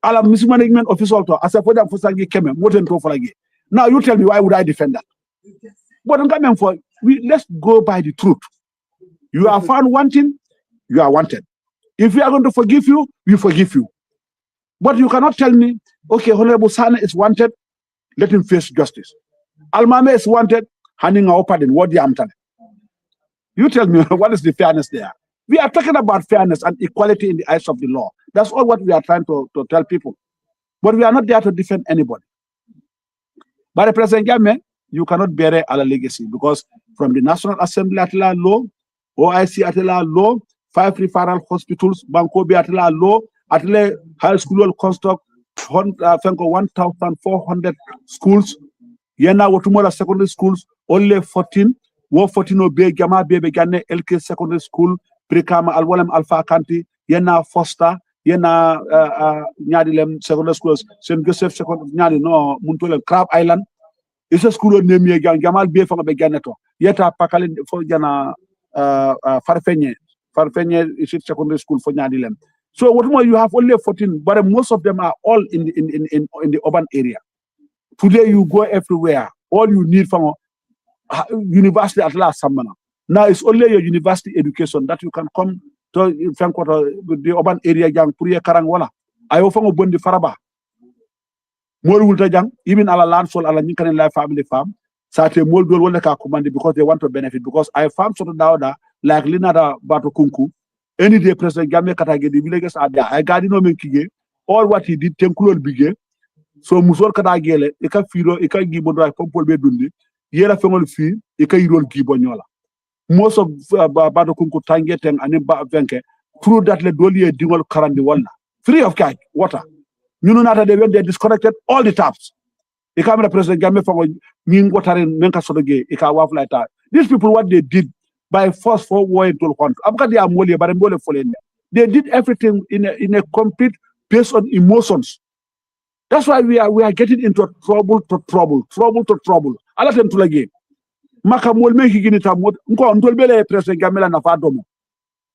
Ala mismanagement official to as a for Sangi Keme, more than Tofalagi. Now you tell me why would I defend that? But I'm coming for let's go by the truth. You are found wanting, you are wanted. If we are going to forgive you, we forgive you. But you cannot tell me, okay, Honorable Sanneh is wanted, let him face justice. Almame is wanted, handing our pardon. What the amtane? You tell me, what is the fairness there? We are talking about fairness and equality in the eyes of the law. That's all what we are trying to tell people. But we are not there to defend anybody. But the President Gamé, you cannot bear a legacy because from the National Assembly at law, OIC at law, 5 referral hospitals, Bankobi at law, at high school construct 1,400 schools. Yena Watumora secondary schools only 14. 14 obey Gama Bebe Gane LK secondary school Prikama Alwalem Alpha Kanti Yena Foster Yena Nyadilem secondary schools St. Joseph secondary Nyadi no Muntole Crab Island. It's a school name ye Gamal Be from a Beganeto. Yeta Pakalin for Jana Farfenye is it secondary school for Nyadilem. So what more you have only 14, but most of them are all in the urban area. Today you go everywhere. All you need from university at last summer. Now it's only your university education that you can come to the urban area jang Puriye Karangwala. I offer Bondi Faraba. More Wulta jang, even ala land soul ala Ninkan Life Family Farm. Sate Mold will command because they want to benefit. Because I farm sort of dauda like Linada Batokunku. Any day President Gamé Katage, the villages are there. I got no menkige. All what he did, Tenkulo bige. So Musor Katagele, Eka Firo, Eka Gibodo, Pompol Bedundi, Yera Family Fee, Eka Iron Gibonyola. Most of Batokunku Tangeten and Venke, through that Ledoli Dingol Karandi Walla. Free of water. You know that they disconnected all the taps. The camera President Gamé for Ning water in Menka Sodoge, Eka Waf like that. These people, what they did by force for war into the country. They did everything in a complete based on emotions. That's why we are getting into trouble to trouble. I let them to again. Makamol make it nko ndolbele President Gamé na fadomo.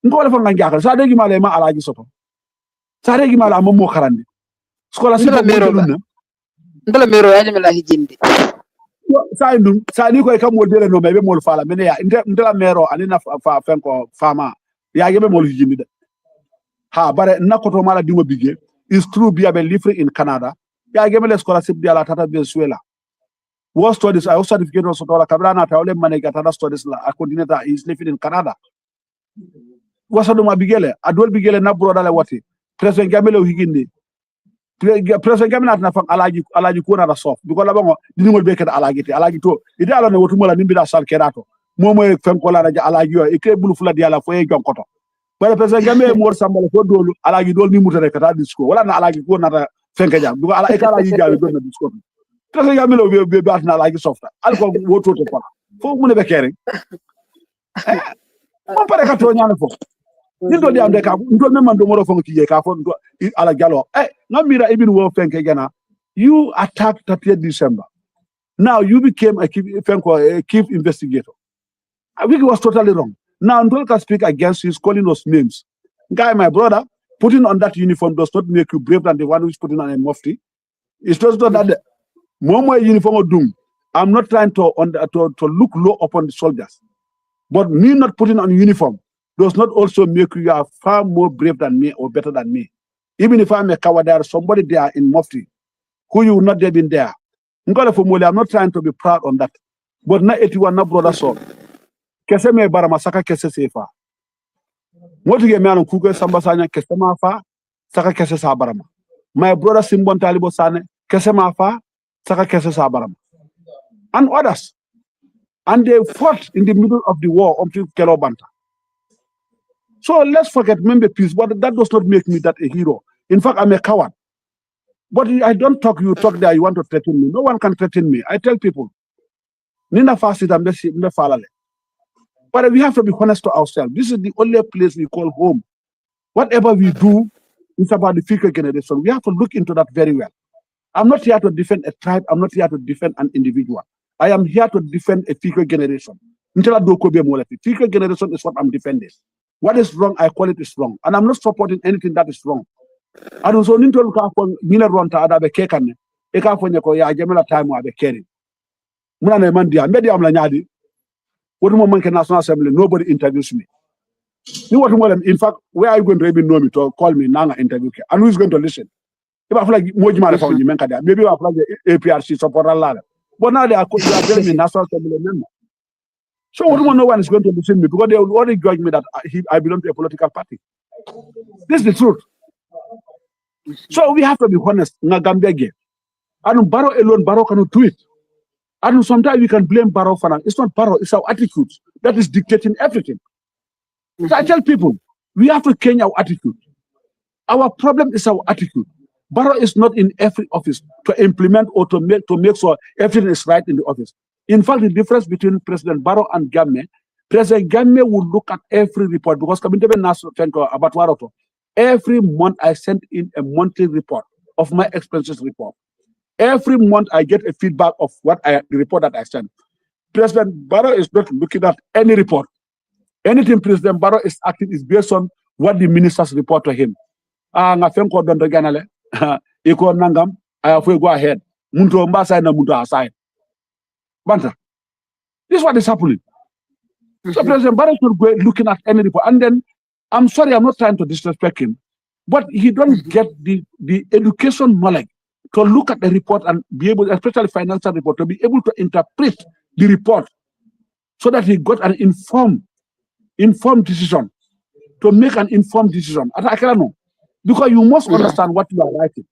Nko le fanga ngaka. Sa degi male ma alaji soto. Sa degi male ammo karandi. Skola sipa mero. Ndala mero yaje mela hijindi. Sa ni ko e kam modele no mebe mol fala mene ya ndala mero anina fa fenko fama ya gebe mol hijindi de ha bare nakoto mala dingo bigge is true be abe live in Canada ya gemele scholarship di ala tata Venezuela what studies I also certificate also to la kabrana ta ole manega tata studies la a coordinator is living in Canada wasa do ma bigele adol bigele na broda le wati president gamele o higindi president gamele na fam alaji ko na sof biko la bango diningol be keda alaji to ide ala ne wotu mala nimbi da sal kerato momo e fen ko la raja alaji yo e ke bulu fula di ala fo e jonkoto bare president gamele mo sambale ko dolu alaji dol ni mutare kata disco wala na alaji ko na fenke jam biko ala e kala yi jawi do na disco president gamele be bat na alaji softa alko woto to ko fo mu ne be kere mo pare ka to nyana fo nindo di amde ka ndo me mando moro fongo tije ka fo ndo ala jalo ngamira ibn wo fenke gana you attacked 30th December now you became a chief investigator I think it was totally wrong now Ndolka speak against his calling us names guy my brother putting on that uniform does not make you brave than the one who's putting on a mufti it's just not that momo uniform of doom I'm not trying to look low upon the soldiers but me not putting on uniform does not also make you are far more brave than me or better than me. Even if I'm a coward, there is somebody there in Mufti who you would not have been there. I'm not trying to be proud on that. But na 81 na brother so. Kese me barama saka kese sefa. Moti ge me anu kuke samba sanya kese ma fa saka kese sa barama. My brother Simbon Talibo Sanneh kese ma fa saka kese sa barama. And others. And they fought in the middle of the war until Kelobanta. So let's forget member peace, but that does not make me that a hero. In fact, I'm a coward. But I don't talk, you talk there, you want to threaten me. No one can threaten me. I tell people, Nina Fasid, but we have to be honest to ourselves. This is the only place we call home. Whatever we do is about the future generation. We have to look into that very well. I'm not here to defend a tribe. I'm not here to defend an individual. I am here to defend a future generation. Future generation is what I'm defending. What is wrong, I call it is wrong. And I'm not supporting anything that is wrong. I don't so nintol ka fo nina ronta ada be kekane e ka fo nyako ya jamela time wa be keri. Muna na man dia media am la nyaadi. What mo manke National Assembly nobody interviews me. You what mo in fact where are you going to even know me to call me nanga interview ke? And who is going to listen? If I feel like mojima na fo nyi menka dia maybe I feel like APRC supporter la. But now they are telling me National Assembly member. So no one is going to listen to me because they will already judge me that I belong to a political party. This is the truth. So we have to be honest. Nagambege. And Barrow alone, Barrow cannot do it. And sometimes we can blame Barrow for that. It's not Barrow, it's our attitude that is dictating everything. So I tell people, we have to change our attitude. Our problem is our attitude. Barrow is not in every office to implement or to make sure everything is right in the office. In fact, the difference between President Barrow and Gamme, President Gamme will look at every report because every month I send in a monthly report of my expenses report. Every month I get a feedback of the report that I send. President Barrow is not looking at any report. Anything President Barrow is acting is based on what the ministers report to him. Go ahead. Banta. This is what is happening. So President Barrow is not looking at any report. And then, I'm sorry, I'm not trying to disrespect him, but he don't get the education knowledge to look at the report and be able, especially financial report, to be able to interpret the report so that he got an informed decision, to make an informed decision. I cannot know. Because you must understand what you are writing,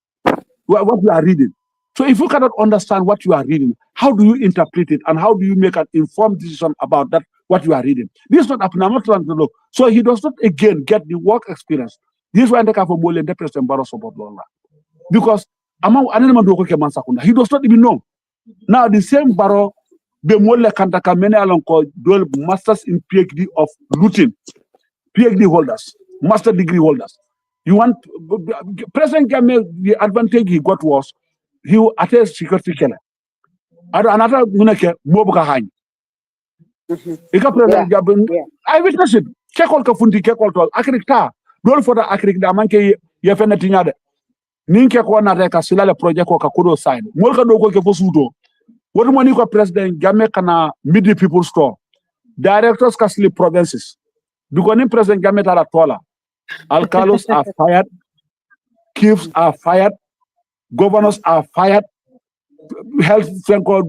what you are reading. So if you cannot understand what you are reading, how do you interpret it and how do you make an informed decision about that, what you are reading? This is not happening. I'm not trying to look. So he does not again get the work experience. This is why I for more than the President Barrow support Lola. Because he does not even know. Now the same Barrow, the mole kantaka many along called masters in PhD of looting, PhD holders, master degree holders. You want President Gamel, the advantage he got was he attends security killer. Another muneke mobuka hang. I witnessed it. Check all kafundi, check all to Akrikta. Don't for the Akrik da manke yefena tinyade. Ninke ko na reka sila le project ko kakudo sign. Molka do ko ke fosudo. What money ko President Game kana midi people store. Directors ka sleep provinces. Because ni President Game tara tola. Alcalos are fired. Chiefs are fired. Governors are fired. Health Fenko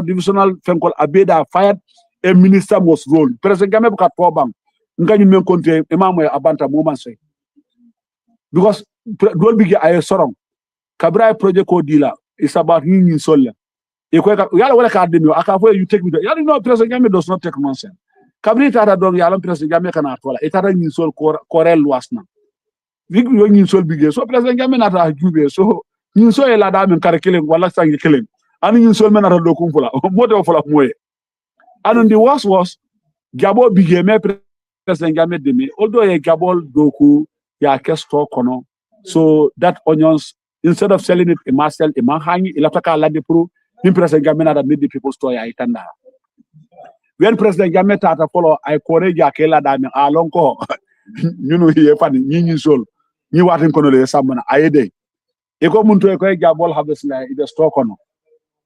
divisional Fenko Abeda are fired. A minister was rolled. President Game buka pobang. Nga nyume konte emamu ya abanta moment say. Because dol bigi aye sorong. Kabra project ko dila. It's about yin solle. Yala wala ka ademi akafo you take me. Yala no President Game does not take nonsense. Kabri tata dog yala President Game kana atola. Itata yin sol korel wasna. Vig yin sol bigi. So President Game nata jube. So yin sol ela da men kare killing wala sangi killing. Ani yin sol men nata dokum fula. Mote fula moye. And the worst was Gabo bigi me President Game demi. Although ye Gabol doku ya kesto kono. So that onions instead of selling it in Marcel, in Manhangi, Ilapaka Ladipuru, in President Gamena that made the people store Itanda. When President Gameta follow, I correct Yakela Dami Alonko, you know, he funny, Yin Soul, you want him Conole, someone, I day. Eko Muntu Eko Gabol harvest in the store kono.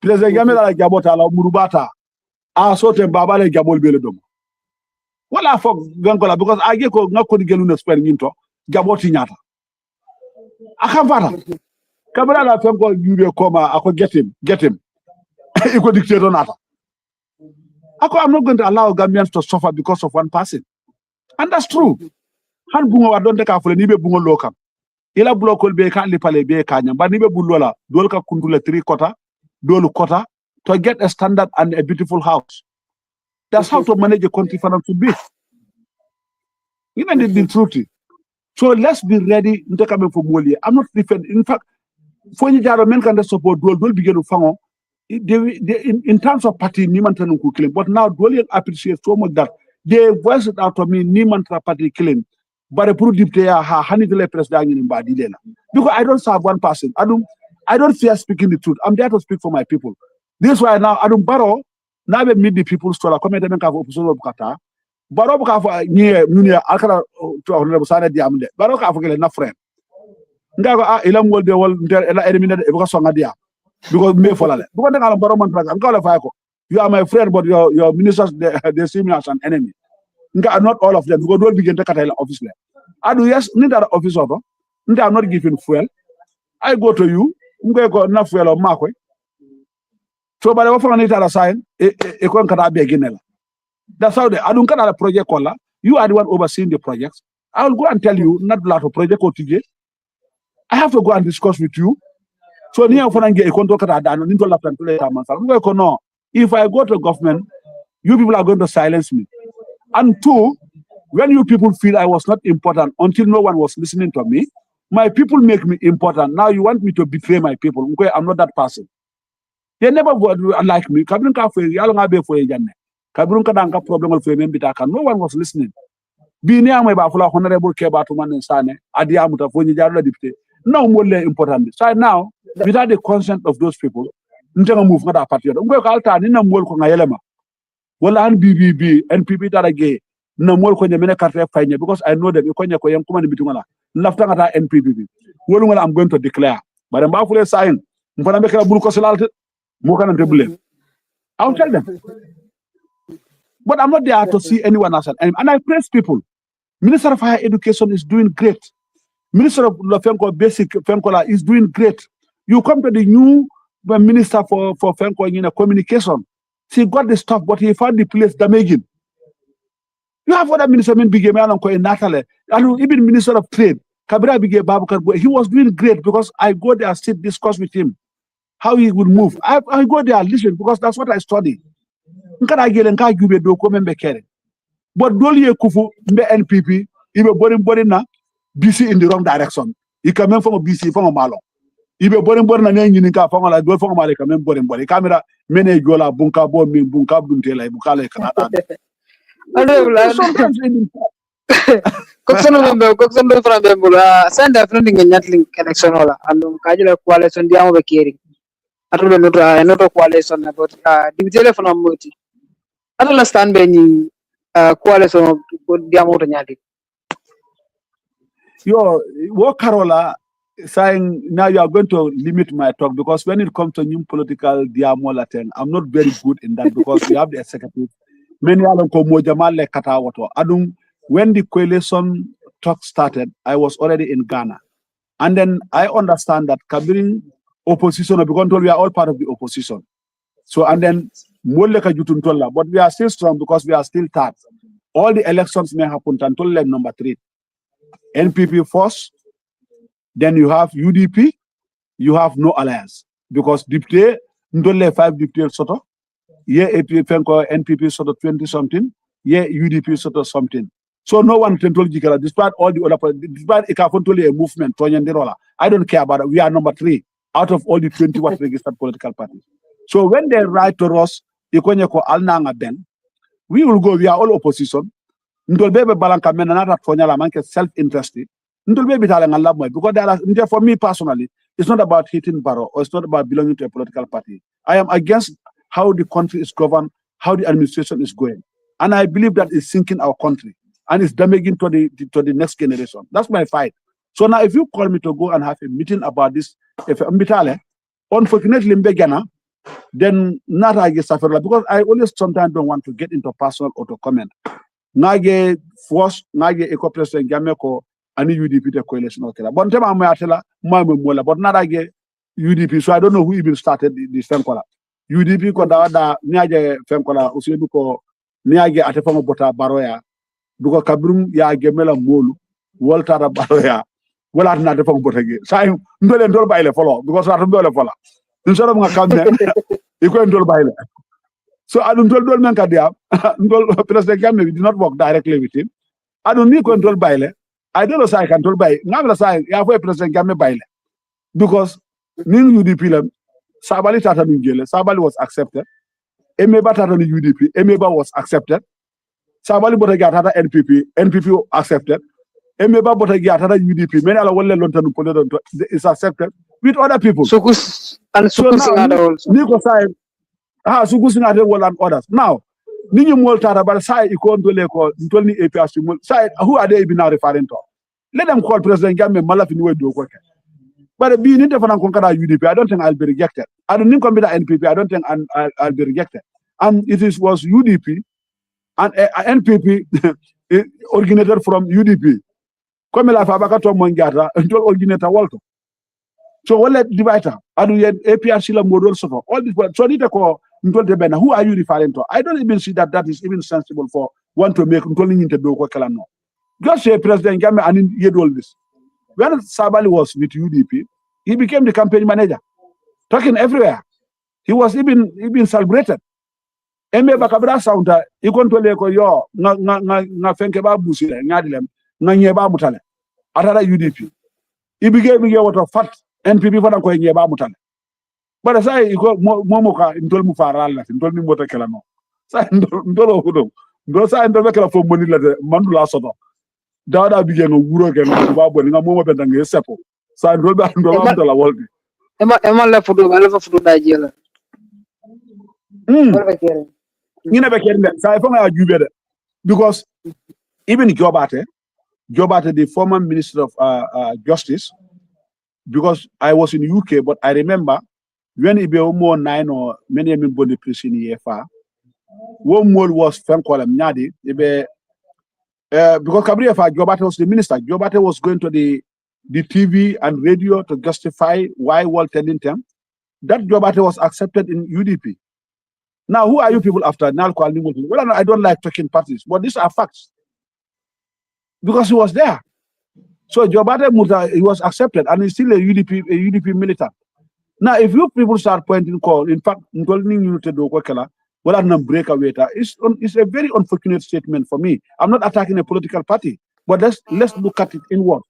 President Gamela Gabota, Murubata, I saw them Babale Gabol Beledom. Well, I forgot Gangola because I get not going to get on spelling into Gabotinata. I can't matter. Kabila Fenko you coma, I could get him. He could dictate on that. I'm not going to allow Gambians to suffer because of one person. And that's true. Han bungo don't take after nibe bungo loka. Ila block be can lipale be kanya, but nibe bulola, dolka kundule 3/4, dolu quarter, to get a standard and a beautiful house. That's how to manage a country for them to be. Even the truth. So let's be ready to come for Moli. I'm not defending. In fact, Foni Jaroll men can support Dol begin to fango. In terms of party, Niman Tanuku killing. But now Dol appreciate so much that they voice it out to me, Niman party killing. But the proof deep there, Hanidele president in body. Because I don't serve one person. I don't fear speaking the truth. I'm there to speak for my people. This is why now I don't borrow. Now we meet the people's story. Come and make a opposition of Qatar. Borrow Kafa near Alcala to honourable Sanneh Diamde. Borrow Kafa na friend. Ngago ilam wol de wol ela eliminate e ko songa dia because me folale because ngala baro man traga ngala fa ko you are my friend but your ministers they see me as an enemy not all of them because don't begin to katela office le adu yes need that office over I'm not giving fuel I go to you ngwe na fuel o makoy so bale wo fa ni tara sign e ko nkata be ginela that's how they adu nkata project kola you are the one overseeing the projects I will go and tell you not lot of project ko tije I have to go and discuss with you. So if I go to government, you people are going to silence me. And two, when you people feel I was not important until no one was listening to me, my people make me important. Now you want me to betray my people. I'm not that person. They never like me. No one was listening. Honourable Kebba Tumanding Sanneh, Adiamuta, Foni Jaroll deputy. No more important. So now, without the consent of those people, ntenga move ngata party. Ngwe ka alta ni na mol ko ngayelema. Wala an BBB, NPP tarage na mol ko nyemene carte faynya because I know them ko nyako yam kuma ni bitungala. Lafta ngata NPP. Wolu ngala I'm going to declare. But I'm afule sign. Mfana mekela bul ko silalte mo kanante bule. I'll tell them. But I'm not there to see anyone else. And I praise people. Minister of Higher Education is doing great. Minister of Basic Fenkola is doing great. You come to the new minister for Fenko in communication. She got the stuff, but he found the place damaging. You have other minister in Natale, and even Minister of Trade, Kabira Bige Babukar, he was doing great because I go there, sit, discuss with him how he would move. I go there, listen, because that's what I study. But Dolly Kufu, NPP, even body na. BC in the wrong direction. He come from a BC from a malo. If you're born na nyi nika from a do from a come born camera mene gola bunka bo min bunka buntela bukala kanata. Sometimes Koksono from Bembula send definitely nyatling election ola andum kajula coalition diamo be kiri. Atulo not coalition about dividele from moti. Atulo stand be ni coalition diamo to nyati. Yo, what Carola saying now you are going to limit my talk because when it comes to new political diamolaten, I'm not very good in that because we have the executive. Many alon ko mojamal le kata wato. Adum when the coalition talk started, I was already in Ghana. And then I understand that Kabirin opposition, because we are all part of the opposition. So, and then, but we are still strong because we are still third. All the elections may happen until number 3. NPP first, then you have UDP, you have no alliance. Because deputy, ndole 5 deputy soto, NPP soto 20 something, UDP soto something. So no one can tell you, despite all the other, despite a movement, I don't care about it. We are number 3 out of all the 21 registered political parties. So when they write to us, we will go, we are all opposition. Self-interested. Because for me personally, it's not about hitting Barrow or it's not about belonging to a political party. I am against how the country is governed, how the administration is going. And I believe that it's sinking our country and it's damaging to the next generation. That's my fight. So now if you call me to go and have a meeting about this, unfortunately, then not I get suffer because I always sometimes don't want to get into personal or to comment. Nage force nage eco president Jamaica and UDP the coalition okay. But tema my atela but not I get UDP. So I don't know who even started this femkola. UDP ko da niaje femkola usibu ko niage atefamo bota baroya because kabrum ya gemela molu woltara baroya wala na defamo bota ge. Sai ndole ndol bayle follow because rat ndole follow. Instead of kamne iko ndol bayle. So I don't tell men kadia President Gambe did not work directly with him. I don't need control baile. I don't know say I control by ngabla say ya for President Gambe baile. Because nin UDP Sabali tata ngele Sabali was accepted. Emeba tata ni UDP Emeba was accepted. Sabali bota tata NPP accepted. Emeba bota tata UDP many ala wolle lontanu pole is accepted with other people. So Nico say Sugusina and others. Now, Nini Moltara, but side Ikondole, Ntoni APS, side, who are they even now referring to? Let them call President Gambe Malafin way do work. But being independent conqueror UDP, I don't think I'll be rejected. I don't think computer NPP, I don't think I'll be rejected. And was UDP and NPP originated from UDP. Come la Fabakato Mongata until originator Walter. So what let divider? I do APRC la model so all this. So need to call who are you referring to? I don't even see that is even sensible for one to make into no. Just say President Gambe and he did all this. When Sabali was with UDP, he became the campaign manager, talking everywhere. He was even celebrated. Eme bakabra sounda ikontole ko yo na fenke ba busile nyadilem na nyeba mutale atara UDP. He became what of fat NPP for ko nyeba mutale. But say iko momoka ndol mu faral la ndol mi mota kala no. Say ndolo hudo. Ndo say ndol kala fo moni la mandula soto. Dawda bige no wuro ke no ba bo nga momo benda nge sepo. Say ndol ba ndol mutala woldi. Ema la fudo da jela. Because even Jobate, the former Minister of Justice, because I was in UK, but I remember when he was more 9 or many body prison in EFA, one more was Frank Nyadi, because Kabriya Jobate was the minister. Jobate was going to the TV and radio to justify why World telling them that Jobate was accepted in UDP. Now, who are you people after? Well, I don't like talking parties, but these are facts. Because he was there. So Jobate Muta, he was accepted, and he's still a UDP militant. Now, if you people start pointing call, in fact, it's a very unfortunate statement for me. I'm not attacking a political party, but let's look at it inward.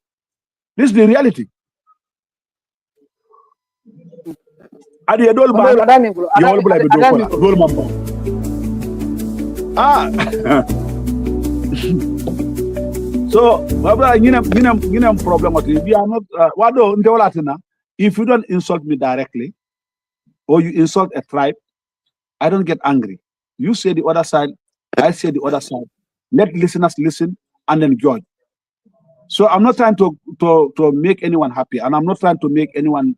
This is the reality. So, problem we are not. If you don't insult me directly, or you insult a tribe, I don't get angry. You say the other side, I say the other side. Let listeners listen and then judge. So I'm not trying to make anyone happy, and I'm not trying to make anyone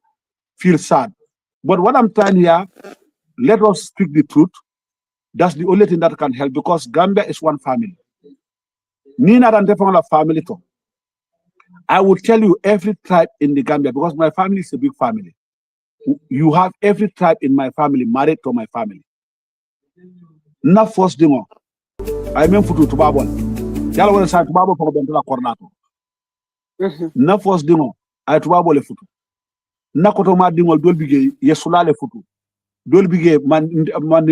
feel sad. But what I'm trying here, let us speak the truth. That's the only thing that can help, because Gambia is one family. Nina and Defanga family too. I will tell you every tribe in the Gambia, because my family is a big family. You have every tribe in my family married to my family. Na force dingo. I mean futu tubabon. Yala wala sa tubabo pa bentala kornato. Na force dingo. Ay tubabo le futu. Na koto ma dingol dol bigé yesula le futu. Dol bigé man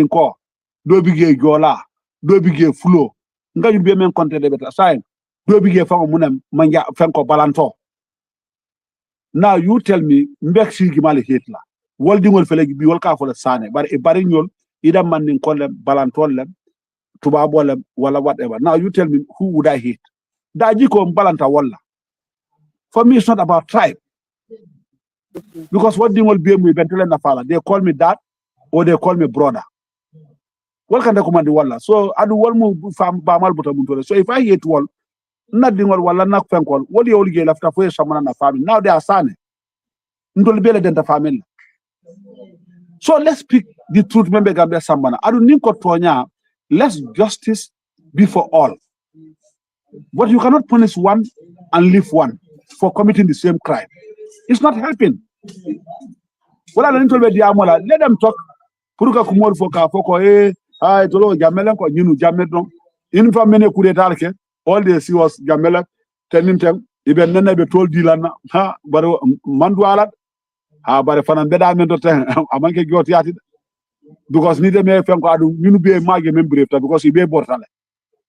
ko. Dol bigé gola. Dol bigé fulo. Nga yu be men konté de beta. Say. Dol bigé fa munam manja fenko balanto. Now you tell me mbek si gimali hitla. Wol dingol fele bi wol ka fo le sane. Bari ñol ida man nin kollem balantol lem tubabo lem wala whatever. Now you tell me who would I hate? Daji ko balanta walla. For me it's not about tribe. Because what dingol be me bentele na fala. They call me dad or they call me brother. What can they command the walla? So adu wol mu fam ba mal buta muntole. So if I hate wall, not dingol walla nak fenkol. What you only get after for someone na family. Now they are sane. Ndol bele denta family. So let's speak the truth, member Gambia Sambana. I don't need Tonya. Let's justice be for all. But you cannot punish one and leave one for committing the same crime. It's not helping. Well, I don't let them talk. Puruka kumor foka foko tolo jamela ko nyunu jamelon. In for many kudetalke, all they see was jamela telling them even nene be told dilana ha but manduala. But fanan beda men to ten amanke goti ati because ni de me fen ko adu minu be mage membre because he be bortale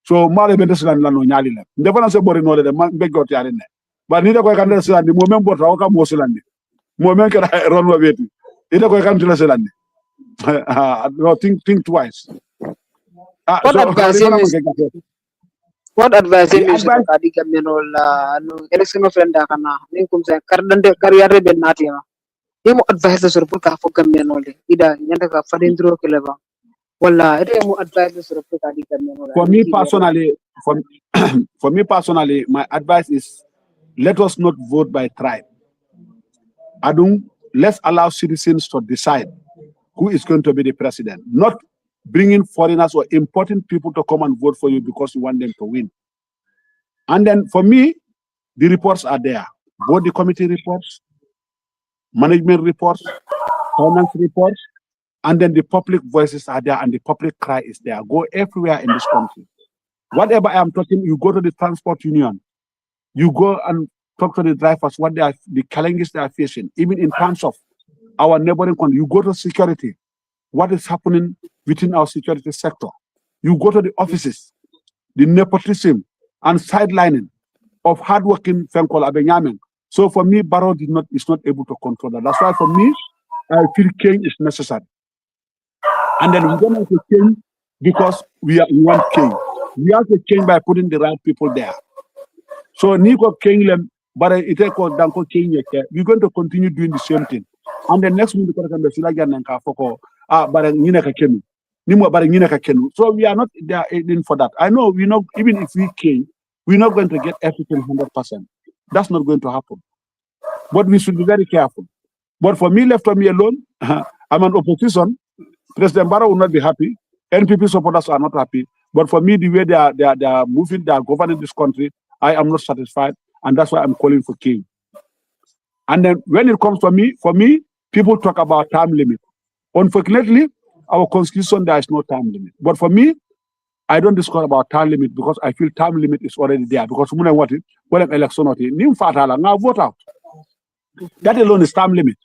so male be deslan la no nyali le defana se bori no de man be goti ati ne but ni de ko kan deslan di mo mem borta o ka mo selandi mo men ka ron wa beti ide ko kan tula selandi no think twice what advice is kadi gameno la no election friend kana nin kum se kardande kariyare be natima yemo advice sur pour ka fo gameno le ida nyanda ka fadendro ke leba wala emo advice sur pour kadi gameno for me personally my advice is let us not vote by tribe. Adung, let's allow citizens to decide who is going to be the president, not bringing foreigners or importing people to come and vote for you because you want them to win. And then for me, the reports are there, both the committee reports, management reports, finance reports, and then the public voices are there and the public cry is there. Go everywhere in this country. Whatever I am talking, you go to the transport union, you go and talk to the drivers, what the challenges they are facing, even in terms of our neighboring country. You go to security, what is happening within our security sector. You go to the offices, the nepotism and sidelining of hardworking Fenkol Abenyamen. So for me, Barrow is not able to control that. That's why for me, I feel change is necessary. And then we don't have to change because we want change. We have to change by putting the right people there. So Nico Kinglam, but Iteko Danko change, we're going to continue doing the same thing. And the next one, so we are not there in for that. I know we know even if we change, we're not going to get everything 100%. That's not going to happen. But we should be very careful. But for me, left for me alone, I'm an opposition. President Barrow will not be happy. NPP supporters are not happy. But for me, the way they are moving, they are governing this country, I am not satisfied. And that's why I'm calling for change. And then when it comes for me, people talk about time limit. Unfortunately, our constitution, there is no time limit. But for me, I don't discuss about time limit because I feel time limit is already there. Because when I'm election, now vote out. That alone is time limit.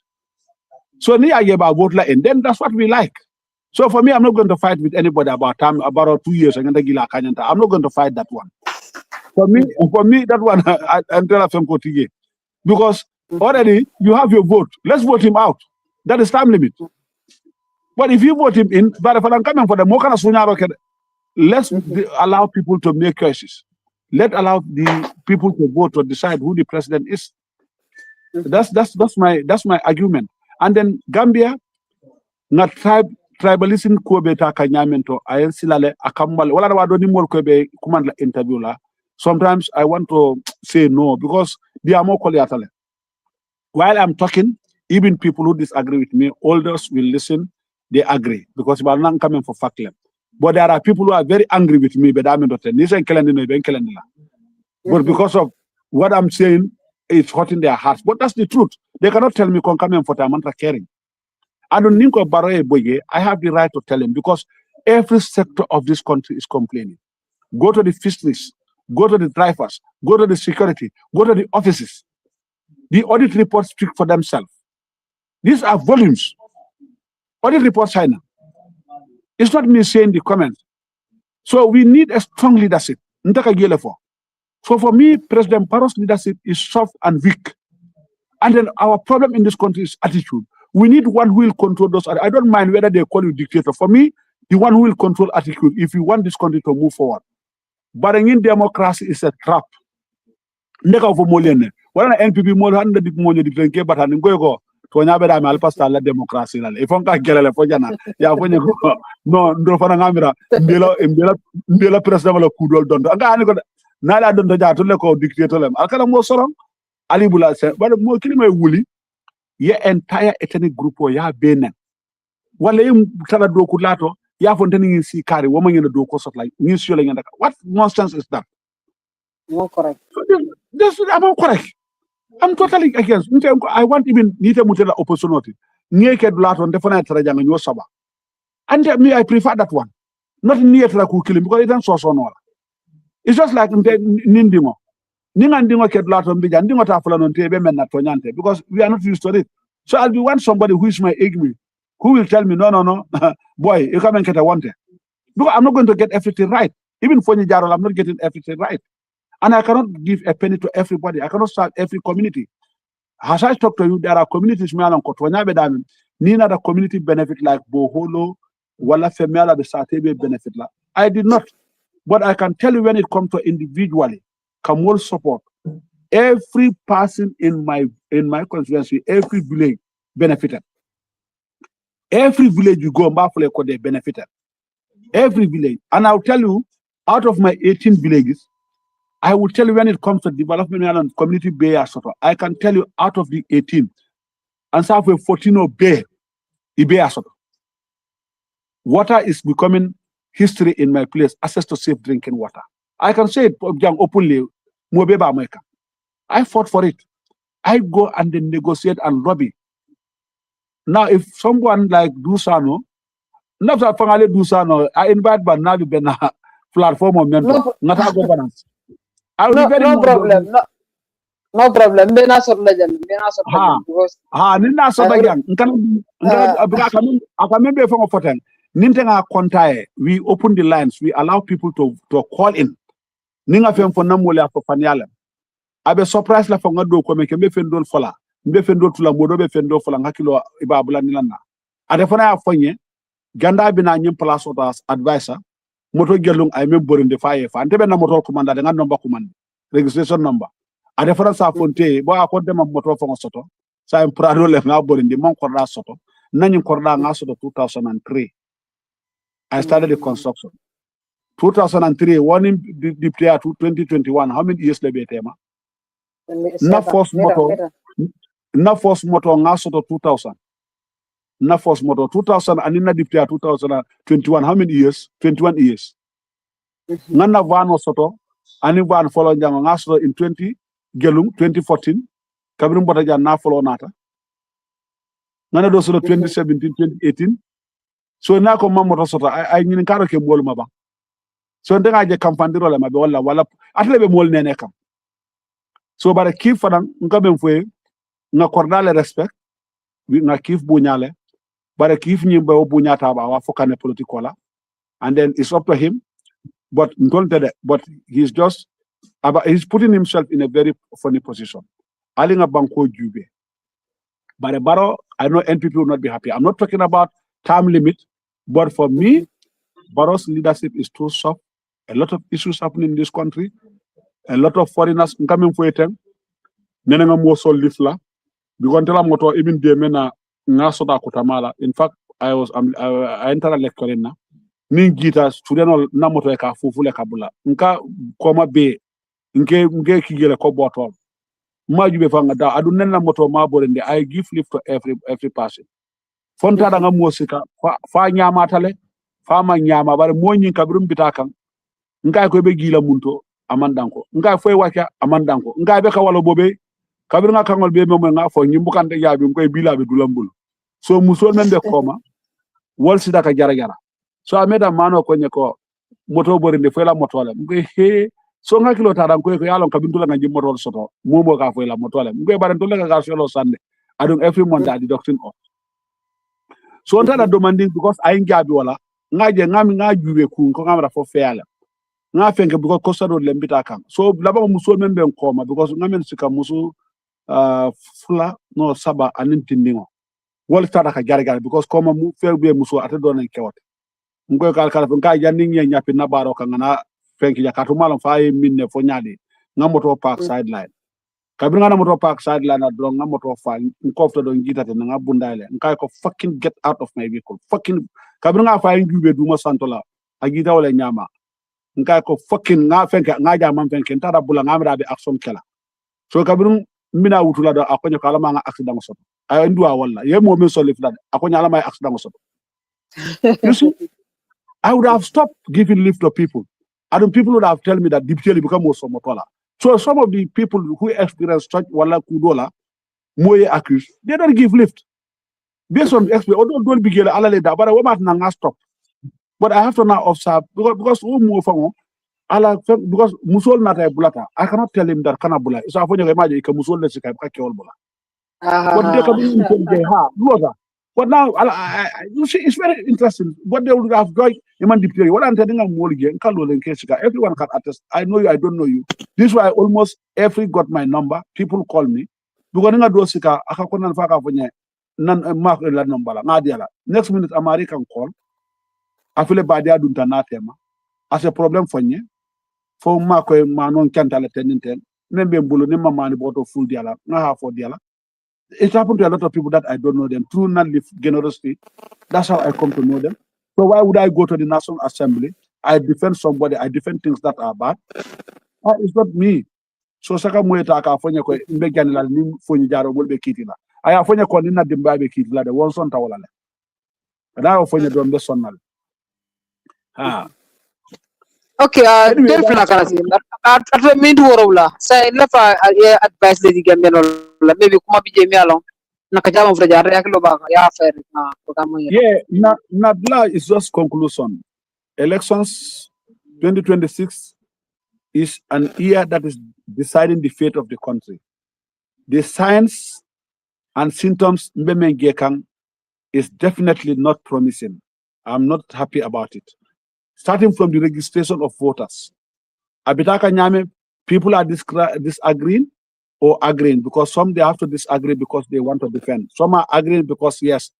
So I gave a vote and then that's what we like. So for me, I'm not going to fight with anybody about time, about 2 years. I'm not going to fight that one. For me, that one, I'm telling because already you have your vote. Let's vote him out. That is time limit. But if you vote him in, let's allow people to make choices. Let's allow the people to vote to decide who the president is. That's my argument. And then Gambia, not tribalism ko beta kanyamento ayen silale akambal wala wa do ni mol ko be command interview la. Sometimes I want to say no because they are more qualiatale. While I'm talking, even people who disagree with me, elders will listen, they agree because we are not coming for fact. But there are people who are very angry with me, but because of what I'm saying, it's hurting their hearts. But that's the truth. They cannot tell me Konkamen for Tamanta caring. I don't think of Baroe Boye. I have the right to tell him because every sector of this country is complaining. Go to the fisheries, go to the drivers, go to the security, go to the offices. The audit reports speak for themselves. These are volumes. Audit reports, China. It's not me saying the comments. So we need a strong leadership. So for me, President Barrow's leadership is soft and weak. And then our problem in this country is attitude. We need one who will control those. I don't mind whether they call you dictator. For me, the one who will control attitude if you want this country to move forward. But in democracy is a trap. Ndeka for Moliene. When NPP more 100 big money dictate, but I'm going to go to another Malpasta la democracy. If I'm going to get a Fojana, yeah, when you go, no, no, for an Amira, Mbela President of Kudol Don. I got Nala Don to let dictator. I can't more sorrow. Ali Bula said, but more killing my woolly, ye entire ethnic group or ya benen. Wale tala do kulato, ya fontening in sea carry, woman in the do course of like news showing. What nonsense is that? More correct. This I'm correct. I'm totally against. I want even Nita Mutela opportunity. Naked lot on definite Rajang and Yosaba. And me, I prefer that one. Not near to killing because it doesn't so no. It's just like Nindimo. Ninga ket lot on Bijan, Dingo Tafalan on Tebe men at Tonyante, because we are not used to it. So I'll be want somebody who is my enemy, who will tell me, no, boy, you come and get a wanted. Because I'm not going to get everything right. Even Foni Jaroll, I'm not getting everything right. And I cannot give a penny to everybody. I cannot serve every community. As I talk to you, there are communities Nina the community benefit like Boholo, Wala Femela the Satebe benefit. I did not. But I can tell you when it comes to individually, Kamol support. Every person in my constituency, every village benefited. Every village you go, they benefited. Every village. And I'll tell you, out of my 18 villages, I will tell you when it comes to development and community bay, I can tell you out of the 18, and so for 14 bay, water is becoming history in my place, access to safe drinking water. I can say it openly, I fought for it. I go and then negotiate and lobby. Now, if someone like Dusano, not that Dusano, I invite Banabi Bena platform of mentor, not our governance. No problem. No problem. Bena sort legend. Nina sort again. I remember from a photo. Nintenga kontae. We open the lines. We allow people to call in. Ninga fem for namole for Panyala. I be surprised la for ngado ko meke me fendol fola. Mbe fendol tula modo be fendol fola ngakilo ibabula nilana. Ade fona afonye. Ganda bina nyim place as advisor. Moto gelung ay member in the fire fa antebe na motor commander de number command registration number a difference of fonte bo akonde ma motor fo soto sa en prado le na borindi mon korda soto nani korda nga soto 2003 I started the construction 2003 one in the player to 2021 how many years lebe tema na force motor nga soto 2000 na force motor 2000 and in the player 2021 how many years 21 years nana van soto ani van follow jang nga soto in 20 gelum 2014 kabrim bota jan na follow nata nana do soto 2017 2018 so na ko mamoto soto ay nyin karo ke bol ma ba so ndanga je campagne role ma be wala atlebe mol nene kam so bare kif fadan ngabem fwe nga kordale respect nga kif buñale but if nyimbe obunyata ba wa fokane politikola and then it's up to him but he's just he's putting himself in a very funny position alinga banko jube but Baro I know NPP will not be happy. I'm not talking about term limit, but for me Baro's leadership is too soft. A lot of issues happening in this country, a lot of foreigners coming for it nenanga mo sol lifla because tell moto even de mena in fact, I entered a lecture na. Ning gita student na moto ka fufule kabula. Nka koma be nge kigele ko botol. Ma jube fanga da adu nenna moto ma borende I give lift to every person. Fonta da nga musika fa nyama tale fa ma nyama bare mo nyin kabrum bitakan. Nka ko be gila munto amandanko. Nka foi waka amandanko. Nka be ka walo bobe kabir nga kangol be memo nga fo nyimbukante yabi ngoy bilabe dulambul so musol membe koma wol sida ka jara jara so ameda mano ko nyeko moto borinde fo la moto la ngoy he so nga kilo taran ko yalon kabin tula nga jim moto soto momo ka fo la moto la ngoy baran tula ga solo sande adun every month adi doctrine of so on tala demanding because ay njabi wala ngaje ngami nga juwe ku ko ngamra fo feala nga fenke because kostado lembita kan so laba musol membe koma because ngamen sika musu fula no saba anin tindingo wol tada ka jare jare because koma mu be musu ate do na kewate ngoy kal kala nka janni ngi nyapi na baro ka ngana fenki yakatu malam fay minne fo nyaade ngamoto park sideline kabir ngana moto park sideline do ngamoto fa nkofto do ngitate nga bundale nka ko fucking get out of my vehicle fucking kabir nga fa ngube duma santola agita wala nyama nka ko fucking nga fenke nga jama fenke tada bula ngamra be action kala so kabir mina wutula do akonyo kala ma nga accident soto ay ndua wala ye mo men solif dad akonyo ala may accident soto you see I would have stopped giving lift to people and people would have told me that dipteli become so motola so some of the people who experience such wala kudola moye accused they don't give lift based on experience although don't be gele ala le da bara womat na nga stop but I have to now observe because mo fango ala because musol na tay bulata I cannot tell him that kana bula so afonyo ke maje ke musol le sikay ka kewol bula but they can be ha but now you see it's very interesting what they would have got human dipteri what I'm telling them more again everyone can attest I know you I don't know you this why almost every got my number people call me because nga do sika akakona fa ka fonye nan ma la number la ngadiala next minute American call afile badia dunta na tema as a problem fonye fo ma ko ma non kantala teninten membe mbulu ni mama ni boto full diala nga ha for diala it happened to a lot of people that I don't know them through non-live generosity. That's how I come to know them. So why would I go to the National Assembly? I defend somebody. I defend things that are bad. It's not me. So saka mweta ka afonye ko imbe ganila ni Foni Jaroll wolbe kitila. I afonye ko ni na dimba be kitila de won son tawala le. Na afonye do mbe sonnal. Okay, del fina kala si at min du worowla say lefa advice le digambe la maybe kuma bije mi alon naka jama fra jar yak lo ba ya affaire na program na bla is just conclusion. Elections 2026 is an year that is deciding the fate of the country. The signs and symptoms mbemengekang is definitely not promising. I'm not happy about it. Starting from the registration of voters. Abitaka Nyame, people are disagreeing or agreeing because some they have to disagree because they want to defend. Some are agreeing because, yes,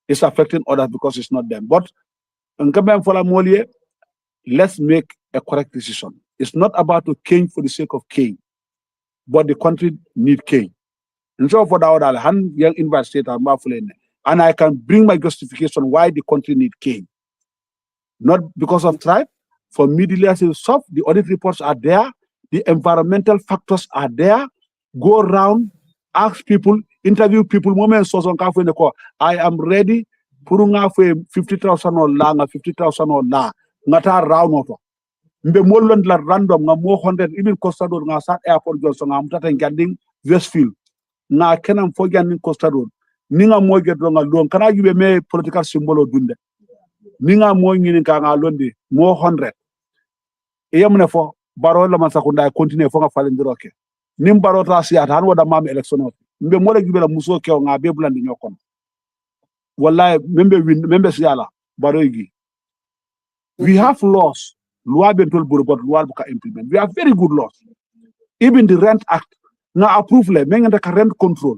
it's affecting others because it's not them. But let's make a correct decision. It's not about to change for the sake of change, but the country needs change. And so for that, young invite state and I can bring my justification why the country needs change. Not because of tribe. For middle is soft, the audit reports are there, the environmental factors are there. Go around, ask people, interview people. I am ready. Purunga for 50,000 or la, 50,000 or la. Ngata round auto. Mbe molond la random nga mo 100 even Costa Road nga sat airport Johnson nga mutata nganding Westfield. Nga kenam fo ganding Costa Road. Ninga mo get nga long kana yube me political symbol dunde. Ninga mo ngini ka nga londi mo 100 yamne fo baro la man sakunda continue fo nga falendiroke nim baro ta siata han wada mam election mbe mo la gibela muso ke nga be bulandi nyokon wallahi membe siala baro yi we have laws loi bentol but loi buka implement we have very good laws even the rent act na approve le mengenda ka rent control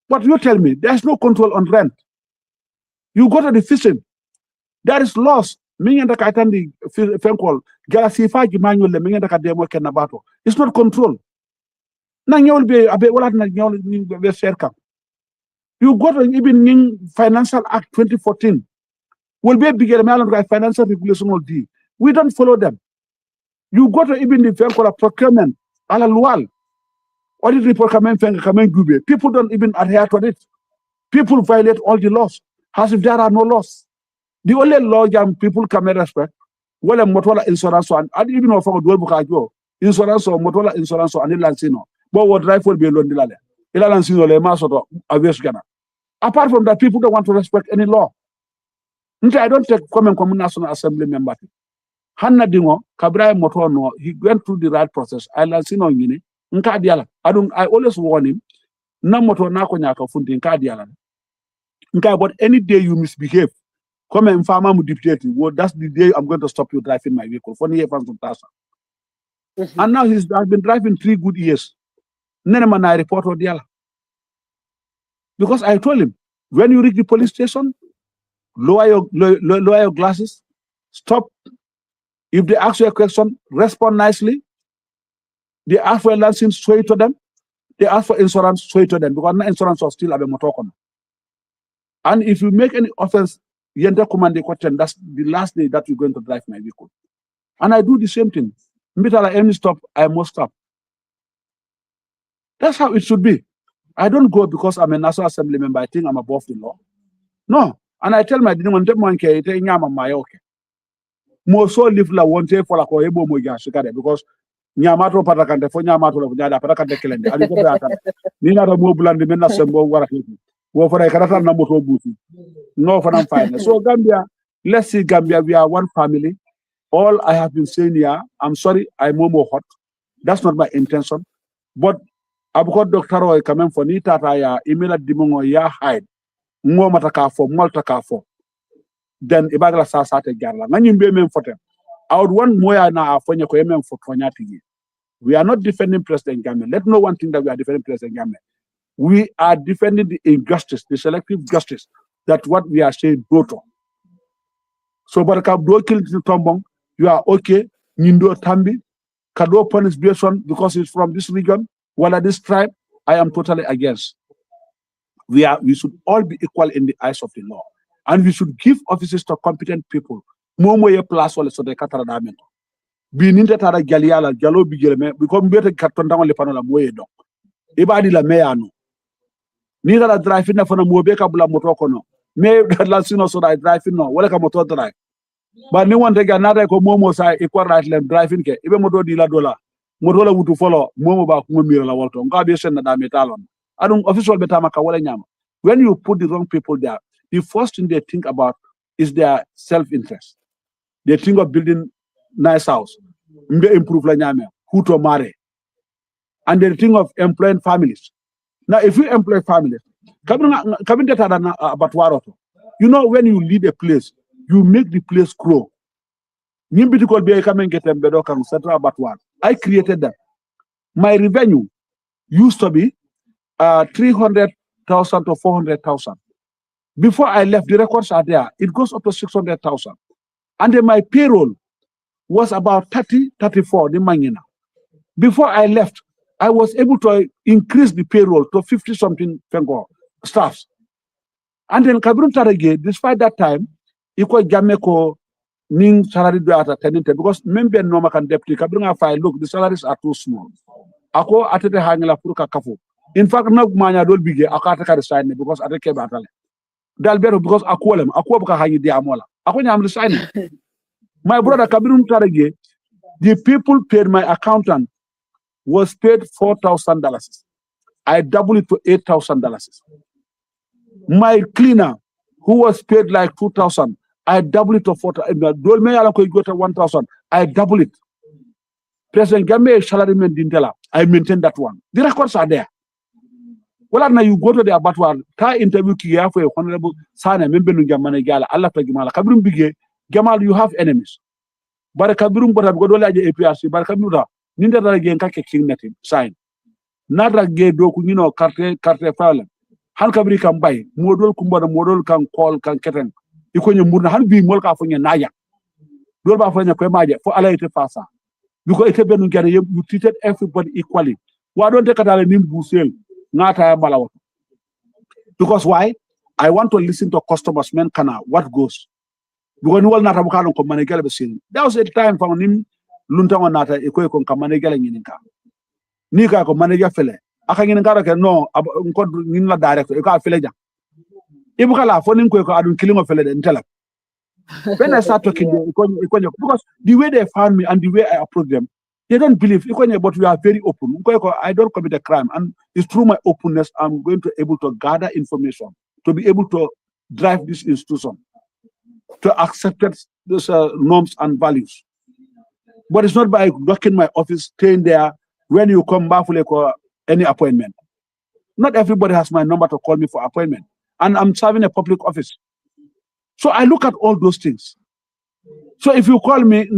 but you tell me there's no control on rent you go to the fishing. There is loss. Mingenda ka atandi fenkol galasi faji manual le mingenda ka demo ken nabato. It's not control. Na nyol be abe wala na nyol be serka. You got even in Financial Act 2014. Will be bigger financial regulation will do. We don't follow them. You got even the fenkol procurement ala lual. Audit report kamen gube. People don't even adhere to it. People violate all the laws as if there are no laws. The only law jam people can respect, well, motola insurance and even if I do insurance or motola insurance and lancino. But what rifle be alone dilale. Ilalan sino le masoto avies gana. Apart from that, people don't want to respect any law. I don't take comment from National Assembly member. Hanna Dingo, Kabra Motono, he went through the right process. I sino ngini. I always warn him. Na moto na ko nyaka fundi nkadiala. But any day you misbehave, come and farmer mu deputy. Well, that's the day I'm going to stop you driving my vehicle. For years from Tasa. And now he's been driving 3 good years. Nene man I report or diala. Because I told him, when you reach the police station, lower your glasses, stop. If they ask you a question, respond nicely. They ask for a license, show it to them. They ask for insurance, show it to them. Because no insurance was still a motokon. And if you make any offense, yenda command the question, that's the last day that you're going to drive my vehicle. And I do the same thing. Mitala any stop, I must stop. That's how it should be. I don't go because I'm a National Assembly member. I think I'm above the law. No. And I tell my didn't want to Mo so live la wonte for la ko ebo mo ja shikade because nyamato patakante fo nyamato la nyada patakante kelende ali ko beata ni na mo bulande men na sembo wara wo for karata na moto buti no for am fine. So Gambia, let's see Gambia, we are one family. All I have been saying here, I'm sorry, I'm more hot. That's not my intention. But Abuko Dr. Roy coming for ni tata ya email dimongo ya hide ngo mataka for multaka for then ibagala sa sate garla nganyimbe men fotem. I would want more na afonye ko yemen for tonyati. We are not defending President Gambia. Let no one think that we are defending President Gambia. We are defending the injustice, the selective justice. That's what we are saying, Doto. So baraka do kill the tombong, you are okay, Nindo Tambi, Kado punish Beson because it's from this region, while at this tribe, I am totally against. We should all be equal in the eyes of the law. And we should give offices to competent people. Momo ye plus wale so de katara damento. Bi ninte tara galiala galo bi geleme because mbete katonda le panola moye don. Ibadi la meyano. Ni la drive na fana mo be ka bula moto kono. Me la sino so da drive no wala ka moto drive. But ni wonte ga nada ko momo sa equal right lane driving ke ibe moto di la dola. Moto la wutu follow momo ba ko mira la walto. Nga be sen na da metalon. Adun official betama ka wala nyama. When you put the wrong people there, the first thing they think about is their self-interest. They think of building nice house, improve la nyame, who to marry, and they think of employing families. Now, if you employ families, you know, when you lead a place, you make the place grow. I created that. My revenue used to be 300,000 to 400,000. Before I left, the records are there. It goes up to 600,000. And then my payroll was about 30, 34. Before I left, I was able to increase the payroll to 50-something staffs. And then Kabirun Tarege, despite that time, iko jameko ning salary do at teninte because member no can deputy Kabirun file look the salaries are too small. Ako atete hangela puruka kafu. In fact, no manya dol bige akata ka resign because ateke batale. Dalbero because akwolem akwobuka hanyi di amola. Ako nyam resign. My brother Kabirun Tarege, the people paid my accountant was paid $4,000. I doubled it to $8,000. My cleaner, who was paid like 2,000, I doubled it to 1,000. I doubled it. President Gambe salary I maintain that one. The records are there. Well, now you go to the abattoir, ta interview kiya for honourable Sanneh, member Nungamane Gala, Allah Tagimala, Kabrum Bige, Gamal, you have enemies. But Kabrum but I've got all the APRC, but Kabuda, Ninda again Kake King Native, sign. Nada gay doku, you know, carte file. Han Kabri can buy, model Kumba, model can call, can keten. You can murna, Han be molka for your Naya. Dolba for your Quemaja, for Allah to pass. Because it's been you treated everybody equally. Why don't take a name Busel? Not a Malawa. Because why? I want to listen to customers, men kana, what goes. Because no one not a Bukano Managala. There was a time for him, Lunta Nata, Eco Managala in Nika. Nika manager fele. Akangin no, Nina director, you can't feel it. Ibukala, phoning Quaker, I'm killing a fella and tell her. When I start talking, because the way they found me and the way I approach them, They don't believe, but we are very open. I don't commit a crime. And it's through my openness, I'm going to able to gather information, to be able to drive this institution, to accept those norms and values. But it's not by locking my office, staying there when you come back for any appointment. Not everybody has my number to call me for appointment. And I'm serving a public office. So I look at all those things. So if you call me, they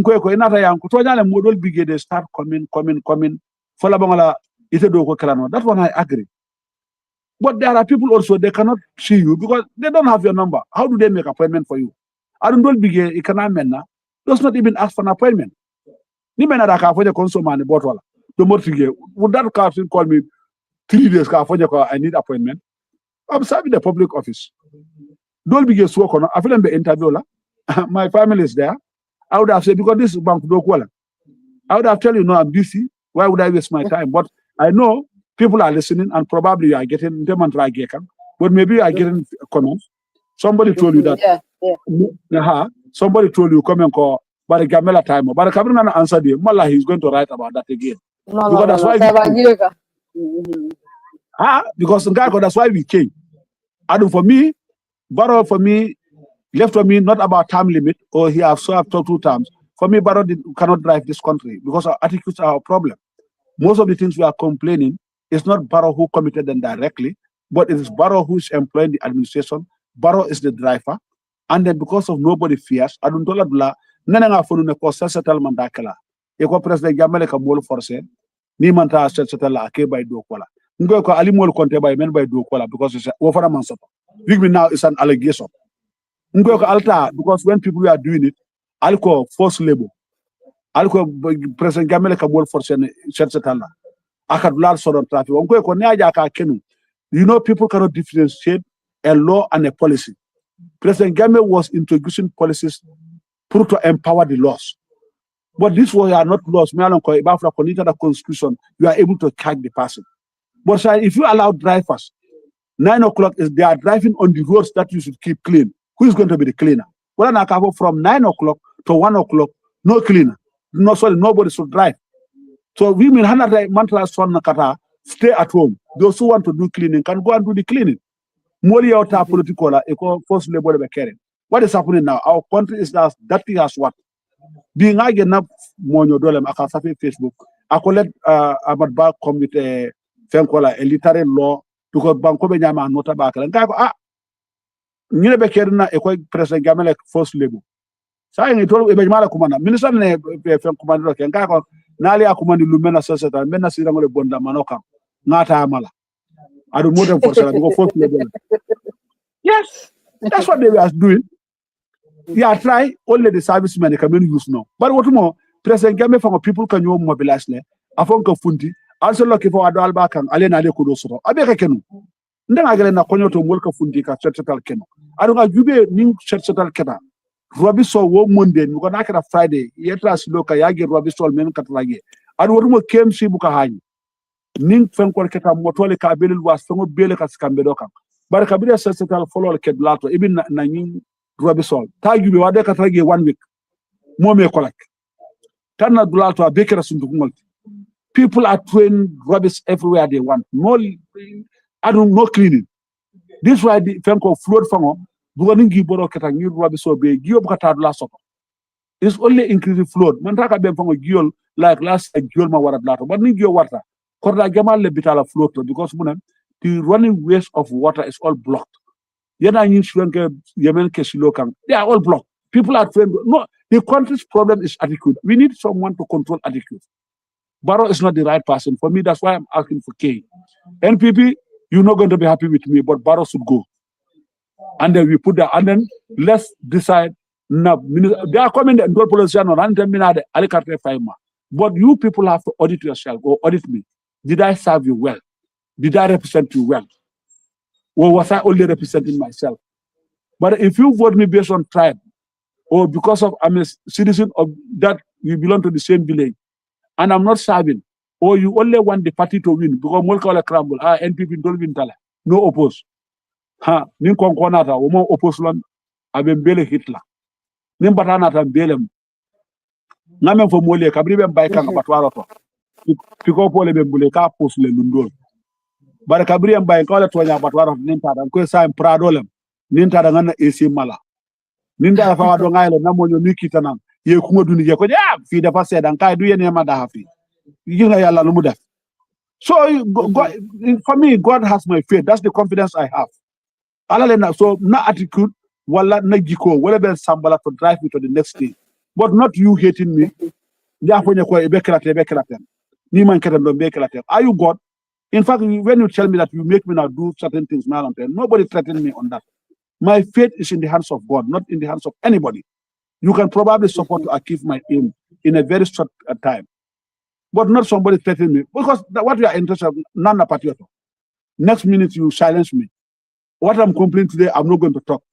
start coming. That's when I agree. But there are people also, they cannot see you because they don't have your number. How do they make appointment for you? I don't begin, does not even ask for an appointment. Would that person call me 3 days? I need appointment. I'm serving the public office. Don't begin to work on. I feel in the interview. My family is there. I would have said, because this is bank, I would have told you, no, I'm busy. Why would I waste my time? But I know people are listening and probably you are getting them and try getting, but maybe you are getting comments. Somebody told you that. Somebody told you come and call, but the Gamela time. But the Cabinet answered him. Mala, he's going to write about that again. Because that's why we came. And for me, Barrow left for me not about time limit, or he has served 2 terms. For me, Barrow cannot drive this country because our attitudes are a problem. Most of the things we are complaining is not Barrow who committed them directly, but it is Barrow who is employing the administration. Barrow is the driver. And then because of nobody fears, I don't know nananga fonu ne ko settlement dakala. E ko president Jamale ka mol forcé ni manta settlement ke bay do kola. Ngo ko ali mol konte bay men bay do kola because it's wo fara man soto. Big now is an allegation. Ngo ko alta because when people are doing it, alko force labor. Alko president Jamale ka mol forcé settlement. Akadulal sort of traffic. Ngo ko ne aja ka kenu. You know, people cannot differentiate a law and a policy. President Game was introducing policies to empower the laws. But these are not laws. The constitution, you are able to catch the person. But if you allow drivers, 9 o'clock they are driving on the roads that you should keep clean. Who is going to be the cleaner? Well, from 9 o'clock to 1 o'clock, no cleaner. Nobody should drive. So we mean stay at home. Those who want to do cleaning can go and do the cleaning. Political, force labor caring. What is happening now? Our country is as dirty as what? Being again up monyo dolem akasafi Facebook. I collect about back committee a literary law because banko be nyama nota back. And nyine be kerna president gamele force labor. Saying it all be mala kumana. Minister ne fen kumanda ke ngako nali akumandi lumena soseta mena sirangole bonda manoka ngata amala. I don't know them for force labor. Yes, that's what they were doing. Yeah, try only the servicemen they can use now. But what more? President Game from people can you mobilize ne? Afonka funti. Also looking for Adal Bakang, Alena de Kudosoro. Abeka Kenu. Then I get na konyo to work funti ka churchital Kenu. I don't know you be new churchital Kena. Robiso wo Monday, you gonna get a Friday. Yetras loka yagi Robiso men katlage. I don't know came si bukahani. Ning fenkor keta motole ka belil was fengo bele ka skambedoka. But Kabila churchital follow kedlato even na ning Robisol. Tag you wade katrage 1 week. Mome kolak. Tana dulato a baker sundukumol. People are throwing rubbish everywhere they want. No, I don't know cleaning. This why the Fenko flood fango. Buganingi boro ketangi rubbish obe. Gio bukata dula soko. It's only increasing flood. Mantaka ben fango giol like last giol ma warat lato. But ningio water. Korda gamal le bitala flood because the running waste of water is all blocked. They are all blocked. People are trained. No, the country's problem is attitude. We need someone to control attitude. Barrow is not the right person. For me, that's why I'm asking for K. NPP, you're not going to be happy with me, but Barrow should go. And then we put that, and then let's decide. Now, they are coming and do politician on but you people have to audit yourself or audit me. Did I serve you well? Did I represent you well? Or was I only representing myself? But if you vote me based on tribe, or because of I'm a citizen of that you belong to the same village, and I'm not serving, or you only want the party to win because Molka crumble, NPP don't win tala, no oppose. Nin konkonata, omo oppose lon, I've been Hitler. Nin batanata belem. ngamen fo mole kabri be bay kan abatwaro to piko pole be bule ka pos le lundol bare kabri en bay ko le tonya abatwaro ninta dan ko sa pradolem ninta da ngana esi mala ninda fa wado ngaylo namonyo nikita nan ye kuma duni je ko ja fi dafa sedan kay du yene ma da fi yinga yalla lu mu def. So for me, God has my faith. That's the confidence I have. So na attitude, wala na jiko, wala ben sambala to drive me to the next stage. But not you hating me. Are you God? In fact, when you tell me that you make me now do certain things, nobody threatened me on that. My faith is in the hands of God, not in the hands of anybody. You can probably support to achieve my aim in a very short time. But not somebody threatening me. Because what you are interested in, none of patrioto. Next minute you silence me. What I'm complaining today, I'm not going to talk.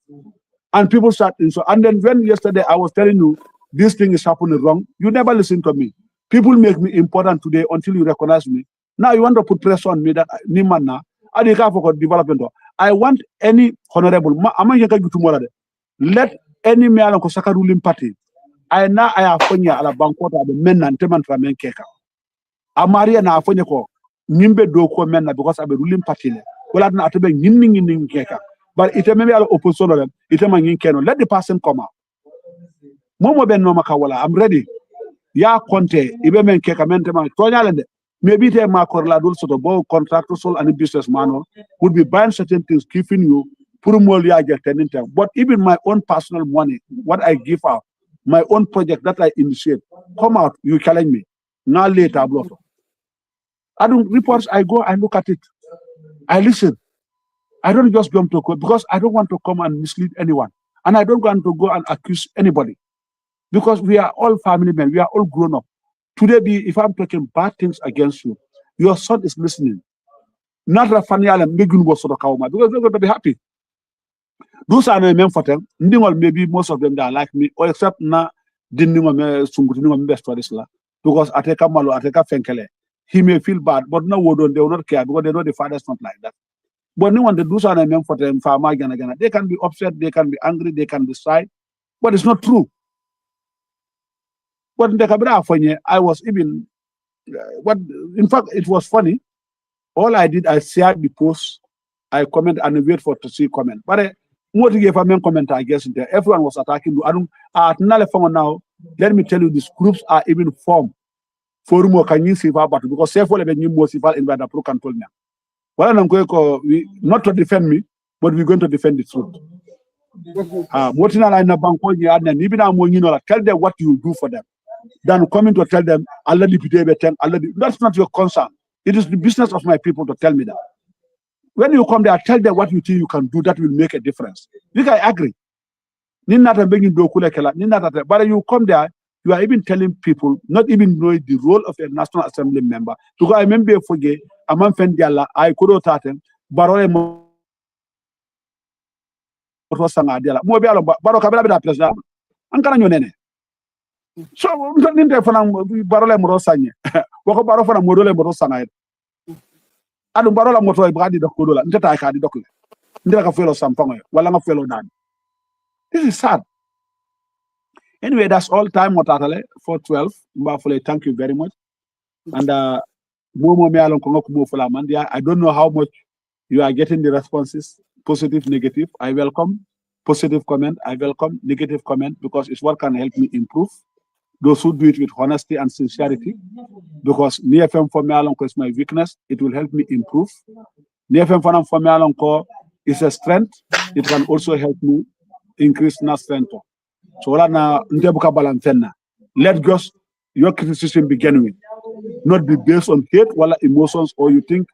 And people start and then when yesterday I was telling you this thing is happening wrong, you never listen to me. People make me important today until you recognize me. Now you want to put pressure on me that Nimana, I didn't for development. I want any honorable. Let any male Kosaka ruling party. I have Fonya ala Bankota the men and Temantra men keka. Amaria na afonye ko nimbe do ko menna because abe ruling party le wala na atebe nyinni keka but ite maybe ala opposition le ite ma ngin keno let the person come out momo ben no maka wala I'm ready ya konte ibe men keka men tema tonya lende maybe te ma ko la dul soto bo contractor sol and businessman would be buying certain things giving you pour mol ya get teninte but even my own personal money what I give out my own project that I initiate come out you challenge me now later block. I don't reports. I go, I look at it, I listen. I don't just jump to court because I don't want to come and mislead anyone, and I don't want to go and accuse anybody because we are all family men. We are all grown up. Today, if I'm talking bad things against you, your son is listening. Not a funny island, because they're going to be happy. Those are the men for them. Maybe most of them they are like me, or except na didn't best for this because I take a malo, I take a fenkele. He may feel bad, but no, they will not care because they know the father's not like that. But no one to do something for them, they can be upset, they can be angry, they can decide, but it's not true. But in the Kabira, I was even, in fact, it was funny. All I did, I shared the post, I comment and wait for to see comment. But what to give a main comment, I guess, there. Everyone was attacking. Now, let me tell you, these groups are even formed. Forum can you see but because therefore the new most in the pro control now. Well, I'm going to not to defend me, but we're going to defend the truth. Tell them what you do for them. Then coming to tell them, that's not your concern. It is the business of my people to tell me that. When you come there, tell them what you think you can do that will make a difference. You can agree. But you come there, you are even telling people, not even knowing the role of a National Assembly member. Because I remember forget, a man Fendiala, I could have taken Barole Motosangadela, Mobiala, Barocabella President, and Canonene. So, Barole Morosanye, Wako Barofana Modole Morosanaid. I don't Barola Moto Brady the Kodola, Nta Kadi Dokle, Ndaka fellow Sampong, Walanga fellow Dan. This is sad. Anyway, that's all time for 12. Thank you very much. And I don't know how much you are getting the responses, positive, negative. I welcome positive comment. I welcome negative comment because it's what can help me improve. Those who do it with honesty and sincerity, because NFM for me is my weakness. It will help me improve. NFM for me is a strength. It can also help me increase my strength. So let just your criticism be genuine, not be based on hate, wala emotions, or you think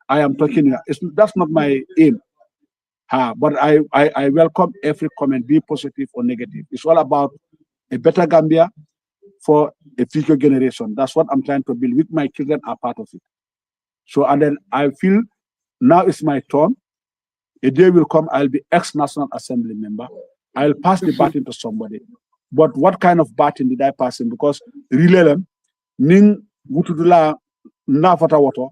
I am talking. That's not my aim. But I welcome every comment, be positive or negative. It's all about a better Gambia for a future generation. That's what I'm trying to build. With my children are part of it. So and then I feel now it's my turn. A day will come, I'll be ex-National Assembly member. I'll pass the baton to somebody. But what kind of baton did I pass him? Because really, ning wutudula nafata water,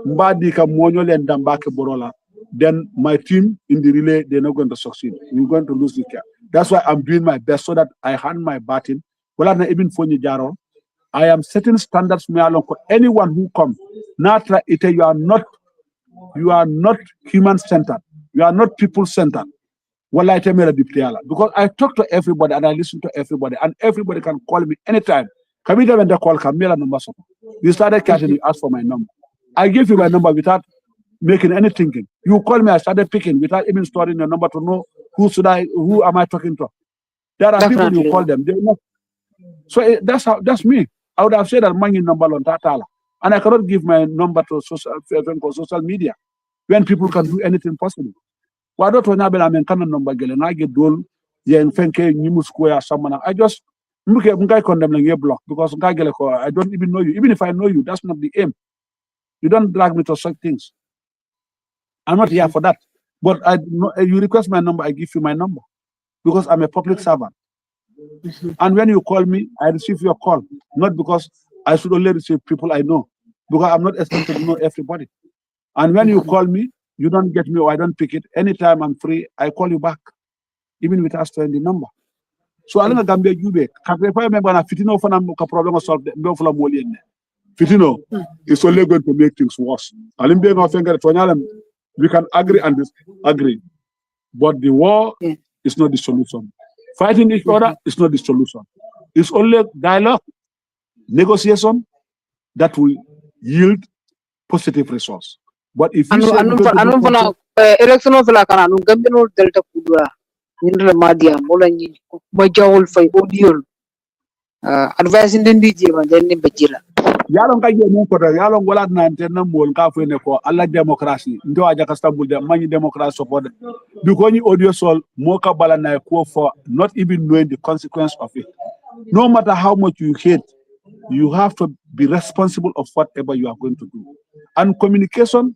mbadi ka monyo le ndambake borola, then my team in the relay, they're not going to succeed. We're going to lose the care. That's why I'm doing my best so that I hand my baton. Well, I'm not even Foni Jaroll. I am setting standards me along for anyone who comes. Natra ite, you are not human centered. You are not people centered. Well, I tell me because I talk to everybody and I listen to everybody, and everybody can call me anytime. Can we when they call Camila number? You started catching, you ask for my number. I give you my number without making any thinking. You call me, I started picking without even storing your number to know who am I talking to. There are people you call them, they're not. So that's me. I would have said that money number on Tatala. And I cannot give my number to social media when people can do anything possible. Why don't we have a number and I get dull, yeah, and Fenke, Nimu Square, someone. I just condemn a block because I don't even know you. Even if I know you, that's not the aim. You don't drag me to such things. I'm not here for that. But you request my number, I give you my number because I'm a public servant. And when you call me, I receive your call, not because I should only receive people I know, because I'm not expected to know everybody. And when you call me, you don't get me or I don't pick it. Anytime I'm free, I call you back, even without storing the number. So I don't know Gambia Jube. Fitino problem solve Fitino is only going to make things worse. We can agree and disagree, but the war is not the solution. Fighting each other is not the solution. It's only dialogue, negotiation that will yield positive results. But if you say election of la kana no Gambia delta kudura indra madia mola ni majawul fay audio advising den di jema den bejira yalon ka jemu ko yalon wala na ten mol ka fo ne ko alla democracy ndo aja ka stambul de mani democracy support bi ko ni audio sol mo ka bala na ko for not even knowing the consequence of it. No matter how much you hate, you have to be responsible of whatever you are going to do. And communication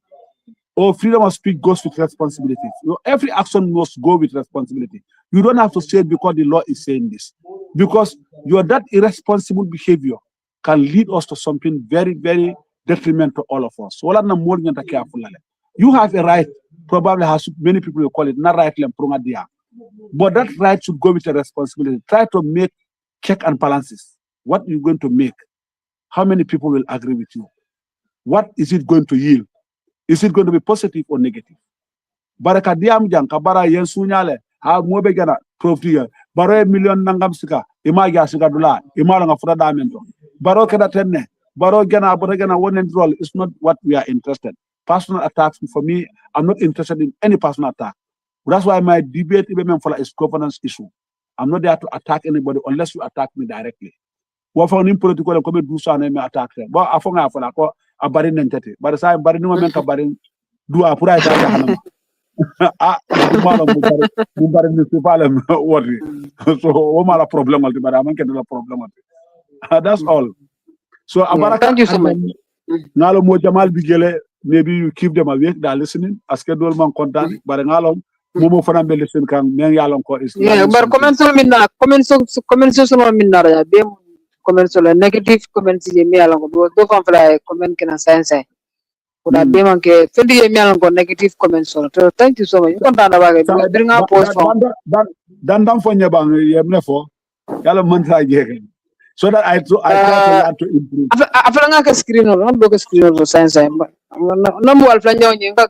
or freedom of speech goes with responsibility. Every action must go with responsibility. You don't have to say it because the law is saying this. Because that irresponsible behavior can lead us to something very, very detrimental to all of us. So you have a right, probably has many people will call it not right, but that right should go with a responsibility. Try to make check and balances. What you're going to make, how many people will agree with you? What is it going to yield? Is it going to be positive or negative? Baraka diam jang kabara yen sunyale ha mobe gana profia baro million nangam sika ima ga sika dula ima nga fura damento baro kada tenne baro gana abota gana one role is not what we are interested. Personal attacks for me, I'm not interested in any personal attack. That's why my debate even for is governance issue. I'm not there to attack anybody unless you attack me directly. What for an political come do so and me attack them. But I found out for like a barin entity. But the same barin no man can barin do a pura ita ah mubarin ni sipalem worry. So o mala problem alti but I'm getting a problem alti. That's all. So thank you so much. Ngalo mo Jamal Bigele, maybe you keep them awake, they're listening. Asked man contact, but ngalo Momo fana be listen kan men yalon ko is but comments minna comments minna ya be comments negative comments je mi yalon ko do fam fala comment kena science kuda be man ke fendi je mi yalon ko negative comments so thank you so much kontaan ba ga bring up post from dan fo nyabang yemne fo yalla man sa jege so that I try to learn to improve afala nga ka screen no do ka screen no science no mo al flanjo nyi nga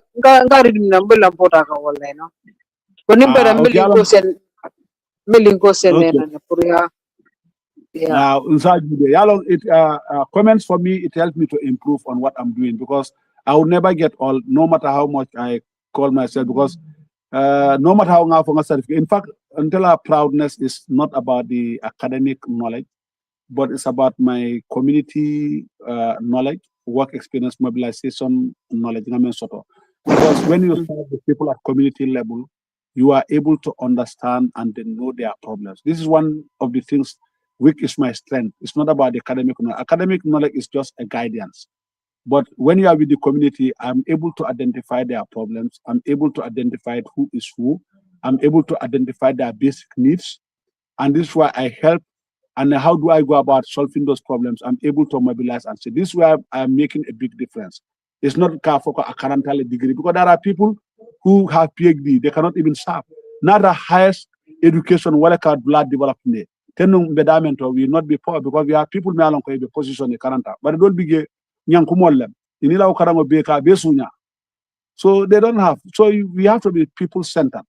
read mi number la pota ka wallahi no ko nimbara melinko sen na pour ya comments for me, it helps me to improve on what I'm doing because I will never get all, no matter how much I call myself, because no matter how long certificate. In fact, until our proudness is not about the academic knowledge, but it's about my community knowledge, work experience, mobilization knowledge. Because when you start with people at community level, you are able to understand and they know their problems. This is one of the things which is my strength. It's not about the academic knowledge. Academic knowledge is just a guidance. But when you are with the community, I'm able to identify their problems. I'm able to identify who is who. I'm able to identify their basic needs. And this is why I help. And how do I go about solving those problems? I'm able to mobilize and say, this is where I'm making a big difference. It's not a current degree, because there are people who have PhD, they cannot even serve. Not the highest education, what blood development. Tenung bedamento will not be poor because we have people me along the position in Karanta. But don't be nyankumolem. Inila okarango beka besunya. So they don't have. So we have to be people-centered.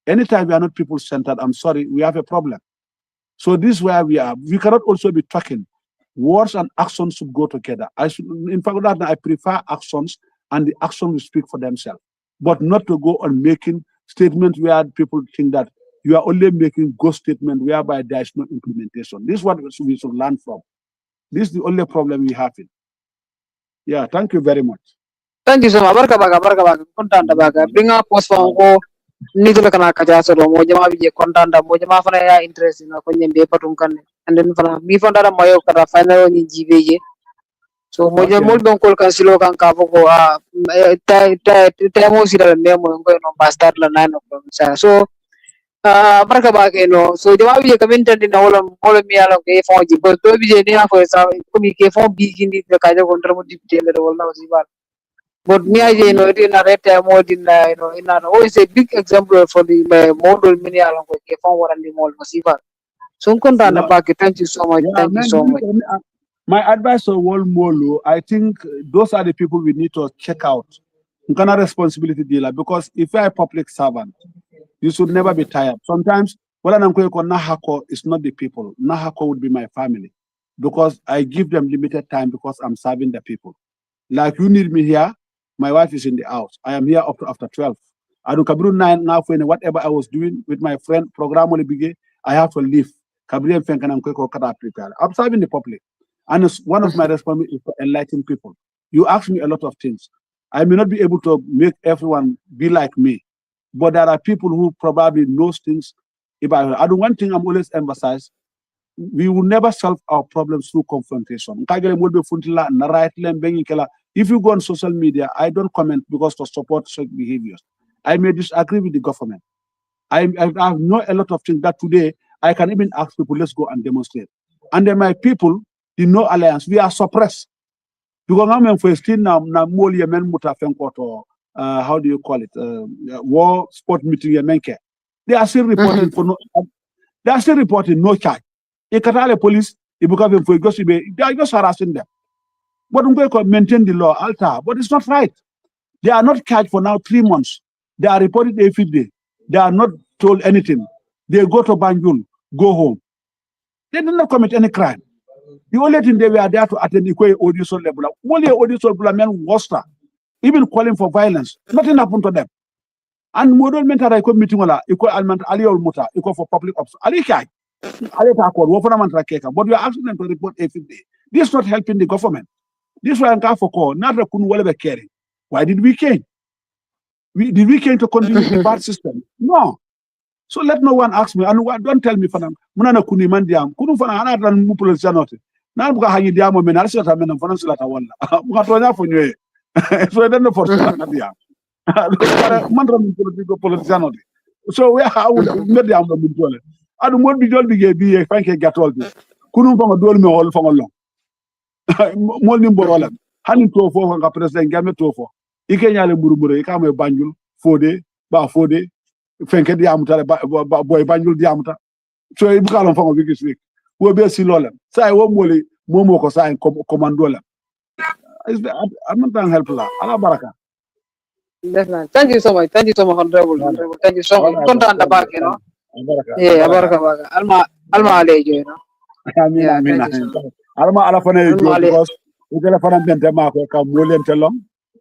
Anytime we are not people-centered, I'm sorry, we have a problem. So this is where we are. We cannot also be talking. Words and actions should go together. In fact, I prefer actions, and the action will speak for themselves. But not to go on making statements where people think that you are only making ghost statements whereby there is no implementation. This is what we should learn from. This is the only problem we have. Yeah, thank you very much. Thank you so much. Barka baga. Kontan baga. Bring up post for ko nidula kana kaja so mo jama bije kontan da mo jama fana ya interest na ko nyembe patum kan. And then fana mi fonda da mayo kara final ni jibeje. So mo jama mol don kol kan silo kan ka ko ta mo sira memo ngo no bastard la 9 o'clock. So barka baga no. So jama bije community na wala mi ala ke fon ji bo to bije ni na ko sa ko mi ke fon bi gindi ka kaja kontra mo dipte le wala wasiba. But me, you know, in a red more in always a big example for the model many along with the phone and the mall Masiva. So thank you so much. Yeah, Thank you so much. My advice to World Molo, I think those are the people we need to check out. You cannot responsibility dealer because if you are a public servant, you should never be tired. Sometimes what I'm going to Nahako is not the people. Nahako would be my family because I give them limited time because I'm serving the people. Like you need me here. My wife is in the house. I am here up to after 12. I do Kabru 9 now for whatever I was doing with my friend, program only begin. I have to leave. Kabru and Fenkan prepare. I'm serving the public. And it's one of my responsibilities is to enlighten people. You ask me a lot of things. I may not be able to make everyone be like me, but there are people who probably knows things about. I do one thing I'm always emphasize. We will never solve our problems through confrontation. If you go on social media, I don't comment because to support such behaviors. I may disagree with the government. I know a lot of things that today I can even ask people, let's go and demonstrate. And then my people, the No Alliance, we are suppressed. Because I'm for still now how do you call it? War sport meeting. They are still reporting for no. They are still reporting no charge. The Katale police, they are just harassing them. But we can maintain the law, alter. But it's not right. They are not charged for now 3 months. They are reported every day. They are not told anything. They go to Banjul, go home. They did not commit any crime. The only thing they were there to attend the audition level. Only audition level was even calling for violence. Nothing happened to them. And model mental meeting equal almond ali or muta equal for public ops. Ali kai. Ali takor but we are asking them to report every day. This is not helping the government. This one for call, not a kun whatever caring. Why did we came? Did we came to continue the bad system? No. So let no one ask me. And don't tell me fanam. Munana kuni mandiam. Kunu fana ana ran mupul sanote. Na buka hanyi diamo menal sila menam fana sila tawala. Buka tonya funye. So I don't know for sila diam. Man ran mupul sanote. So where how would mediam the mupul? Adu mod bijol bige fanke gatol bi. Kunu fana dol me hol fana long. Mol ni mborolam hanin to fo nga president game to fo ike nyale murumure ka me Banjul fode fenke di amuta boy Banjul di amuta so e bukalon fo bi gis nek wo be si lolem say wo moli momo ko say commando lam I'm not going help la ala baraka. Definitely. Thank you so much, honorable. Thank you so much. Content about yeah, baraka baga. Alma alejo, you know. Amin. Alma ala fana e jo because idela fana bente mako ka molente long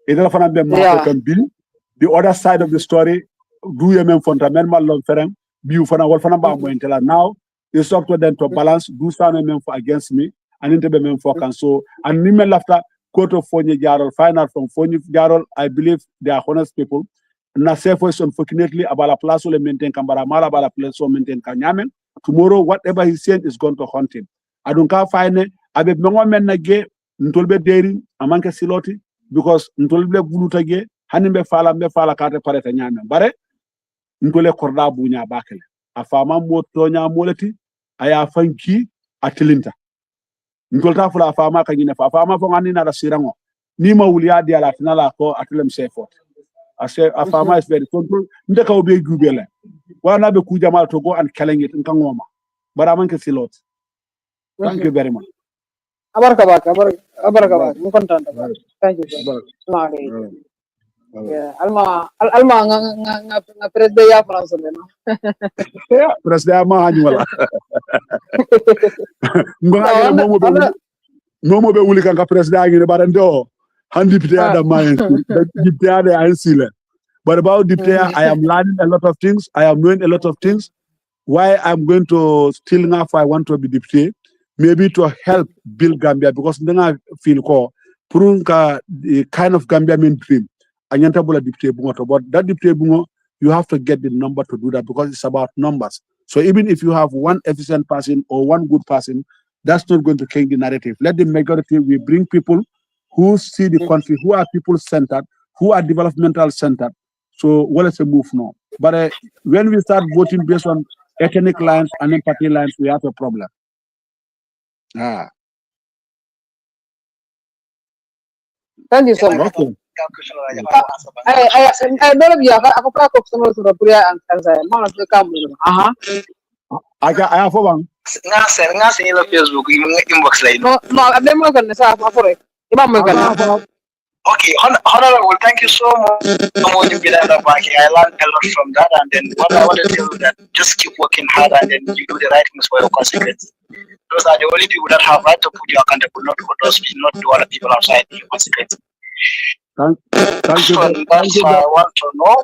idela fana bente mako kan bil the other side of the story do you men fundamental long ferem biu fana wol fana ba mo intela now it's up to them to balance do sound men for against me and inte be men for can so and me after quote of Foni Jaroll final from Foni Jaroll I believe they are honest people na safe was unfortunately abala place le maintain kambara mala abala place so maintain kanyamen tomorrow whatever he's saying is going to haunt him. I don't care fine abe mengo men na ge ntolbe deri amanke siloti because ntolbe buluta ge hanimbe fala kate pareta nyame bare ntole korda bunya bakele afama motonya moleti aya fanki atilinta ntolta fula afama kanyine afama fo ngani na sirango ni ma wuliya di ala tinala ko atlem sefot I say a farmer is very control. Ndeka obe gubele. Wana be kujama to go and killing it in Kangoma. But I'm going to lot. Thank you very much. Abarakabak. Thank you, sir. Yeah, Alma nga president ya France no. Yeah, president ma annuala. Momo be wuli kan ka president ngi bare ndo han député adam ma député ada ansile. But about député I am learning a lot of things. I am knowing a lot of things. Why I'm going to still now if I want to be député, maybe to help build Gambia because then feel ko purunka the kind of Gambia main dream. Anyantabula député bungo, but that député bungo, you have to get the number to do that because it's about numbers. So even if you have one efficient person or one good person, that's not going to change the narrative. Let the majority, we bring people who see the country, who are people-centered, who are developmental-centered. So what is a move now? But when we start voting based on ethnic lines and then party lines, we have a problem. Thank you so much. Okay. I don't know ako pa ko sa mga surapuriya ang kansa. Mga nagkakamuli. I have one. Nga sir ila Facebook inbox line. No, abe mo kan sa afore. Iba mo kan. Okay, honorable, thank you so much. I learned a lot from that, and then what I want to tell you that just keep working hard, and then you do the right things for your consequences. Those are the only people that have right to put you accountable, not to other people outside your consequences. Thank you. That's why I want to know.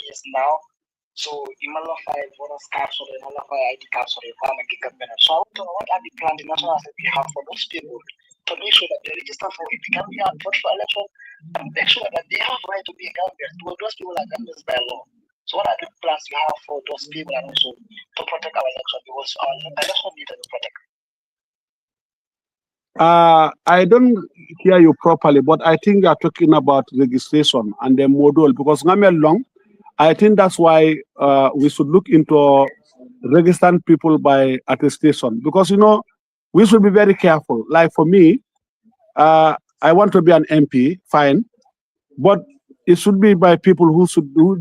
Yes, now. So, Imalafai voters cards or Imalafai ID cards or Imalafai government. So, I want to know what are the plans the National Assembly have for those people to make sure that they register for it, become the vote for election, and make sure that they have right to be a Gambian. Those people are Gambians by law. So, what are the plans you have for those people and also to protect our election? Because our election needs to protect. I don't hear you properly, but I think you are talking about registration and the module because long. I think that's why we should look into registering people by attestation because we should be very careful. Like for me, I want to be an MP, fine, but it should be by people who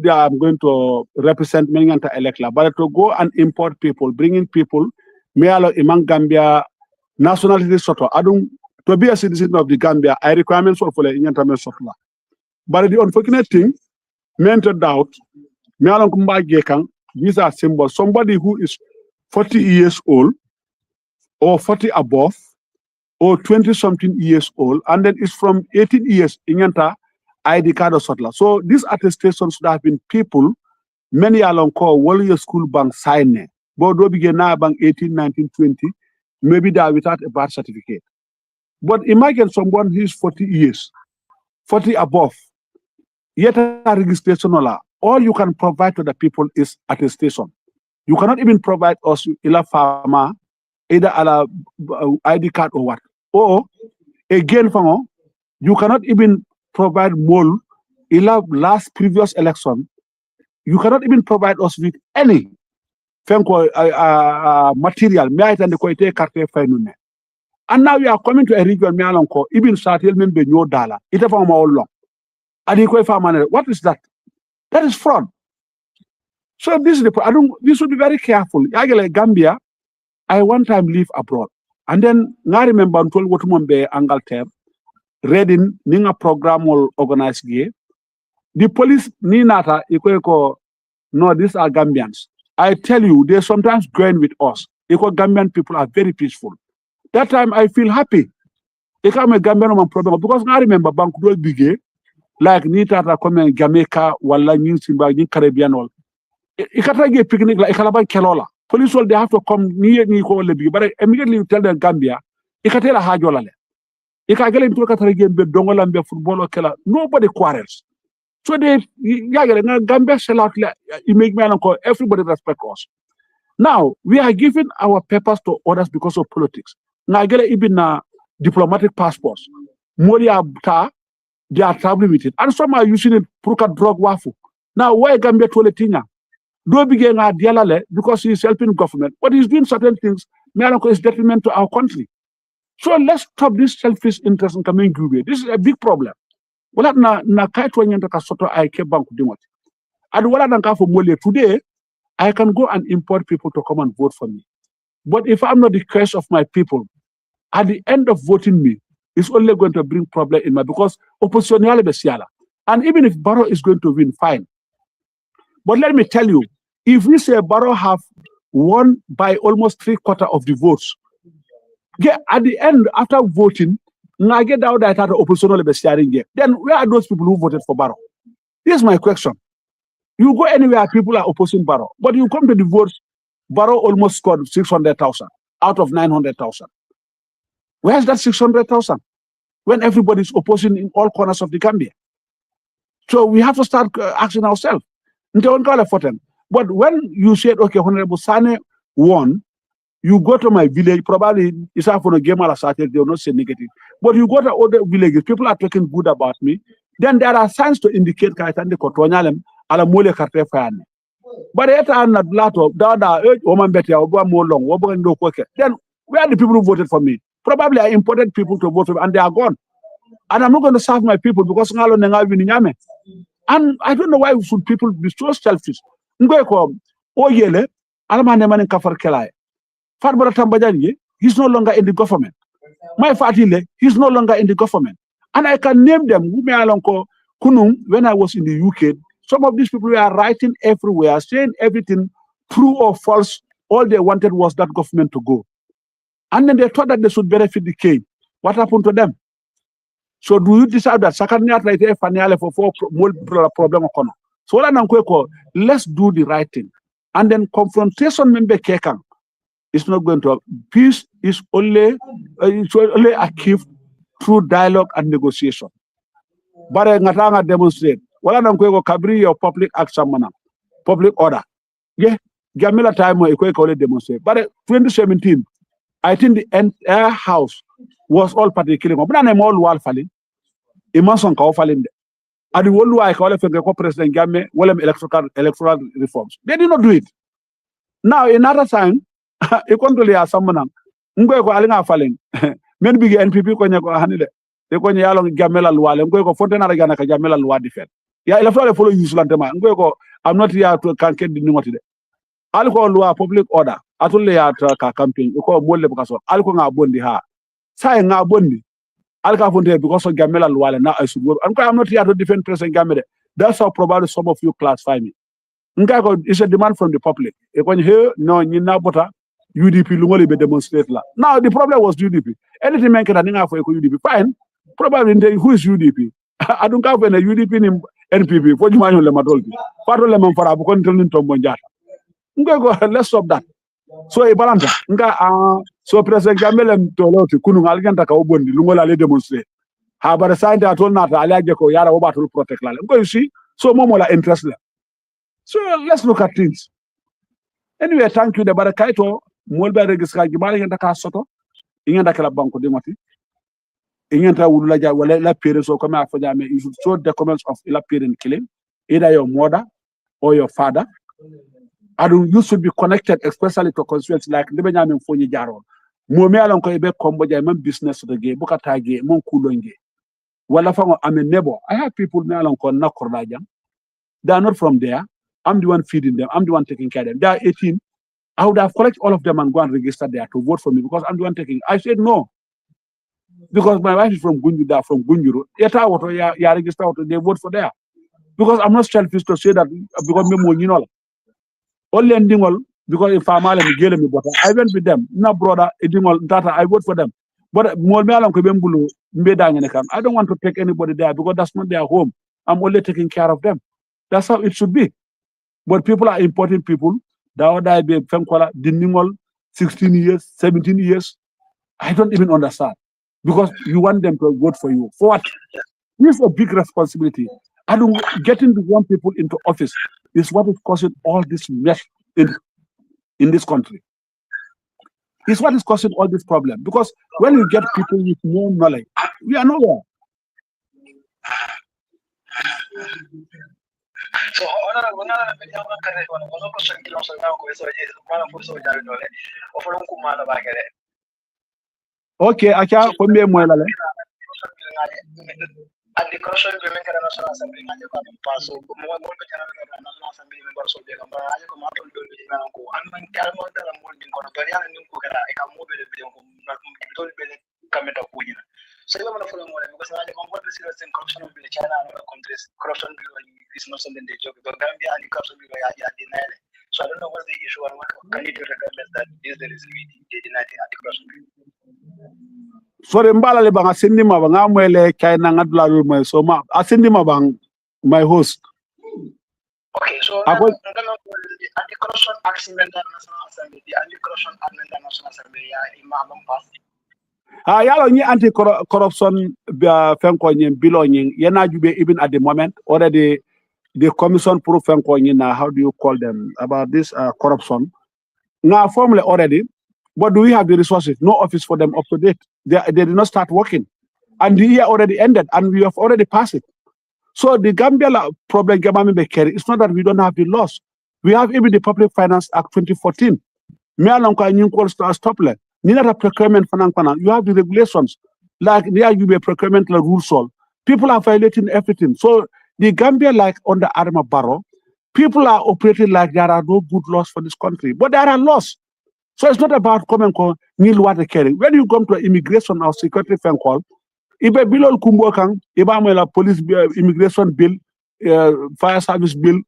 they are going to represent me in the election. But to go and import people, bring in people, me allo imang Gambia nationality soto. I don't to be a citizen of the Gambia. I requirements for the Indian soto. But the unfortunate thing, mental doubt. These are symbols. Somebody who is 40 years old or 40 above or 20-something years old, and then is from 18 years in Yanta ID card or Sotla. So these attestations should have been people, many along call Warrior School Bank sign. But do begin now bank 18, 19, 20, maybe they are without a birth certificate. But imagine someone who is 40 years, 40 above, yet a registration all you can provide to the people is attestation. You cannot even provide us ila farmer, either a ID card or what. Or again, you cannot even provide more ila last previous election. You cannot even provide us with any material. And now you are coming to a region even Satel member no dollar. It is from all long. What is that? That is fraud. So this is we should be very careful. Like Gambia, I one time live abroad. And then I remember until what be Angleterre, reading Ninga program will organize here. The police Ninata no, these are Gambians. I tell you, they sometimes join with us. Because Gambian people are very peaceful. That time I feel happy. I come a Gambian problem because I remember Bankudol Bigay. Like Nita come Jamaica, wala Simba, Caribbean all. Ikata picnic like Kalaba Kelola. Police will they have to come near Nico, but immediately you tell them Gambia, Ikatela Hajolale. Ikagel into Katarigam, Dongolambe football or Kela. Nobody quarrels. So they Gambia sell out, you make me uncle, everybody respect us. Now we are giving our papers to others because of politics. Now I get even diplomatic passports. Moria Ta. They are traveling with it. And some are using it for drug wafu. Now, why Gambia to Letinya? Do begin at Dialale because he is helping government. But he's doing certain things, is detriment to our country. So let's stop this selfish interest in coming Gube. This is a big problem. Wala na kaitwa nyanta ka soto ay ke banku dimot. And wala na for mole today, I can go and import people to come and vote for me. But if I'm not the curse of my people, at the end of voting me, it's only going to bring problem in my because opposition besiala. And even if Barrow is going to win, fine. But let me tell you, if we say Barrow have won by almost 3/4 of the votes, at the end, after voting, get out that opposition then where are those people who voted for Barrow? Here's my question. You go anywhere, people are opposing Barrow. But you come to the votes, Barrow almost scored 600,000 out of 900,000. Where's that 600,000? When everybody's opposing in all corners of the Gambia. So we have to start asking ourselves. But when you said, okay, Honorable Sanneh won, you go to my village, probably it's not for the game started, they will not say negative. But you go to other villages, people are talking good about me. Then there are signs to indicate that the Kotonyalem, Alamole Karte Fayane. But it are not lato, woman better, more long, then where are the people who voted for me? Probably I imported people to vote for me and they are gone. And I'm not going to serve my people because and I don't know why should people be so selfish. He's no longer in the government. My Fatile, he's no longer in the government. And I can name them. When I was in the UK, some of these people were writing everywhere, saying everything true or false. All they wanted was that government to go. And then they thought that they should benefit the king. What happened to them? So do you decide that for more problem? So let's do the right thing. And then confrontation member kekan is not going to. Peace is only achieved through dialogue and negotiation. But ngatanga demonstrate. Wala nang kweko kabri your public action mana, public order. Yeah, Gamila time we demonstrate. But 2017, I think the entire house was all particularly. But I'm all wall falling. Imagine how falling. And the world why call President Game electoral reforms. They did not do it. Now another time, you can't really have someone. Ngwe ko alinga falling. Men big NPP ko nyako hanile. They ko nyalo Gamela Luale. Ngwe ko Fontena Gana ka Gamela Lua defend. Yeah, electoral follow usual tema. Ngwe ko I'm not here to campaign the numoti de. Alko Lua public order. Atule ya ka campaign. Ko molle bukaso. Alko nga bondi ha. Sai nga bondi. Alka Fonte because of Gamela Luale now I should work. I'm not here to defend President Gamela. That's how probably some of you classify me. It's a demand from the public. When here, no, bota UDP lungoli be demonstrate la. Now the problem was UDP. Anything man can for UDP. Fine. Probably who is UDP? I don't have any UDP in NPP. For you man le madolbi. Paro le man for abu kontinent tombonjata. Let's stop that. So a balance. So President Gamela toloti kunu alganta ka obondi lungola le demonstrate. Ha bara sign that all not alaje ko yara oba to protect la. You see, so momola interest la. So let's look at things. Anyway, thank you. The barakaito molba register gibali ngenda ka soto ingenda kala banko dimoti ingenda wulula ja wala la parents so come after jame you should show documents of la parent killing either your mother or your father and you should be connected especially to constituents like ndebe nyame Foni Jaroll mo me alon ko e be kombo jay man business to ge bukata ge mon kulonge wala fa am a neighbor. I have people me alon ko nakorda jam. They are not from there. I'm the one feeding them. I'm the one taking care of them. They are 18. I would have collected all of them and go and register there to vote for me because I'm the one taking. I said no. Because my wife is from Gunjuru, they are from Gunjuru. Yeah, register, they vote for there. Because I'm not selfish to say that because me money all. Only ending all because if I'm all me but I went with them. No brother, data, I vote for them. But I don't want to take anybody there because that's not their home. I'm only taking care of them. That's how it should be. But people are importing people. That be 16 years, 17 years. I don't even understand. Because you want them to vote for you. For what? This is a big responsibility. I don't getting the wrong people into office is what is causing all this mess in this country. It's what is causing all this problem. Because when you get people with no knowledge, we are nowhere. So honorable Okay, acha ko me mo la le. And the corruption implement the National Assembly and the Common Pass. So, more National Assembly members of the Gamba, I come out of the Bilanco, and when Calmo de la Morning, Conotoria and Nukura, I can move the Bilanco, Kameta Pugina. So, you want to follow more because I come what is the corruption of the China and other countries. Corruption is not something they joke about. Gambia and the corruption are denied. So, I don't know what's the issue and what can you do regardless that is the reason they deny the anti-corruption. Sore mbala le banga sindi ma banga mwele China ngadla ru mo so ma asindi ma bang my host. Okay, so the anti-corruption act in the National Assembly, the anti-corruption act in the National Assembly, Imam Pass. Yalo ni anti-corruption fenko nyi bilo nyi yena jube even at the moment already the commission for fenko nyi na how do you call them about this corruption now formally already. But do we have the resources? No office for them up to date. They did not start working. And the year already ended and we have already passed it. So the Gambia problem it's not that we don't have the laws. We have even the Public Finance Act 2014. Stop procurement. You have the regulations. Like there you be procurement rules all. People are violating everything. So the Gambia, like on the Adama Barrow, people are operating like there are no good laws for this country. But there are laws. So it's not about come and call nil water carrying. When you come to immigration or security phone call, ibe bill kumbo kang, iba mo la police immigration bill, fire service bill,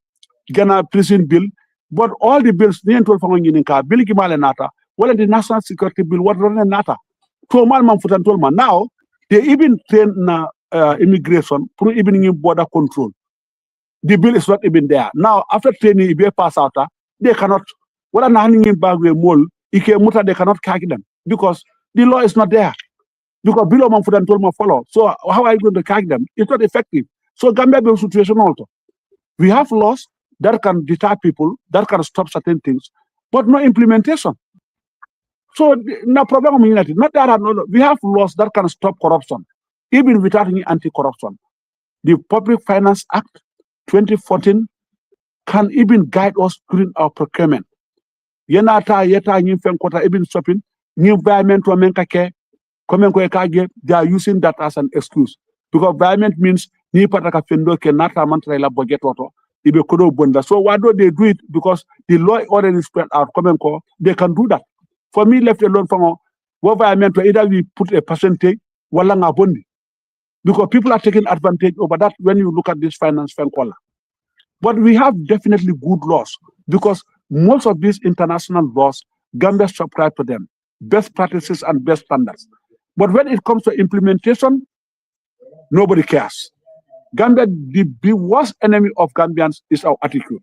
Ghana prison bill, but all the bills ni entol fango ngini ka bill ki male nata, wala the national security bill what run nata. To mal man futan tolma. Now they even train na immigration for even border control. The bill is not even there. Now after training ibe pass out, they cannot wala na hanging bagwe mol they cannot catch them because the law is not there. Because below man fudan tolma follow. So how are you going to catch them? It's not effective. So Gambia be situation also. We have laws that can deter people, that can stop certain things, but no implementation. So no problem community. Not that we have laws that can stop corruption, even without any anti-corruption. The Public Finance Act 2014 can even guide us during our procurement. Yenata yeta nyim fen kota even stopping new environment to menkake they are using that as an excuse because environment means ni pataka fendo ke nata mantra la budget auto ibe kodo bonda. So why do they do it? Because the law already spread out they can do that. For me left alone from environment either we put a percentage wala nga bondi because people are taking advantage over that when you look at this finance fen kola. But we have definitely good laws because most of these international laws, Gambia subscribe to them, best practices and best standards. But when it comes to implementation, nobody cares. Gambia, the worst enemy of Gambians is our attitude.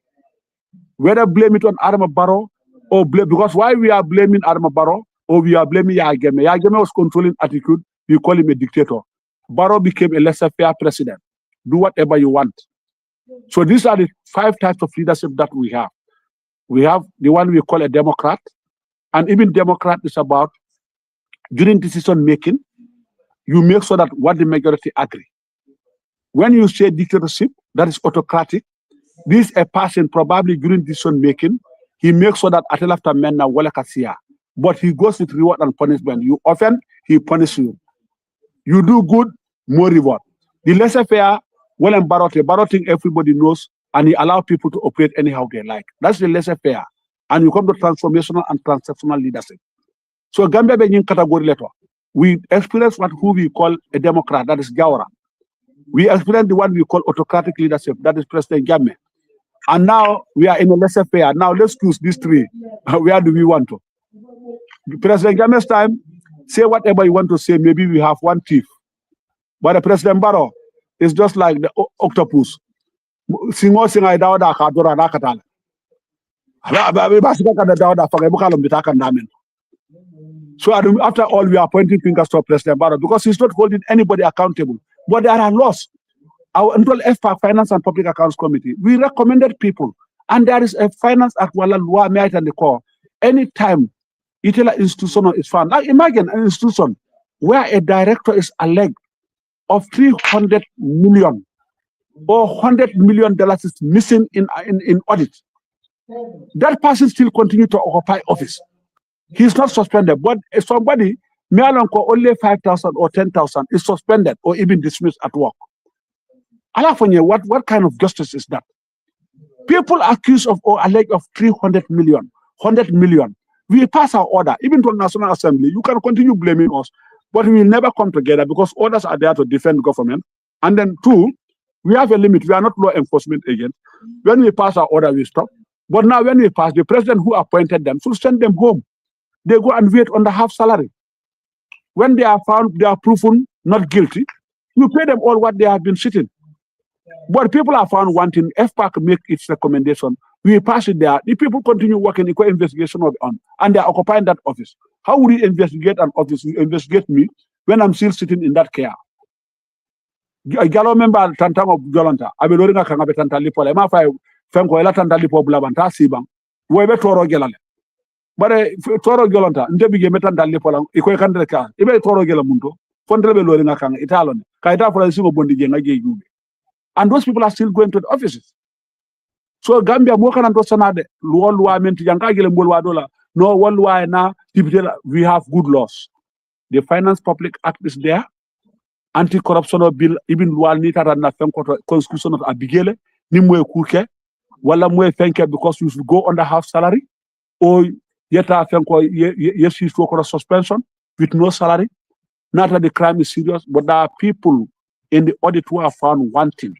Whether blame it on Adama Barrow or blame, because why we are blaming Adama Barrow or we are blaming Yageme. Yageme was controlling attitude, we call him a dictator. Barrow became a laissez-faire president. Do whatever you want. So these are the 5 types of leadership that we have. We have the one we call a Democrat, and even Democrat is about during decision making, you make sure that what the majority agree. When you say dictatorship, that is autocratic. This a person probably during decision making, he makes sure that atel after men na wala kasia, but he goes with reward and punishment. You offend, he punishes you. You do good, more reward. The laissez-faire, well and barroting everybody knows, and he allows people to operate anyhow they like. That's the laissez-faire. And you come to transformational and transactional leadership. So Gambia being category letter. We experience who we call a Democrat, that is Gawara. We experience the one we call autocratic leadership, that is President Jammeh. And now we are in a laissez-faire. Now let's choose these 3. Where do we want to? President Jammeh's time, say whatever you want to say. Maybe we have one thief. But the President Barrow is just like the octopus. Singo singa dawda ka dora na katala. So after all, we are pointing fingers to President Barrow because he's not holding anybody accountable. But there are laws. Our FPAC, Finance and Public Accounts Committee, we recommended people, and there is a Finance Act wala law merit and the core. Anytime itela institution is found, like imagine an institution where a director is alleged of 300 million or $100 million is missing in audit. That person still continue to occupy office. He's not suspended, but somebody Me alone only 5,000 or 10,000 is suspended or even dismissed at work. Alafonye, what kind of justice is that? People accused of or alleged of 300 million, 100 million. We pass our order, even to the National Assembly. You can continue blaming us, but we will never come together because orders are there to defend government. And then two, we have a limit. We are not law enforcement agents. When we pass our order, we stop. But now when we pass, the president who appointed them should send them home. They go and wait on the half salary. When they are found, they are proven not guilty, you pay them all what they have been sitting. But people are found wanting. FPAC make its recommendation. We pass it there. The people continue working equal investigation on, and they are occupying that office. How would you investigate an office? You investigate me when I'm still sitting in that care. Galo member tantang of Jolanta. I be loring a kanga betanta lipo. Ema fa fenko ela tanta lipo blabanta sibang. Webe toro gelale. But toro Jolanta. Nde bige metanta lipo lang. Iko kandre ka. Ibe toro gelamunto. Fondre be loring a kanga italone. Kaita for a single bondi jenga jegu. And those people are still going to the offices. So Gambia mo kan ando sanade luwa menti janka gele mbol dola no walwa na we have good laws. The Finance Public Act is there. Anti-corruption bill even luwa ni tara na fenko constitution of abigele ni mwe kuke wala mwe fenke because you should go on the half salary or yeta fenko yes you for suspension with no salary. Not that the crime is serious, but there are people in the audit who are found wanting.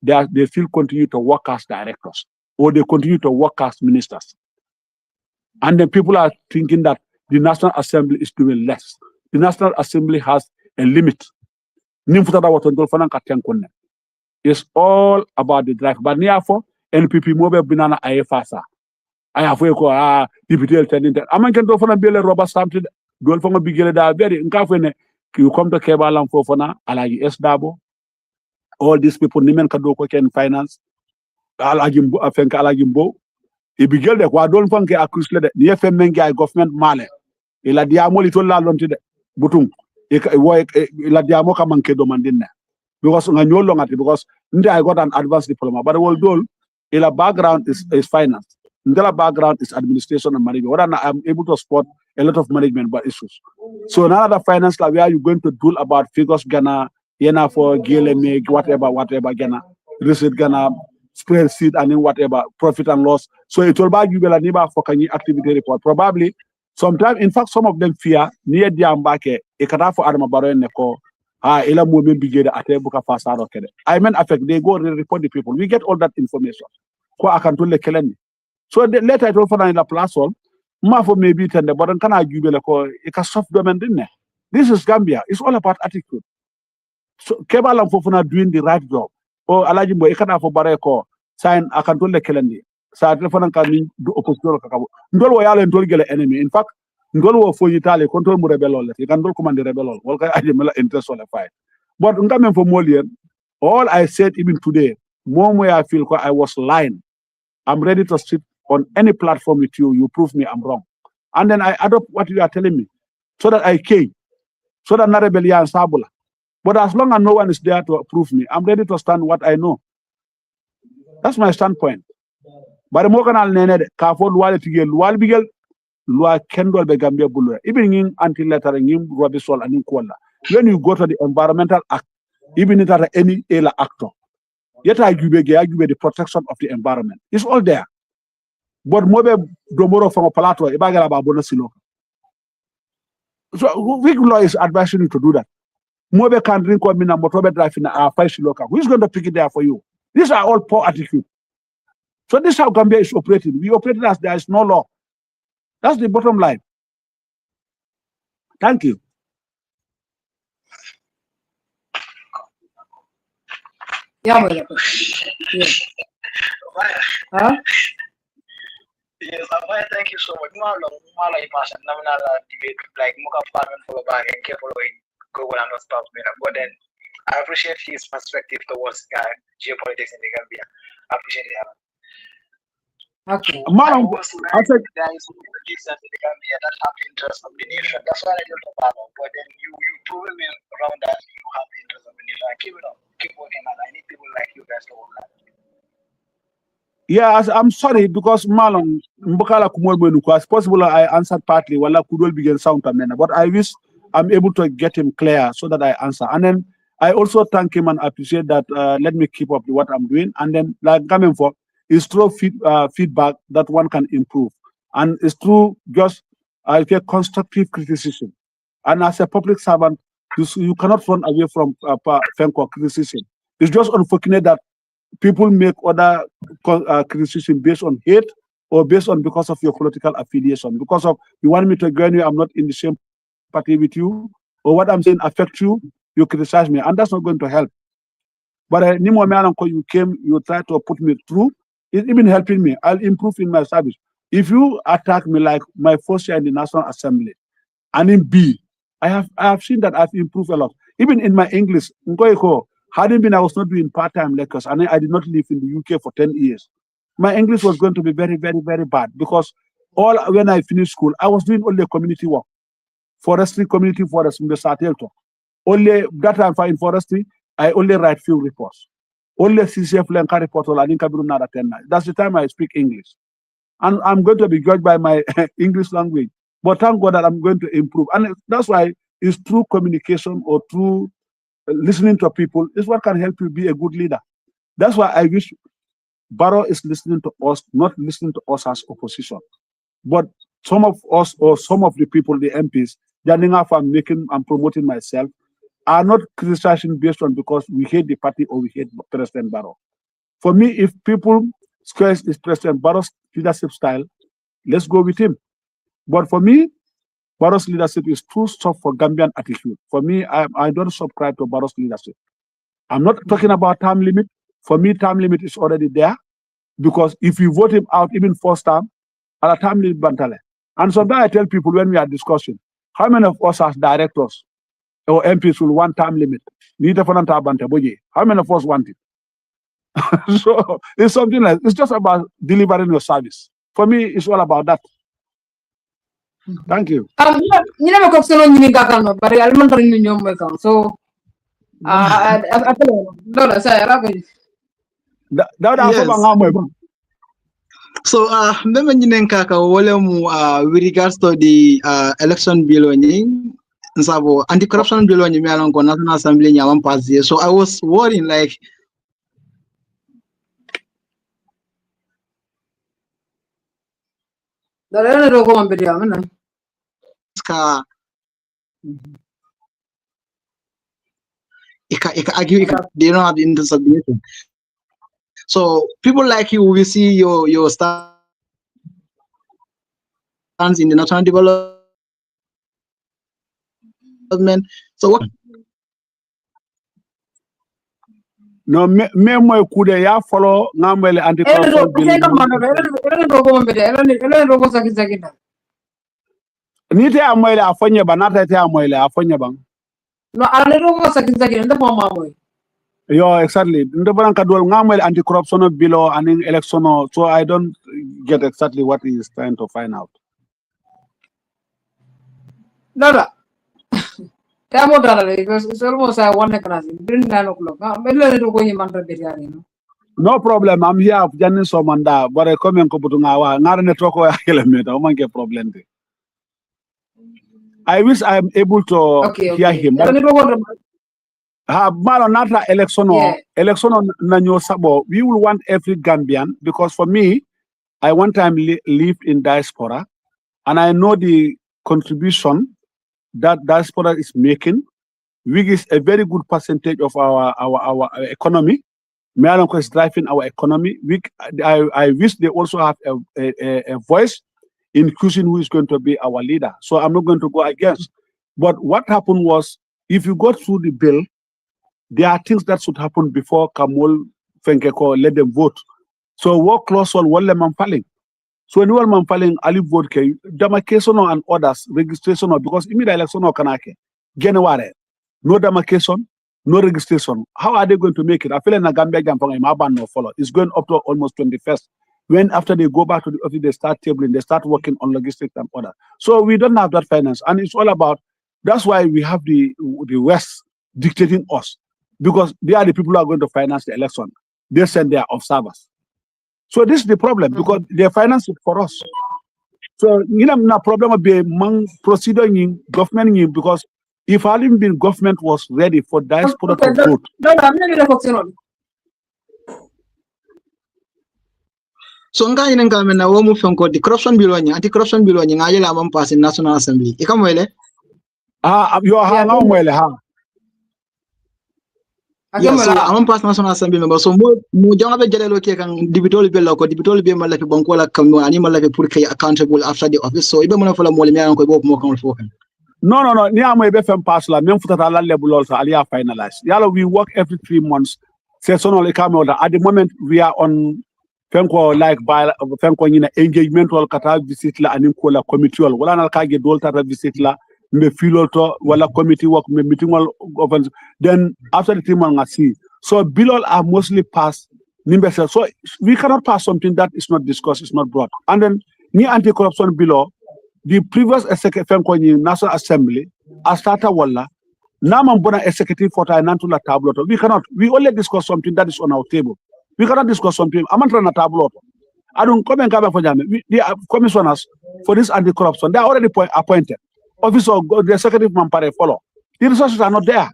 They still continue to work as directors or they continue to work as ministers. And then people are thinking that the National Assembly is doing less. The National Assembly has a limit. It's all about the drive. But therefore, NPP mobile banana IFASA. I have a deputy attendant. I'm going to find a rubber stamp. Go from a big very you come to Kebba Tumanding Alagi S Dabo. All these people, Nimen Kadoko can finance. Alagimbo, Afenka Alagimbo. If you get the Quadon Funke accused the FMNG government male. Ila diamo little la lonti butung. Ila diamo kamanke domandina. Because I no longer because I got an advanced diploma. But the world goal, ila background is finance. Ndela background is administration and management. What I'm able to spot a lot of management but issues. So now the finance lab where you going to do about figures Ghana. Yena for GLMA, whatever, Gana, receipt Gana, spreadsheet, and then whatever, profit and loss. So it will buy you a neighbor for any activity report. Probably, sometimes, in fact, some of them fear near the Ambake, a Kata for Adama Baro and Neko, Ela Movement Brigade at Buka Fasaro. I mean, affect, they go and report the people. We get all that information. So later I told for the platform, Mafo may be tender, but can I give a soft domain dinner. This is Gambia. It's all about attitude. So Kebba Tumanding doing the right job. Or Alajimbo Ekana for Bareko sign a control the Kelendi. Sa telephone can do opposition. Ndolo yale ndolo gele enemy. In fact, ndolo for Italy control mu rebel. You can do command the rebel. Walka ajimela interest on the fight. But ngame for Molian, all I said even today, more where I feel I was lying. I'm ready to sit on any platform with you. You prove me I'm wrong. And then I adopt what you are telling me. So that I came. So that not rebellion and sabula. But as long as no one is there to approve me, I'm ready to stand what I know. That's my standpoint. But the more can nene kafo luale tigel lual bigel lua kendol be Gambia bulure. Even in anti letter in Robisol and in Kuala. When you go to the Environmental Act, even if there any ELA actor, yet I give the protection of the environment. It's all there. But mobe domoro from a palato ibagala babonasilo. So which law is advising you to do that? Mobe can drink or mina motobe drive in a 5 local. Who's going to pick it there for you? These are all poor attitude. So this is how Gambia is operating. We operate as there is no law. That's the bottom line. Thank you. Yeah. Huh? Yes, thank you so much. Mala imasa nominal debate like Muka Farman for back and careful Google and not stop me. But then I appreciate his perspective towards geopolitics in the Gambia. I appreciate it. Okay. Madam, I said there is politics in the Gambia that have the interest of the nation. That's why I don't talk about. But then you proven me around that you have the interest of the nation. Keep it up. Keep working on that. I need people like you guys to work on that. Yeah, I'm sorry because Malon Mbukala Kumolbenuko, as possible I answered partly while Kudol began sound amena, but I wish I'm able to get him clear so that I answer. And then I also thank him and appreciate that let me keep up with what I'm doing. And then like coming for is through feedback that one can improve. And it's through just I get constructive criticism. And as a public servant, you cannot run away from Fenko criticism. It's just unfortunate that people make other criticism based on hate or based on because of your political affiliation. Because of you want me to join you, I'm not in the same party with you, or what I'm saying affects you, you criticize me, and that's not going to help. But Nimo Melanco, you came, you tried to put me through. It's even helping me. I'll improve in my service. If you attack me like my first year in the National Assembly, and in B, I have seen that I've improved a lot. Even in my English, hadn't been I was not doing part-time lectures, and I did not live in the UK for 10 years. My English was going to be very, very, very bad because when I finished school, I was doing only community work, forestry, community forest in the Satelto. Only that time in forestry, I only write few reports. Only CCF Lenka report or Adinka 10. That's the time I speak English. And I'm going to be judged by my English language. But thank God that I'm going to improve. And that's why it's through communication or through listening to people is what can help you be a good leader. That's why I wish Barrow is listening to us, not listening to us as opposition. But some of us or some of the people, the MPs, standing up and making and promoting myself, are not criticizing based on because we hate the party or we hate President Barrow. For me, if people squares is President Barrow's leadership style, let's go with him. But for me, Barrow's leadership is too soft for Gambian attitude. For me, I don't subscribe to Barrow's leadership. I'm not talking about term limit. For me, term limit is already there because if you vote him out, even first term, a term limit bantale. And sometimes I tell people when we are discussing, how many of us as directors or MPs will want term limit? How many of us want it? So it's something like it's just about delivering your service. For me, it's all about that. Thank you. You never got so long in Gakano, but I'm not in your account. So no, sorry, So with regards to the election belonging, anti-corruption belonging National Assembly pass. So I was worrying like they don't have the intersubmission. So people like you will see your stance in the national development. So what? No, me mo kude ya follow ngamwele anti-corruption bill. Nite amwele afonye banata te amwele afonye bang. No, ale rogo sakin ndo mama boy. Yo, exactly. Ndo banka dol ngamwele anti-corruption bill and in election, so I don't get exactly what he is trying to find out. No. It's almost 1 o'clock. Bring 9 o'clock. No problem. I'm here of Janin Somanda, but I come and Koputungawa. Not a talk or kilometer. I won't get problem. I wish I am able to hear him. Maranata election nanyo sabo. We will want every Gambian because for me, I one time lived in diaspora, and I know the contribution that diaspora is making, which is a very good percentage of our economy. Melanco is driving our economy. I wish they also have a voice in choosing who is going to be our leader. So I'm not going to go against. But what happened was, if you go through the bill, there are things that should happen before Kamol Fenkeko let them vote. So what clause on what man falling? So when you man falling, Ali vote ke demarcation and others registration because immediate election or kanake January no demarcation, no registration. How are they going to make it? I feel like Nagambia Jampang Maban no follow. It's going up to almost 21st. When after they go back to the office, they start tabling, they start working on logistics and order. So we don't have that finance, and it's all about. That's why we have the West dictating us because they are the people who are going to finance the election. They send their observers. So this is the problem because they finance it for us. So na problem be mang procedure in government because if hadn't been government was ready for diaspora to vote. So nga inen kame na wo mu fenko the corruption bill wanya anti corruption bill wanya ngaje la mam pass in National Assembly ikamwele Yo ha nga mwele ha. Yeah, so I'm pass National Assembly member. So mo janga be jale loke kan dibitol be lako dibitol be mala fi banko la kam ani mala fi pour kay accountable after the office. So ibe mona fala mo le mi an ko bop mo kan fokan. No. Ni amo be fem pass la même futata la level also alia finalize. Yalo we work every 3 months. Seasonal come order. At the moment we are on fenko like by fenko nyina engagement wal kata visit la anim ko la committee wal wala na ka ge dol tata visit la me filo to wala committee work me meeting wal governance. Then after the 3 months see. So bills are mostly passed. So we cannot pass something that is not discussed, is not brought. And then ni anti-corruption bill, the previous executive National Assembly, a starter wala, naman bona executive for la tableau. We only discuss something that is on our table. We cannot discuss something. Amantra na tableau. I don't come and cover for them. The commissioners for this anti-corruption, they are already appointed. Officer, the executive mampare follow. The resources are not there.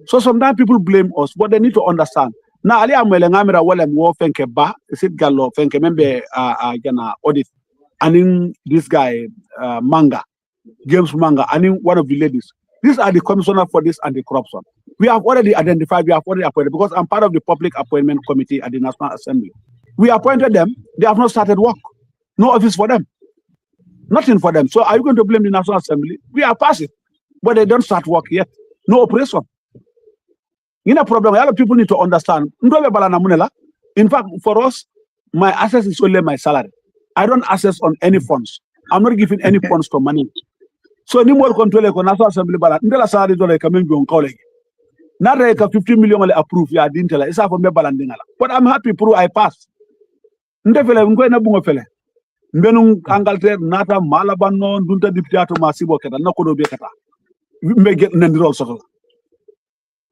So sometimes people blame us, but they need to understand. Now, Ali Amwele Ngamira Walem Wo Fenke Ba, Sit Gallo Fenke member gonna audit. And in this guy Manga, James Manga, and in one of the ladies. These are the commissioner for this anti-corruption. We have already identified, we have already appointed, because I'm part of the public appointment committee at the National Assembly. We appointed them, they have not started work. No office for them. Nothing for them. So are you going to blame the National Assembly? We are passive, but they don't start work yet. No operation. In a problem, a lot of people need to understand. In fact, for us, my access is only my salary. I don't access on any funds. I'm not giving any funds to money. So ni more control the National Assembly balance. Ndela salary do like coming on college. Not like 50 million approved. Yeah, didn't tell. It's for me balance. But I'm happy. Prove I pass. Ndefele mko na bungo fele. Mbenu Angleterre nata malabano dunta diptiato masibo keta nakodo be keta. Me get nandiro soto.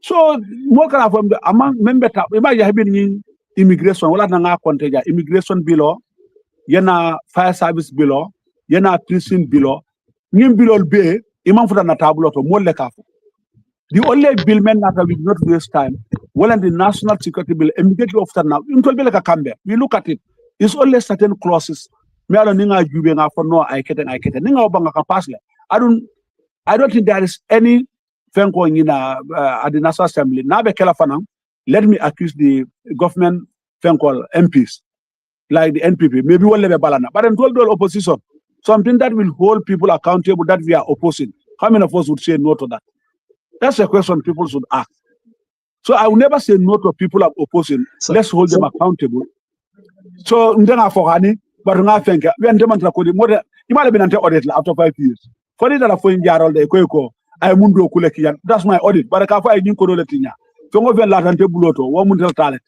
So more kind of among member tap iba ya habini immigration wala na nga konteja immigration bill yana fire service bill yana prison bill ngim bill be imam futa na tablo to mo lekafo. The only bill men that we not waste time well the national security bill immediately after now we look at it. It's only certain clauses me alo ninga jube nga for no I keten ninga obanga ka pasle. I don't think there is any fenko ngina at the National Assembly. Now let me accuse the government fenko MPs like the NPP. Maybe we'll leave balana. But I'm told the opposition something that will hold people accountable that we are opposing. How many of us would say no to that? That's a question people should ask. So I will never say no to people opposing. Let's hold them accountable. So ndenga forani, but nga fenka. We antemantra kodi more. You might have been ante audit after 5 years. For it that Foni Jaroll de koeko. I mundo kulekiyan. That's my audit. But I can't find you letinya. Tongo ven latante buloto. Wa muntel talent.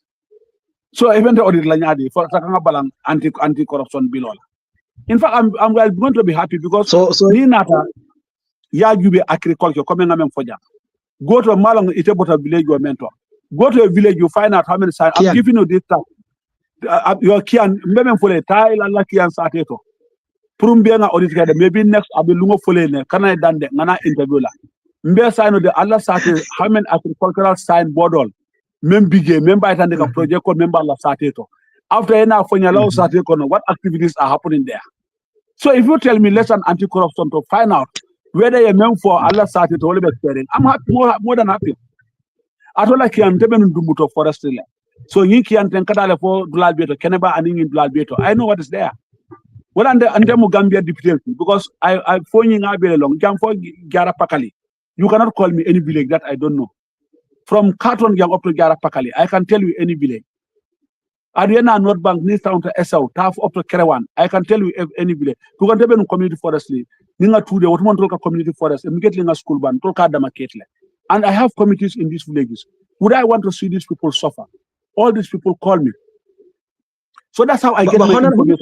So even the audit lanyadi for sakanga balang anti-corruption bill. In fact, I'm going to be happy because so ni nata ya jube agriculture coming ngamen foja. Go to Malang Itebota village your mentor. Go to a village, you find out how many sites. I'm giving you this stuff. Your kian mbemen fole tail Allah kian sateto. Prumbianga audit kade maybe next abilungo fole ne kana dande ngana interview la. Mbe sign de Allah sate how many agricultural sign board mem bige member itande ka project ko member Allah sateto. After ena fonya law sate kono what activities are happening there. So if you tell me less than anti-corruption to find out whether you're meant for Allah started to all be sparing, I'm happy, more than happy. I don't like you to do forestry. So you can't think about for Dulalbeto, Kebba and in Dulalbeto. I know what is there. Well, and the Gambia deputy because I phone you along. Jam for Gara Pakali. You cannot call me any village that I don't know. From Carton Jam up to Gara Pakali, I can tell you any village. Adiana North Bank, East Town to Esau, Taf up to Kerewan. I can tell you any village. You can tell me community forestry. Ninga today, what one talk community forest, immediately in a school ban, talk Ketle. And I have committees in these villages. Would I want to see these people suffer? All these people call me. So that's how I get my information.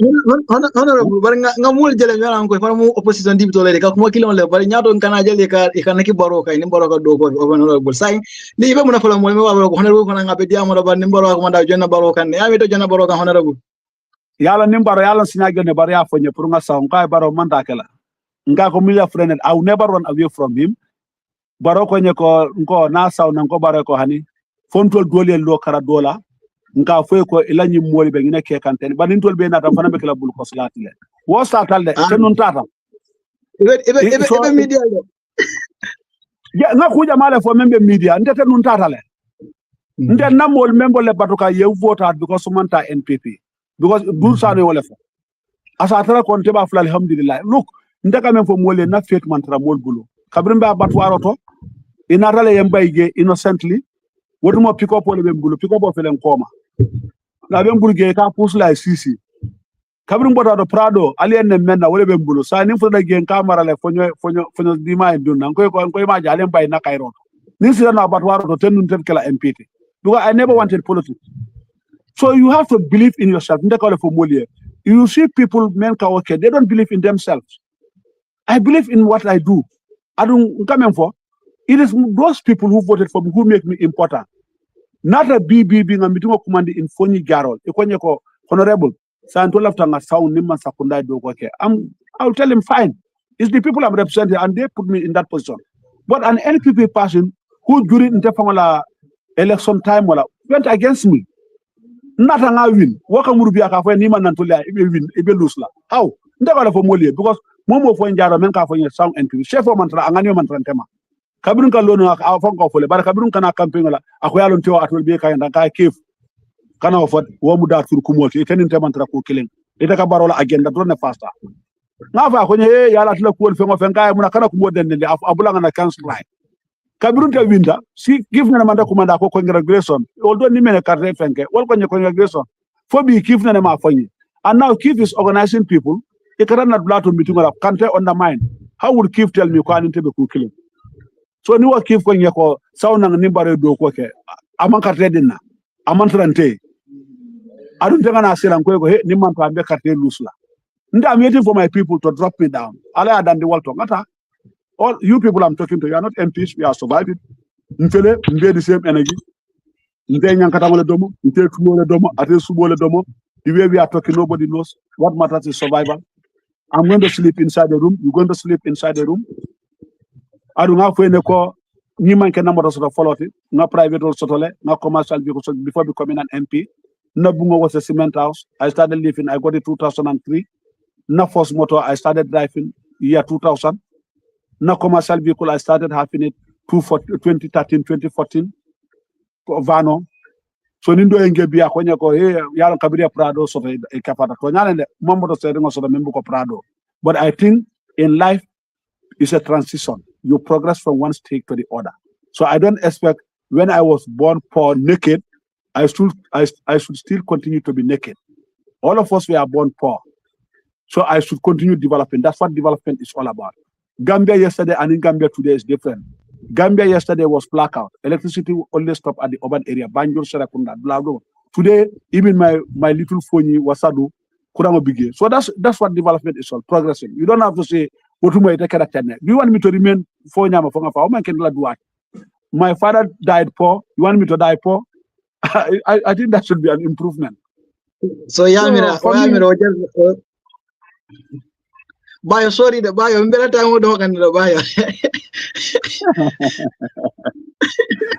Honourable, but ngamul jele ngala ko faramu opposition dibito le ka kuma kilon le bari nyaado kana jele ka ikanaki baroka ni baroka do ko honourable sai ni be muna fala mo me wa ko honourable ko nga be diamo ba ni baroka ko da jonna baroka ne ami to jonna baroka honourable yala nimbaro yala sinyage ne bar ya fonye pour nga saw nga baro manda kala nga ko milia friend I will never run away from him baro ko nye ko ngo na saw na ko baro ko hani fontol dole lo kara dola nga foy ko ilanyi moli be ngine ke kanten banin tol be na tam fana be kala bul ko slati le wo satal de te nun tata ebe media ya nga kuja male fo membe media ndete nun tata le nde namol membo le batuka ye vote because sumanta NPP because dul sane wala fo asa tara kon teba fula alhamdulillah look ndaka men fo mole na fake mantra mol bulu kabrim ba batwaro to inatale yembayge innocently wotumo pick up wala be bulu pick up o felen koma na be burge ka pusla sisi kabrim bota do prado alien ne menna wala be bulu sa ni fo da gen camera le fonyo dima e dunna koy ma jalen bay na kayro ni sira na batwaro to tenun ten kala MPT because I never wanted politics. So you have to believe in yourself. You see people, men, okay, they don't believe in themselves. I believe in what I do. I don't come for. It is those people who voted for me who make me important. Not a BB being a meeting of command in Foni Jaroll. Honourable. I'll tell him fine. It's the people I'm representing and they put me in that position. But an NPP person who during the election time went against me. Nata nga win waka murubi aka fo ni man nantolia ibe lose la how ndaba fo molie because momo fo njaro men ka fo nye sound NPP chef o mantra angani mantra tema kabirun ka lono aka fo ko fole bar kabirun kana campaign la ako yalon tewo atol be kay ndaka kef kana fo wo mu da tur kumoti tenin te mantra ko killing ita ka barola agenda drone faster nga fa ko nye yala tula ko fe ngo fe kay mu na kana ko moden de abula na cancel right kabirun ta winda si give na manda kumanda ko congratulation although ni mene carte fenke wal ko congratulation for be give na ma fanyi and now Kif is organizing people e kara na blato meeting la kante on the mind how would Kif tell me ko aninte be ko killing so ni wa Kif ko nyeko sawna ni bare do ko ke aman carte dinna aman trante adun tenga na silan ko he ni man to ambe carte loose la I'm waiting for my people to drop me down ala dan di walto ngata all you people I'm talking to, you are not MPs, we are surviving. We the same energy. The way we are talking, nobody knows. What matters is survival. I'm going to sleep inside the room. You're going to sleep inside the room. I don't have any call. Niman can number of follow it. No private or sotole, no commercial because before becoming an MP. No bungo was a cement house. I started living, I got it 2003. No first motor, I started driving year 2000. No commercial vehicle, I started having it 2013, 2014. Vano. So nindo engebia kwenye ko yalo kabiria Prado so kapata. Konyane mambo to saying so member ko Prado. But I think in life it's a transition. You progress from one stage to the other. So I don't expect when I was born poor naked, I should still continue to be naked. All of us we are born poor. So I should continue developing. That's what development is all about. Gambia yesterday and in Gambia today is different. Gambia yesterday was blackout. Electricity only stopped at the urban area. Banjul, Serakunda, Blado. Today, even my little Foni Wasadu, Kurama Bige. So that's what development is all, progressing. You don't have to say, do you want me to remain Foni Fonga? My father died poor. You want me to die poor? I think that should be an improvement. So Bayo, sorry, the Bayo, better time we don't the Bayo.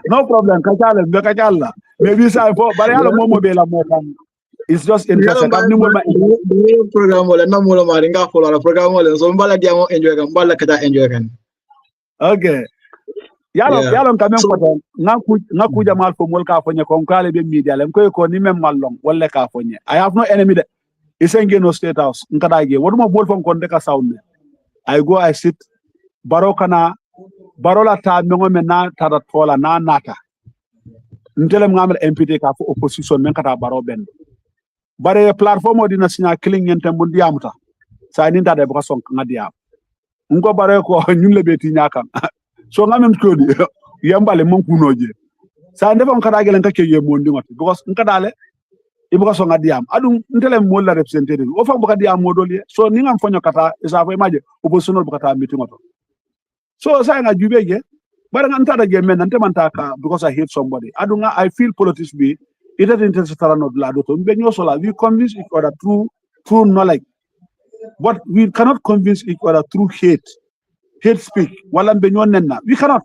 No problem, Kachala. Maybe say for Bariala Momo Bela Mokan. It's just interesting. Program or no more Maringa for a program so Mbala Diamo enjoy Mbala Kata enjoy. Okay. Yalom kamen ko nakuja mal ko molka fonye ko kale be media lem ko ni mem mallong wala ka fonye. I have no enemy there. Isenge no state house nkadage woduma bol fon kon de ka sound I go I sit barola ta mengo men na tada tola na nata ntelem ngamel MPT ka fo opposition men kata baro ben bare platform odina signa killing yentem bu diamuta sa ni ndade bu son ngadiam ngo bare ko nyum le beti nyaka so ngamem kodi yambale mon kunoje sa ndefam kada gelen ka keye mondi ngoti because nkadale ibuka so ngadiam adu ntele mo la representative o fa buka diam modoli so ni ngam fonyo kata isa fo imaje opposition buka ta meeting oto so sa nga jubege bara nga ntada ge men nante mantaka because I hate somebody adu nga I feel politics be Ita intense tarano lado to mbe nyosola. We convince each other through knowledge. But we cannot convince each other through hate speech. Wala mbe nyonenna. We cannot.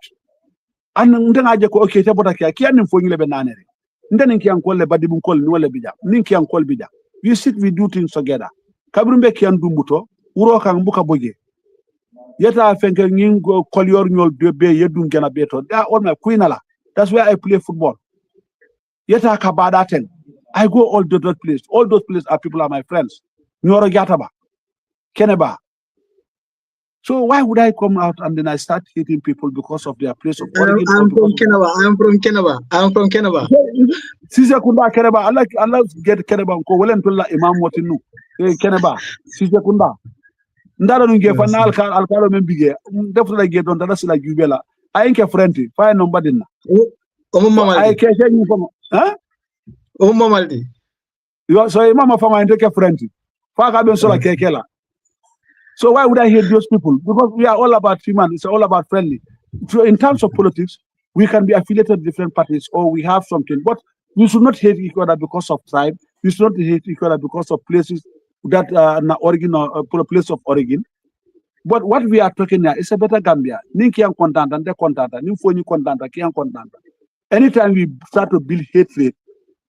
And ndenga je ko okay te bota kia nin fo ngile be nanere. Ndenen ki ankol badi bun kol ni wala bija. Nin ki ankol bija. We sit, we do things together. Kabrumbe ki andu muto uro kan buka boje. Yeta fenke ngin kolyor nyol be yedum gena beto. That all my queenala. That's where I play football. Yeta kabada ten. I go all those places. All those places are people are my friends. Nyoro Gataba, Keneba. So why would I come out and then I start hating people because of their place of origin? I'm from Keneba. Sise kunda Keneba. Allah get Keneba ko welen tolla imam wotinu. Keneba. Sise kunda. Ndara nunge fa na alkalo membige. Defu la get on dada sila jubela. I ain't a friendly. Fine number dinna. I can't say you from. Huh? Maldi. So mama fama and take a friendly. Faka ben sola kekela. So why would I hate those people? Because we are all about human. It's all about friendly. So in terms of politics, we can be affiliated to different parties or we have something, but we should not hate each other because of tribe. We should not hate each other because of places that origin or place of origin. But what we are talking now is a better Gambia. Ninki ang content and the content, Ninfoni content, Kiang content. Anytime we start to build hatred,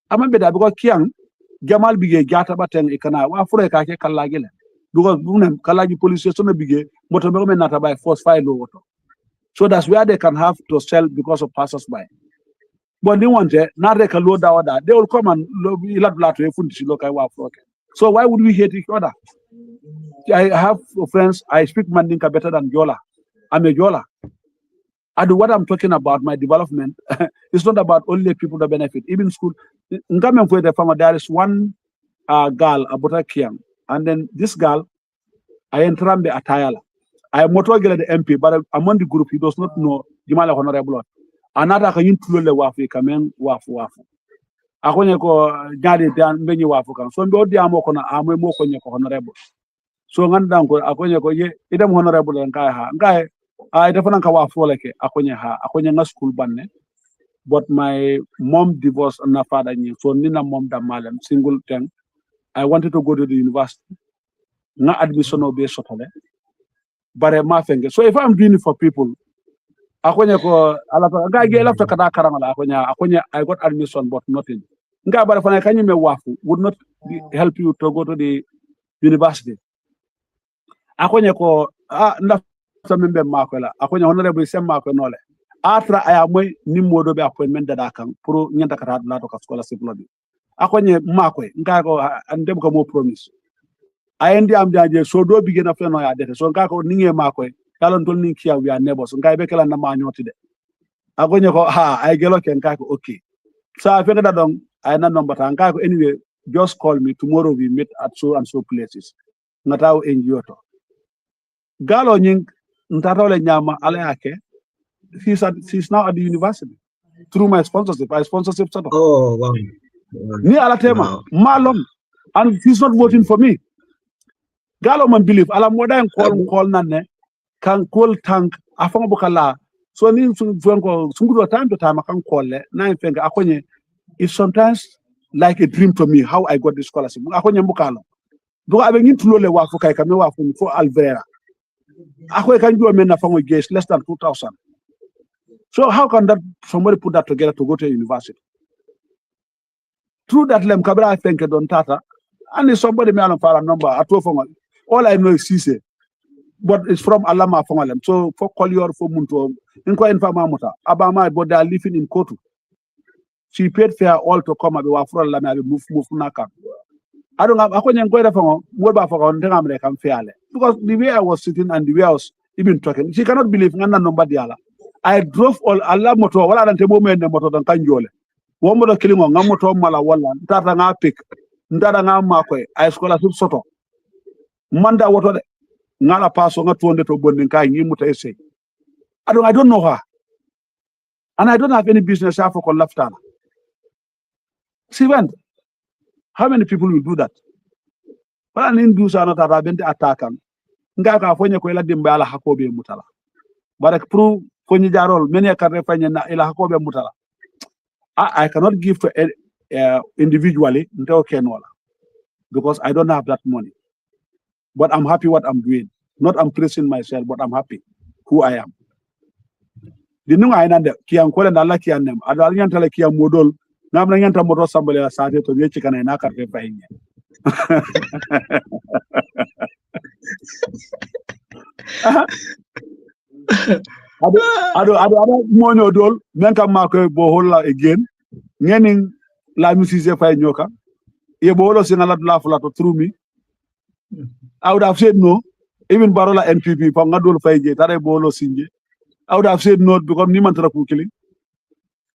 I remember that because Kiang, Jamal bige Jata Bateng Ekana, Wafure Kake Kalagile. Because Kalagi police station bige, Motomome not by force fire water. So that's where they can have to sell because of passers-by. But they want it, not they can load out that. They will come and so why would we hate each other? I have friends, I speak Mandinka better than Jola. I'm a Jola. And what I'm talking about, my development, it's not about only people that benefit. Even school, there is one girl, Abota Kiang, and then this girl, I entrambe Atayala. I am motorgele the MP, but among the group, he does not know Jimala Honorable. Another can you tell the wafu, kamen wafu. Akonye ko nyade dan benye wafu kan. So ndo di amo kona amo mo konye ko honorable. So nganda ko akonye ko ye idam honorable ngai I definitely wafu leke akonye nga school banne. But my mom divorced and my father knew. So nina mom da malam single thing. I wanted to go to the university. Na admission obe sotole. But ma fenge. So if I'm doing it for people, akonye ko alata ga ge lafta kada karangala akonye I got admission but nothing. Nga bara fana kanyi me wafu would not help you to go to the university. Akonye ko ndafta membe makola akonye honorable sem mako nole. Atra aya moy ni modo be appointment da kan pour nyanta kata la to ka scholarship lobby. Akonye mako nga ko andem ko mo promise. Ayendi am daje so do bige na feno ya dete so nga ko ninge mako kalon tol nin kiya we are neighbors ngai be kala na ma nyoti de agonye ko I gelo ken ka ko okay so I figure that I na number tan ka ko anyway just call me tomorrow we meet at so and so places ngataw enjoto galo nyin ntataw le nyama ala yake she's now at the university through my sponsorship sort of. Oh wow. Ni ala tema malom and he's not voting for me galo man believe ala moda call nanne kan call tank afanga bukala so ni sungudo time to time kan call le na fenga akonye it's sometimes like a dream to me how I got this scholarship akonye mbukalo do abe ngintulo le wafu kai kame wafu for alvera akoy kan jo men na fango guess less than 2,000 so how can that somebody put that together to go to university through that lem kabra fenga don tata and somebody me alon fara number atwo fango all I know is Cisse. But it's from Alama Fongalem. So for Collier for Munto, inquire in Famamuta, Abama, but they are living in Kotu. She paid fare all to come at the Wafra Lama move Naka. I don't have a question for what for American fairly. Because the way I was sitting and the way I was even talking, she cannot believe Nana number diala. I drove all Allah motor, what are the moment the motor than Kanjole. One more killing on Namoto Malawala, Tatanga pick, Ndadanga Makwe, I scholarship soto. Manda what ngala paso nga 200 to bonding kai ngi muta essay. I don't know her. And I don't have any business for laftana. See when how many people will do that? But an induce not abende attackam. Nga ka fonye ko ela dimba ala hakobe mutala. But prove Foni Jaroll many can refine na ela hakobe mutala. I cannot give to individually, because I don't have that money. But I'm happy what I'm doing. Not I'm praising myself, but I'm happy who I am. The new I know kiam kole na la kiam nem. Adal yan tala kiam modol. Na bna yan ta modol somebody la sa to ye chika na ka ke pa inye. Ado monyo dol menka mako bohola again. Ngening la musise fa nyoka. Ye boholo sinala la flato through me. I would have said no. Even Barola NPP, Pangadol Faye, Tare Bolo Sinje. I would have said no because Nimantara killing.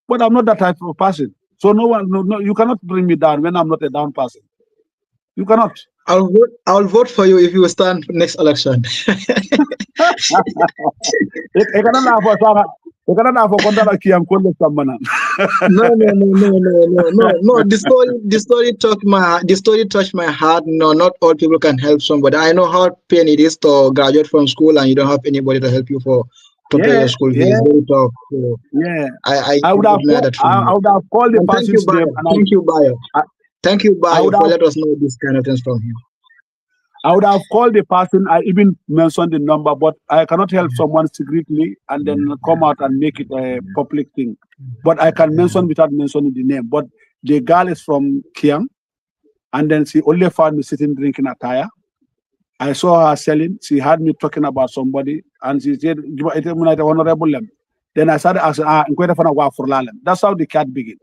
But I'm not that type of person. So no, you cannot bring me down when I'm not a down person. You cannot. I'll vote for you if you stand next election. No. The story touched my heart. No, not all people can help somebody. I know how pain it is to graduate from school and you don't have anybody to help you to pay your school fees. It's very tough. So I would have called the person's name. Thank you, Bayo, for let us know this kind of things from him. I would have called the person. I even mentioned the number, but I cannot help someone secretly and then come out and make it a public thing. But I can mention without mentioning the name. But the girl is from Kiang, and then she only found me sitting drinking a tire. I saw her selling. She had me talking about somebody, and she said, "Honourable." Then I started asking, that's how the cat began.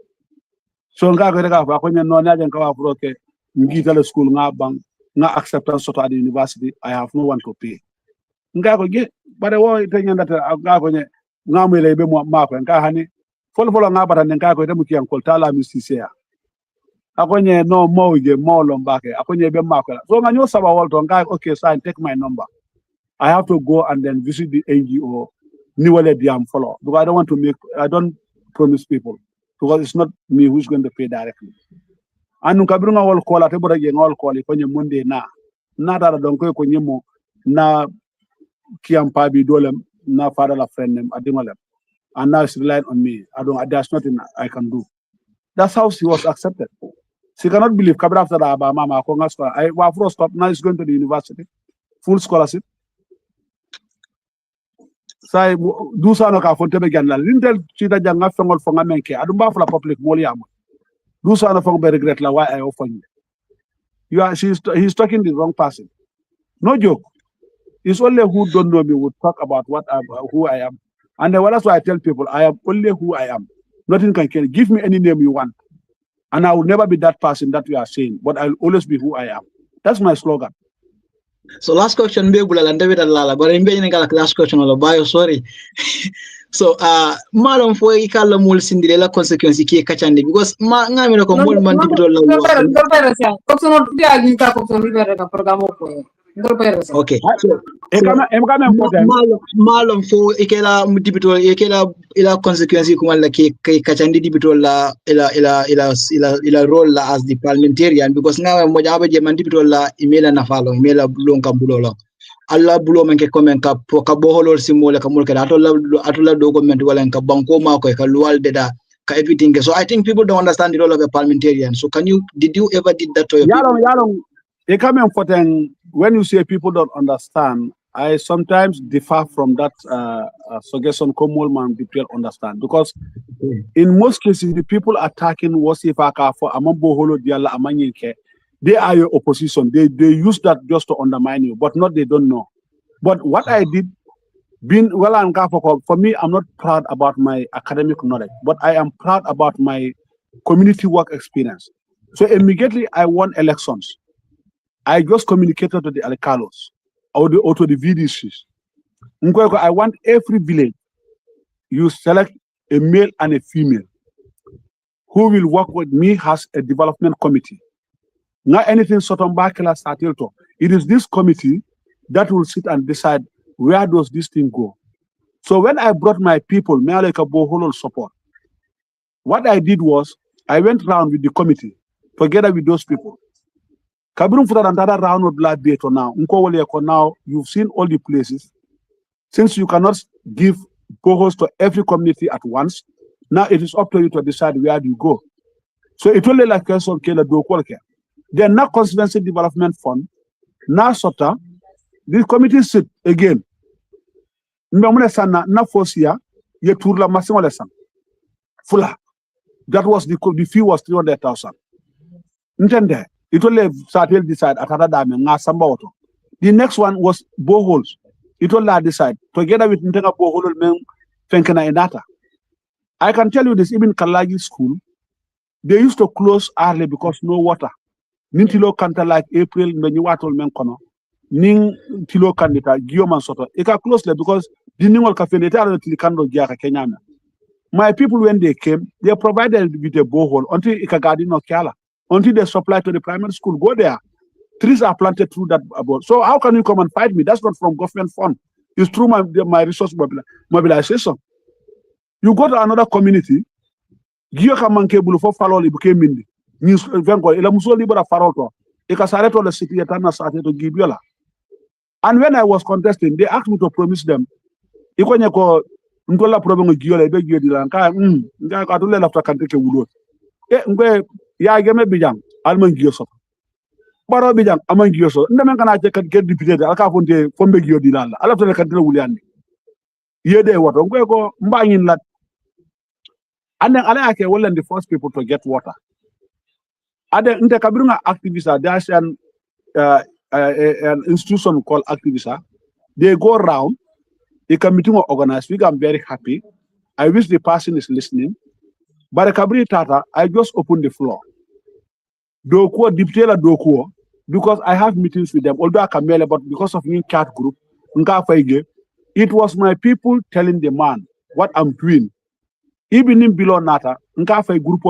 So na acceptance at the university, I have no one to pay. But I want to that follow no more so okay, so I take my number. I have to go and then visit the NGO follow because I don't promise people because it's not me who's going to pay directly. Anu kabirunga wall call at every young all call it Monday na that don't go na kiampabi dolem na father la friend them adimolem and now it's relying on me. There's nothing I can do. That's how she was accepted. She cannot believe kabir after that mama I was stop now is going to the university full scholarship. Sai do sa no ka fonte be ganla lintel chita janga fengol fonga menke adumba for public moliam. Do so regret la why I offer you. He's talking the wrong person. No joke. It's only who don't know me would talk about who I am. And then that's why I tell people I am only who I am. Nothing can kill. Give me any name you want. And I will never be that person that you are saying, but I'll always be who I am. That's my slogan. So last question, but last question, sorry. So malum fo ikala mul sindile consequence ki kachande because ngamira ko mul man dibito la okay malum fo ikela dibito ila consequence ko wala ki kachande dibito la ila role la as the parliamentarian because ngama mo jabe je man dibito la email na falo email lonka bulo alla bulo men ke komen ka boholol simole ka mulke atola document wala ka banko ma ko ka lual deda ka everything. So I think people don't understand the role of a parliamentarian. So did you ever did that to your people? When you say people don't understand, I sometimes differ from that suggestion Komolman people understand because in most cases the people attacking Wasifaka for Amamboholo Diala Amanyike, they are your opposition. They use that just to undermine you, but not they don't know. But what I did, for me, I'm not proud about my academic knowledge, but I am proud about my community work experience. So immediately I won elections. I just communicated to the alcalos or to the VDCs. I want every village, you select a male and a female who will work with me as a development committee. Not anything it is this committee that will sit and decide where does this thing go. So when I brought my people, support, what I did was I went around with the committee together with those people. Now you've seen all the places. Since you cannot give boreholes to every community at once, now it is up to you to decide where do you go. So it only like person ke la do ko ke. Then na constituency development fund na sota this committee sit again. Mbamune sana na fosia ye tour la masimo lesan. Fula. That was the fee was 300,000. Intende. It only started decide atata dame nga samba auto. The next one was boreholes. It only decide together with Ntenga borehole men fenkena inata. I can tell you this, even Kalagi school, they used to close early because no water. Nintilo kanta like April when you watol men kono. Ning tilo kandita Guillaume Soto. It can close there because the Ningol Cafe Kando Giaka Kenyana. My people, when they came, they provided with a borehole until Ikagadi no Kiala. Until they supply to the primary school. Go there. Trees are planted through that board. So how can you come and fight me? That's not from government fund. It's through my resource mobilization. You go to another community, Gio Kamanke Bulufo Falol became Mindi. News Vengo, Elamuso Libera Faroto, Ekasareto the city Etana started to Gibiola. And when I was contesting, they asked me to promise them. Ikonyako Ntola problem with Giola, Begio Dilanka, Ngakatule after Kanteke Wood. Ya game Bijang, Alman Gioso. Baro Bijang, among Gioso. Never can I get deputed, Alcaponte, Fombegio Dilala. I love the country William. Ye de what? Go buying in that. And then Alake were the first people to get water. And then Intercabruna Activista, there's an institution called Activista. They go around, the committee will organize. I'm very happy. I wish the person is listening. But the Kabri Tata, I just opened the floor. Dokuo, Diptela Dokuo, because I have meetings with them, although I can mail, but because of me chat group, it was my people telling the man what I'm doing. Even in below Nata, group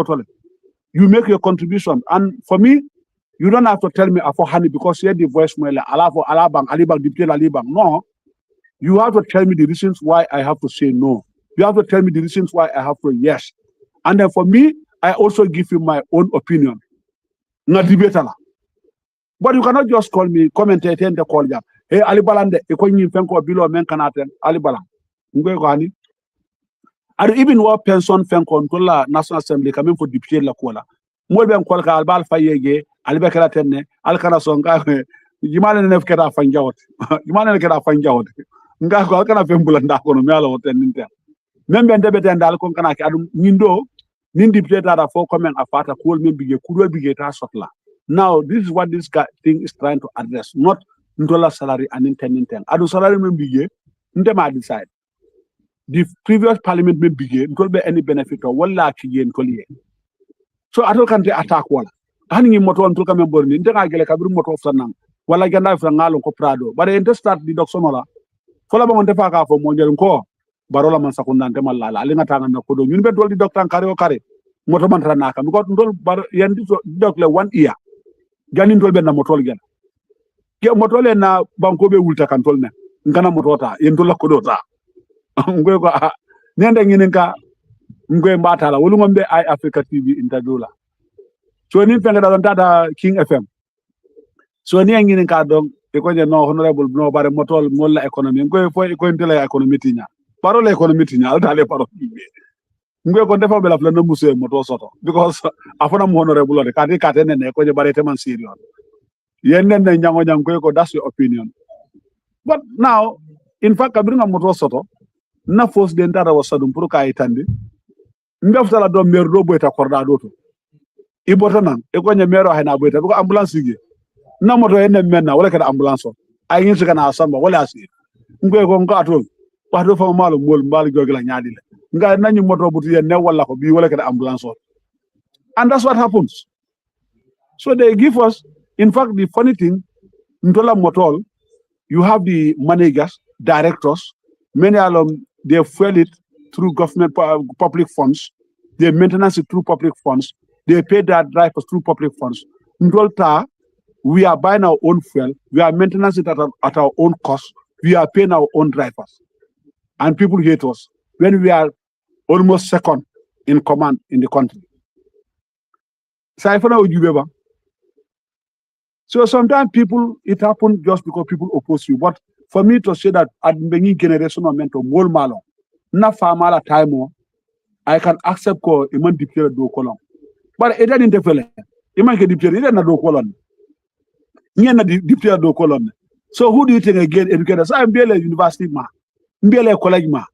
you make your contribution. And for me, you don't have to tell me for honey because you had the voice mail, Alabang, Diptela Alibang. No. You have to tell me the reasons why I have to say no. You have to tell me the reasons why I have to yes. And then for me, I also give you my own opinion. Not debate. But you cannot just call me, commentate and call you. Hey, Ali Balande, you fenko below men canaten, Ali Balang. And even what pension fenko to National Assembly coming for deputy la cola. More than Kolka Albal Fayege, Albecala Tene, Alcana Songa, Yiman and Kera Fanjaut. Yiman and Kera Fanjaut. Ngako kana fembulanda kono mialo hoteninte. Membe ndebete ndal kon kana adum nindo nindi pleta for comment afata cool membige kudwe bigeta sotla. Now this is what this thing is trying to address, not $1 salary and intending. Adu salary membige ndema decide. The previous parliament membige ntol be any benefit or wala kiyen kolye. So atol kante attack wala. Hani moto ntol ka member ni ndega gele kabru moto of sanang. Wala ganda fra ngalo ko prado. But ente start di doksonola. Fola bangon defa ka fo mo njel ko barola man sakundante malala ali ngatanga na kodo ñun be dol di docteur kare o kare moto man ranaka mi ko ndol bar yandi so dokle 1 year gani ndol be na motol gen ke motole na banko be wulta kan tol ne ngana motota yendo la kodo ta ngoy ko nende nginen ka ngoy mbatala wolu ngombe ay Africa TV interview la so ni fenga da tata King FM so ni nginen ka donc e ko je no honorable no bare motol molla economy ngoy fo ko intela economy tinya parole economy tinya altale parole ngoy ko defa be la no musse moto soto because afona mo honorable de kati katene ne ko je bare te man serious yenen ne nyango ngoy ko that's your opinion but now in fact kabringa moto soto na force de ndara wasadum pour ka itande ndeftala do mer do boyta korda doto ibota nan e ko nya mero hayna boyta ko ambulance gi na moto ene menna wala kada ambulance ay ngi kana samba wala asir ngoy ko ngato wax do fa malo mol mbal jogla nyaadi le nga nañu moto butu yen ne wala ko bi wala kada ambulance and that's what happens. So they give us, in fact the funny thing ntola motol you have the managers, directors, many of them they fuel it through government public funds, they maintenance it through public funds, they pay their drivers through public funds. Ndolta we are buying our own fuel, we are maintaining it at our own cost, we are paying our own drivers. And people hate us when we are almost second in command in the country. So sometimes people, it happens just because people oppose you. But for me to say that at the generation of mentor, more malo, na famala time, I can accept ko iman diplomat do kolong. But it didn't interfere. You might get deputy, na do colon. You na deputy do colon. So who do you think again educators? I'm Mbele University ma, Mbele College ma.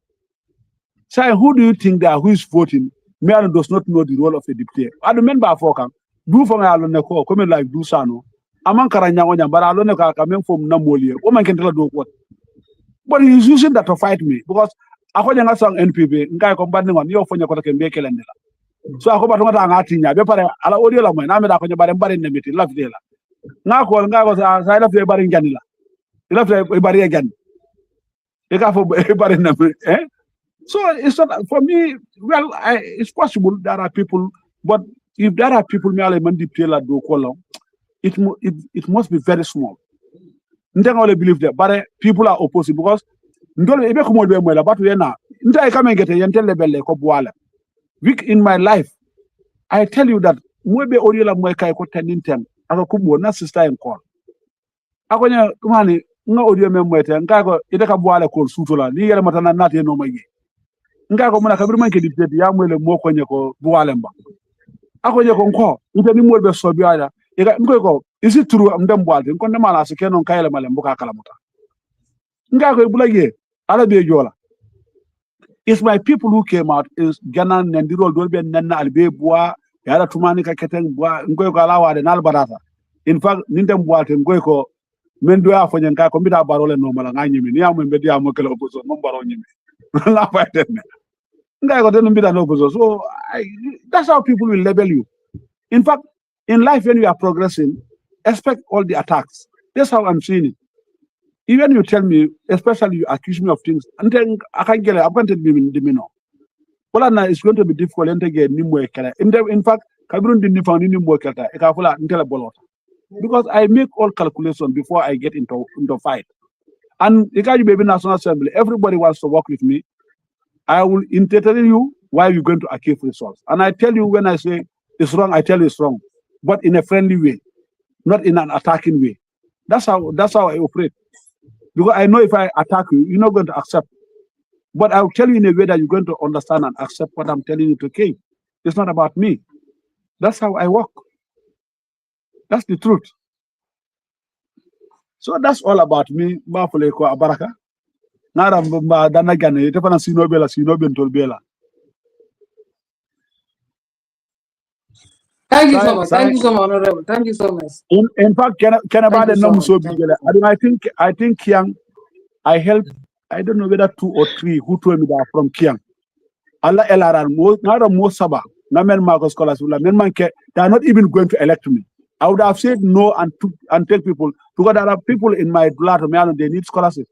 So who do you think that who is voting? Me does not know the role of a deputy. I remember Foka. Do for me alone ko come like do sano. Among karanya onya, but alone ka coming from Namolia. Woman can tell do what. But he's using that to fight me because akonya nga song NPP ngai ko bandi ngon yo fonya ko to kembe kelende la. So ako ba tonga nga tinya be pare ala audio la mo na me da ko nyabare mbare nemiti la fidela. Nga ko sa la fe bari ngani la. La fe bari ngani. E ka fo bari na eh. So it's not for me. Well, it's possible there are people, but if there are people me ala mandi pela do ko it must be very small. Ndenga believe that, but people are opposing because ndolo ebe ko modbe mo la batu yena nta e kamengete yentele belle ko bwala. Week in my life, I tell you that mwebe oriola mwe kai ko teninten aka kubo na sister en call. Akonya tumani nga audio me mwete nga ko ite ka bwala ko sutola ni yele matana nati no mayi. Nga ko muna kabir man ke dipte ya mwele mo ko nyeko bwala mba. Akonya ko nko ite ni molbe so biala ika nko ko is it true am dem bwalde ko na mala se kenon kayele male mbuka kala muta. Nga ko bulage ala be jola. It's my people who came out is Ghana Nandiro Dolbe Nana Albe Bois, Yara Tumanika Keteng Bois, Ngoy Galawa and Albarata. In fact, Nindem Boat and Goiko, Mendua for Yanka, Comida Barole Normal, and Niam and Media Mokel Opus, Mombaron. Laugh at them. I got them bit opposite. So that's how people will label you. In fact, in life, when you are progressing, expect all the attacks. That's how I'm seeing it. Even you tell me, especially you accuse me of things, and then I can't get it. I'm going to be in the minnow. Well, it's going to be difficult and get new in fact, Cameroon didn't find any more because I make all calculations before I get into fight. And the baby National Assembly, everybody wants to work with me. I will entertain you while you're going to achieve results. And I tell you when I say it's wrong, I tell you it's wrong, but in a friendly way, not in an attacking way. That's how I operate. Because I know if I attack you, you're not going to accept. But I'll tell you in a way that you're going to understand and accept what I'm telling you to King. It's not about me. That's how I work. That's the truth. So that's all about me. Bafuleko Abaraka. Nara dana gane. Ite pana sino bela. Thank you so much. Thank you so much, Honorable. Thank you so much. In fact, can about the number so big? I think Kiang, I helped. I don't know whether 2 or 3 who told me that from Kiang. Allah Elaran, most Saba, Namen Marcos Scholars, they are not even going to elect me. I would have said no and tell people because there are people in my blood, they need scholarship.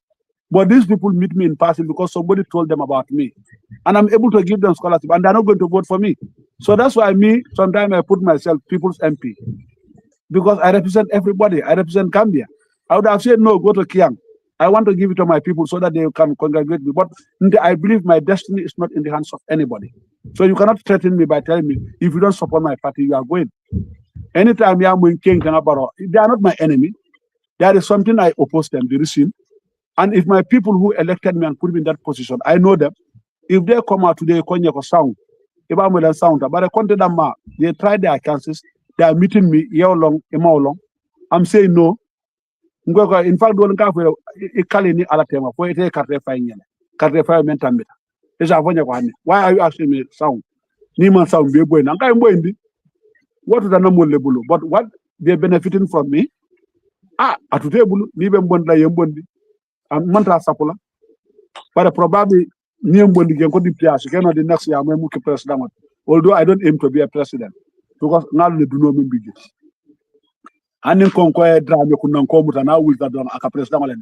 But these people meet me in person because somebody told them about me. And I'm able to give them scholarship and they're not going to vote for me. So that's why sometimes I put myself people's MP. Because I represent everybody. I represent Gambia. I would have said no, go to Kiang. I want to give it to my people so that they can congratulate me. But I believe my destiny is not in the hands of anybody. So you cannot threaten me by telling me, if you don't support my party, you are going. Anytime I'm in King Kanabaro, they are not my enemy. There is something I oppose them, the regime. And if my people who elected me and put me in that position, I know them. If they come out today, sound, if I'm with a sound, but I contact them, they tried their chances. They are meeting me year long. I'm saying no. In fact, don't go for a alatema for a carte mental. Why are you asking me sound? Niman sound be boy. What is the normal level? But what they're benefiting from me? At today, Nibem Bonda Yembondi, and Mantra Sapola. But probably Niembondi can go to cannot the next year, I'm a president. Although I don't aim to be a president, because now they do not mean business. And in Conquer drama couldn't come with an hour that don't a president.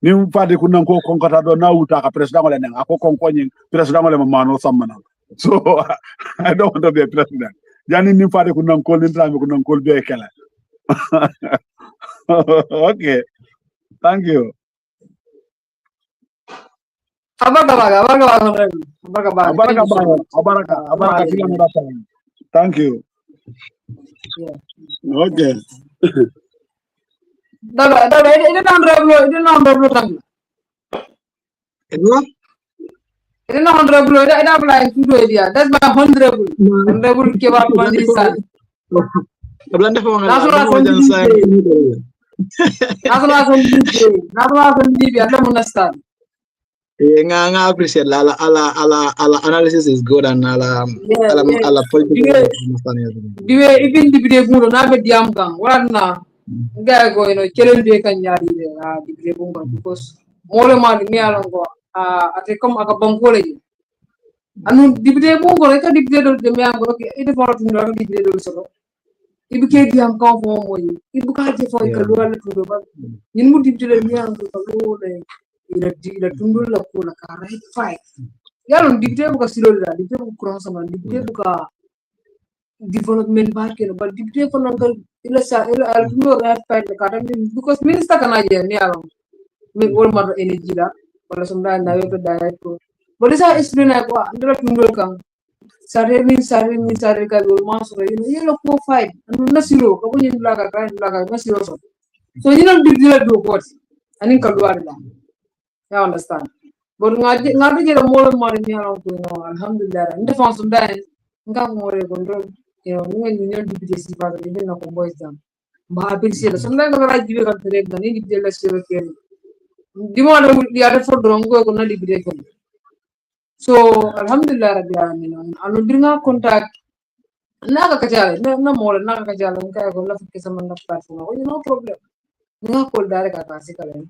Nim party couldn't go conquer now with a president and a conquering president man or someone. So I don't want to be a president. Janine Nim party couldn't call in drama couldn't call be a killer. Okay. Thank you. Abaraka. Thank you. Yeah. Okay. It is honorable. It's not honorable. I don't like to do it. That's my honorable. Honorable Kebba Tumanding Sanneh. National Assembly Day. National Assembly Day. National Assembly Day. I don't understand. I appreciate ala analysis is good and ala political understanding. The way even the video go na be diam gang. What na? Guy go challenge be kan yari the video go because more man me along go ate come aka bangole. Anu the video go ka the video do me am go it for to no the video do so. Ibu ke diam kan fo mo yi. Ibu ka je fo ka lo ala to ba. Nin mu the video me am go lo le. Ila tundul la ko la ka right fight. Yalon the video go silo la the video cross man the video go development market but dipte ko nangal ila sa ila albumo rat fight la kada because minister kana je ni alon me wol mar energy la wala sumda na we to diet ko but isa explain ko andra tundol kan sare ka wol ma so ila ko fight anu na silo ko ni la ka na silo so you know dipte do ko anin ka duar la you understand but ngaji je mo mar ni alon ko alhamdulillah inde fon sumda nga mo re control Union deputy father even no boys down. Mahabir sila. Sometimes I like to get the red money, the sila came. Demand the other for drongo ko na libre ko. So alhamdulillah rabbil alamin. Anu dinga contact nakakajala na more nakakajala kaya ko lafi sa man platform. Oh, no problem. Nga call direct kasi kala.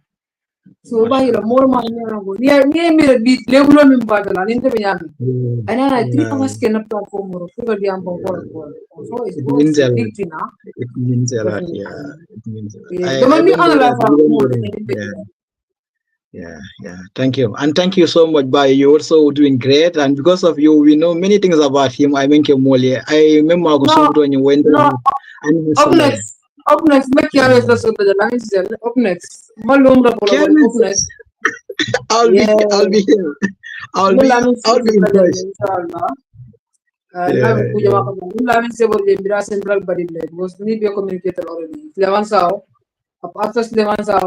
So ba hira more man niya ko. Niya mi bit lebulo min badala ninte benyami. Ana na 3 hours ke na platform mo ko di am ko. So it's big thing na. It means a lot, yeah. It means a lot. Yeah. Thank you. And thank you so much, Bai. You're also doing great. And because of you, we know many things about him. I mean, I remember when you went Up next, make your up next. Up next. I'll be here. I'll be impressed. Central body was need to communicate already. After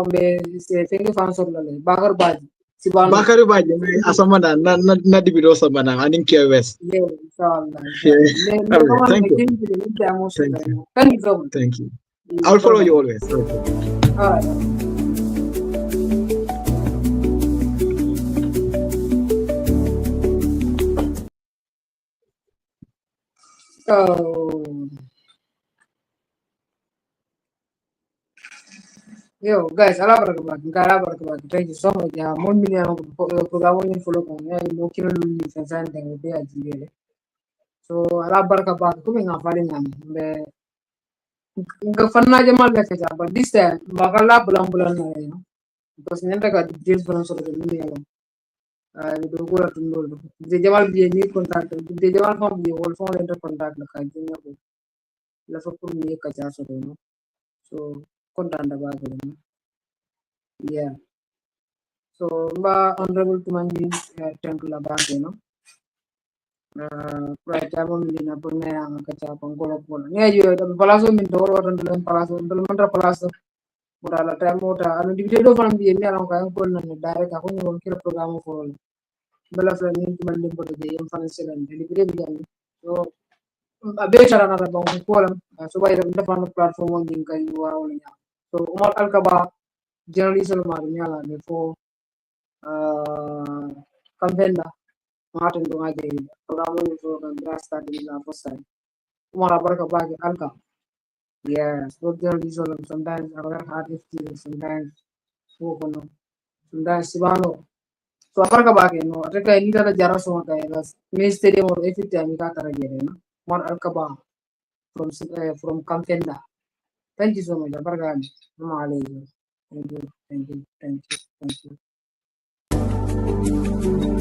be say thank you for answering. Bakar Baji. Bakar Baji, Asamana, not the video Samana, I didn't care West. Yeah, Thank you. Thank you so much. Thank you. I'll follow you always. All right. Yo, guys, thank you so much. Yeah, more million program follow kung mo kilo lumi sa sandeng be ajile. So alabaraka kung nga fali namin. Be ngafana jamal la kaja, but this time bakala bulan na yun. Because nenda ka details bulan so de million. Do go to ndol. De jamal bi ni contact. De jamal fam bi wol fon enter contact la ka jinya ko. La fa pour ni kaja so no. So content about it. Yeah. So honourable Tumanding Temple about right I'm in a Brunei Kacha Pongola. Yeah, you the Palazzo Mindoro and Palazzo and Mantra Palazzo. But at the time, and the video from the American and direct a program for Bella Fleming Tumanding for the financial and delivery. So a better another column. So I have the platform on the you are. So Umar Al-Kaba journalism Mariana before Campenda Martin Dumade programming for the study in first time. Umar Al-Kaba Alka. Yes, both journalism sometimes our hard experience, sometimes sometimes Sibano. So Al-Kaba, I think I need a Jaraso Ministry or every time you got a Umar Al-Kaba from Campenda. Thank you so much. Thank you.